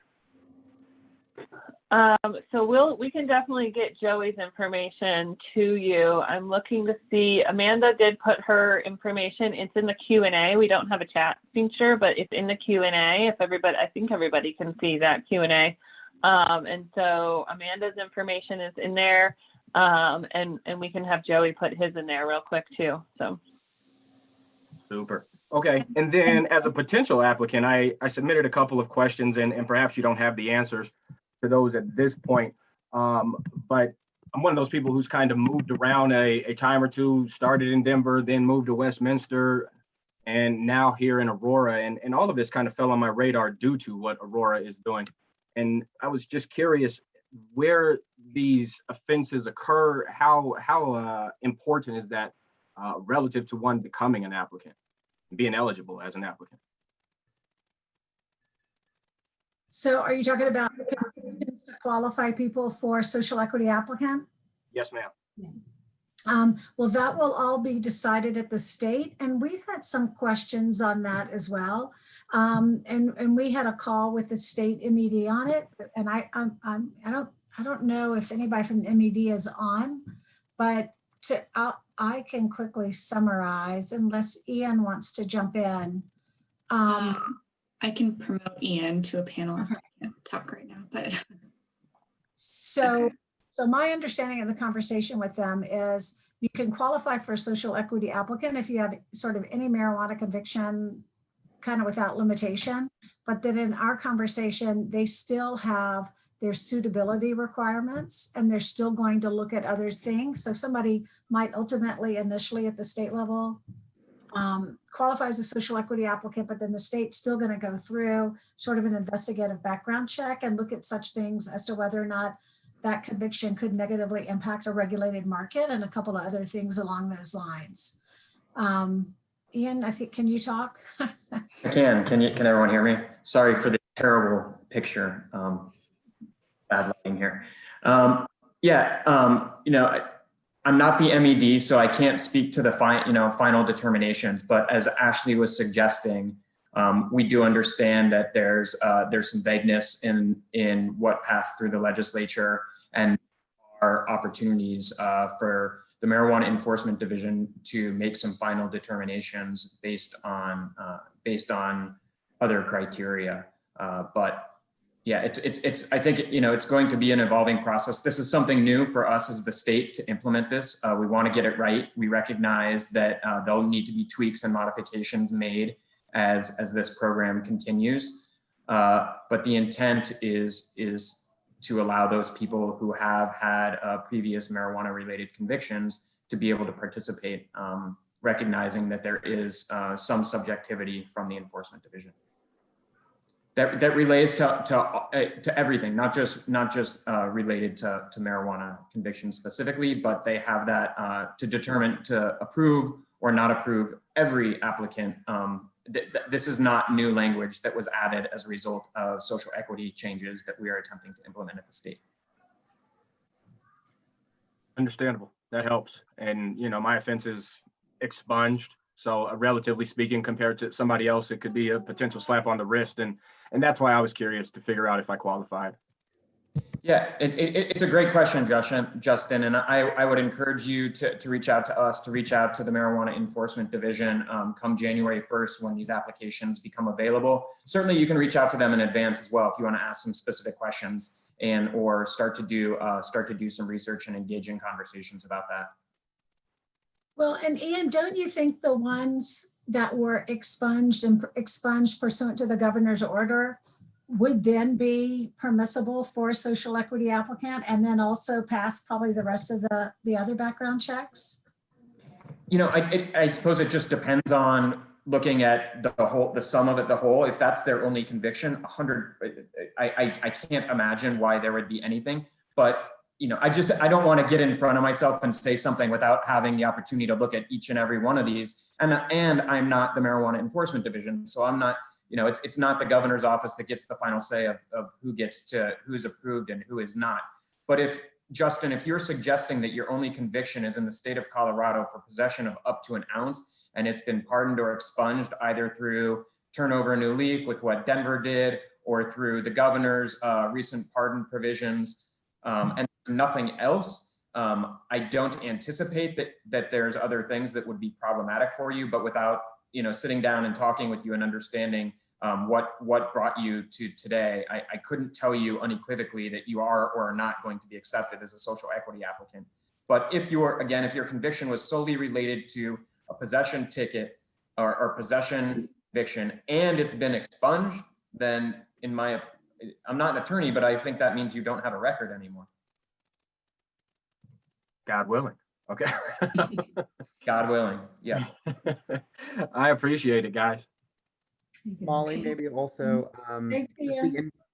So we can definitely get Joey's information to you. I'm looking to see, Amanda did put her information, it's in the Q&A. We don't have a chat feature, but it's in the Q&A. I think everybody can see that Q&A. And so Amanda's information is in there, and we can have Joey put his in there real quick too. So. Super. Okay. And then as a potential applicant, I submitted a couple of questions, and perhaps you don't have the answers to those at this point. But I'm one of those people who's kind of moved around a time or two, started in Denver, then moved to Westminster, and now here in Aurora. And all of this kind of fell on my radar due to what Aurora is doing. And I was just curious where these offenses occur, how important is that relative to one becoming an applicant, being eligible as an applicant? So are you talking about to qualify people for social equity applicant? Yes, ma'am. Well, that will all be decided at the state, and we've had some questions on that as well. And we had a call with the state MED on it, and I don't know if anybody from the MED is on, but I can quickly summarize unless Ian wants to jump in. I can promote Ian to a panelist. I can't talk right now, but. So my understanding of the conversation with them is you can qualify for a social equity applicant if you have sort of any marijuana conviction kind of without limitation, but then in our conversation, they still have their suitability requirements and they're still going to look at other things. So somebody might ultimately initially at the state level qualify as a social equity applicant, but then the state's still going to go through sort of an investigative background check and look at such things as to whether or not that conviction could negatively impact a regulated market and a couple of other things along those lines. Ian, I think, can you talk? I can. Can everyone hear me? Sorry for the terrible picture. Bad lighting here. I'm not the MED, so I can't speak to the final determinations. But as Ashley was suggesting, we do understand that there's some vagueness in what passed through the legislature, and are opportunities for the Marijuana Enforcement Division to make some final determinations based on other criteria. But yeah, I think it's going to be an evolving process. This is something new for us as the state to implement this. We want to get it right. We recognize that there'll need to be tweaks and modifications made as this program continues. But the intent is to allow those people who have had previous marijuana related convictions to be able to participate, recognizing that there is some subjectivity from the Enforcement Division. That relates to everything, not just related to marijuana convictions specifically, but they have that to determine to approve or not approve every applicant. This is not new language that was added as a result of social equity changes that we are attempting to implement at the state. Understandable. That helps. And my offense is expunged. So relatively speaking, compared to somebody else, it could be a potential slap on the wrist. And that's why I was curious to figure out if I qualified. Yeah, it's a great question, Justin. And I would encourage you to reach out to us, to reach out to the Marijuana Enforcement Division come January 1st when these applications become available. Certainly you can reach out to them in advance as well if you want to ask some specific questions or start to do some research and engage in conversations about that. Well, and Ian, don't you think the ones that were expunged pursuant to the governor's order would then be permissible for a social equity applicant and then also pass probably the rest of the other background checks? I suppose it just depends on looking at the sum of it, the whole. If that's their only conviction, 100, I can't imagine why there would be anything. But I don't want to get in front of myself and say something without having the opportunity to look at each and every one of these. And I'm not the marijuana enforcement division. So I'm not, it's not the governor's office that gets the final say of who's approved and who is not. But Justin, if you're suggesting that your only conviction is in the state of Colorado for possession of up to an ounce, and it's been pardoned or expunged either through turn over a new leaf with what Denver did, or through the governor's recent pardon provisions, and nothing else, I don't anticipate that there's other things that would be problematic for you, but without, sitting down and talking with you and understanding what brought you to today, I couldn't tell you unequivocally that you are or are not going to be accepted as a social equity applicant. But if your conviction was solely related to a possession ticket or possession conviction and it's been expunged, then I'm not an attorney, but I think that means you don't have a record anymore. God willing. Okay. God willing. Yeah. I appreciate it, guys. Molly, maybe also just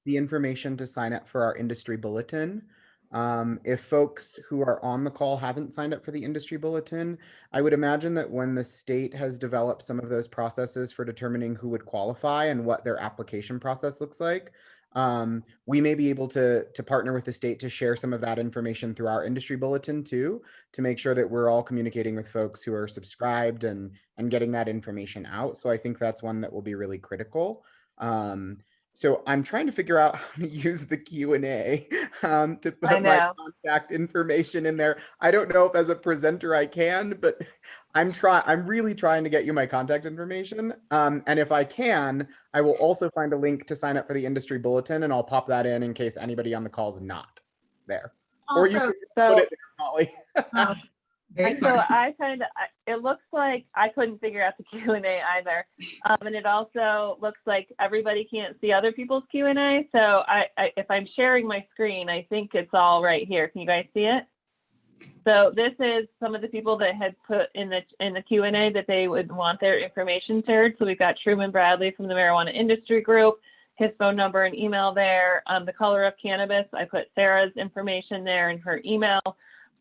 the information to sign up for our industry bulletin. If folks who are on the call haven't signed up for the industry bulletin, I would imagine that when the state has developed some of those processes for determining who would qualify and what their application process looks like, we may be able to partner with the state to share some of that information through our industry bulletin too, to make sure that we're all communicating with folks who are subscribed and getting that information out. So I think that's one that will be really critical. So I'm trying to figure out how to use the Q&A to put my contact information in there. I don't know if as a presenter I can, but I'm really trying to get you my contact information. And if I can, I will also find a link to sign up for the industry bulletin, and I'll pop that in case anybody on the call is not there. Also, or you can put it there, Molly. It looks like I couldn't figure out the Q&A either. And it also looks like everybody can't see other people's Q&A. So if I'm sharing my screen, I think it's all right here. Can you guys see it? So this is some of the people that had put in the Q&A that they would want their information shared. So we've got Truman Bradley from the Marijuana Industry Group, his phone number and email there. The color of cannabis, I put Sarah's information there and her email.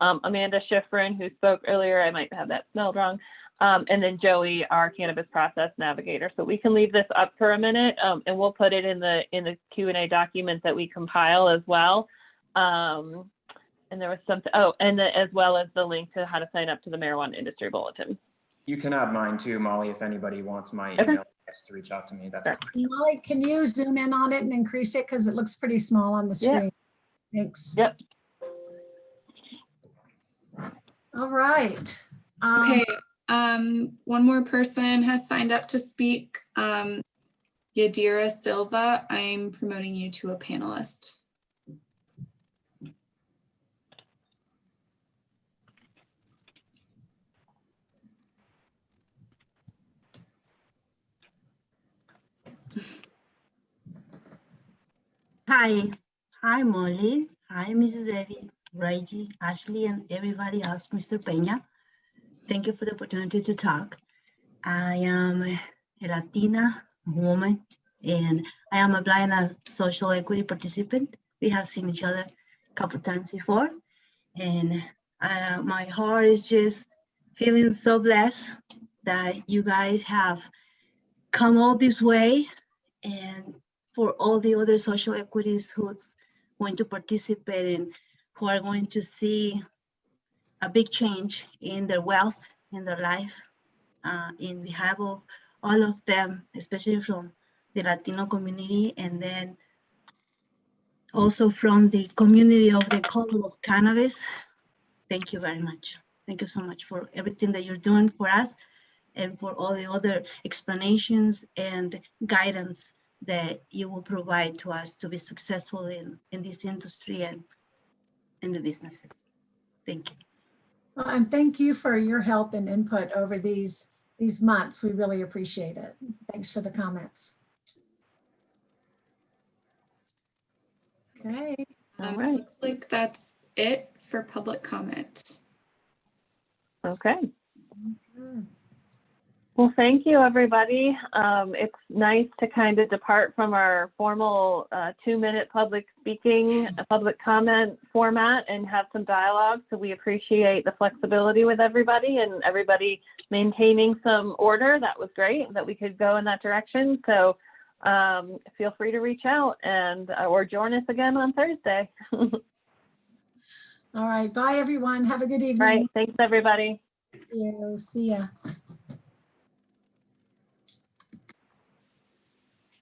Amanda Schifrin, who spoke earlier, I might have that spelled wrong. And then Joey, our cannabis process navigator. So we can leave this up for a minute, and we'll put it in the Q&A document that we compile as well. And there was something, as well as the link to how to sign up to the Marijuana Industry Bulletin. You can have mine too, Molly, if anybody wants my email address to reach out to me. That's fine. Molly, can you zoom in on it and increase it? Because it looks pretty small on the screen. Thanks. Yep. All right. Okay. One more person has signed up to speak. Yadira Silva, I'm promoting you to a panelist. Hi Molly. Hi Mrs. Evie, Regu, Ashley, and everybody else, Mr. Peña. Thank you for the opportunity to talk. I am a Latina woman, and I am a blind and social equity participant. We have seen each other a couple times before, and my heart is just feeling so blessed that you guys have come all this way, and for all the other social equities who's going to participate and who are going to see a big change in their wealth, in their life, in behalf of all of them, especially from the Latino community, and then also from the community of the color of cannabis. Thank you very much. Thank you so much for everything that you're doing for us and for all the other explanations and guidance that you will provide to us to be successful in this industry and in the businesses. Thank you. Well, and thank you for your help and input over these months. We really appreciate it. Thanks for the comments. Okay. All right. Looks like that's it for public comment. Okay. Well, thank you, everybody. It's nice to kind of depart from our formal 2-minute public speaking, public comment format and have some dialogue. So we appreciate the flexibility with everybody and everybody maintaining some order. That was great that we could go in that direction. So feel free to reach out and or join us again on Thursday. All right. Bye, everyone. Have a good evening. Right. Thanks, everybody. See ya.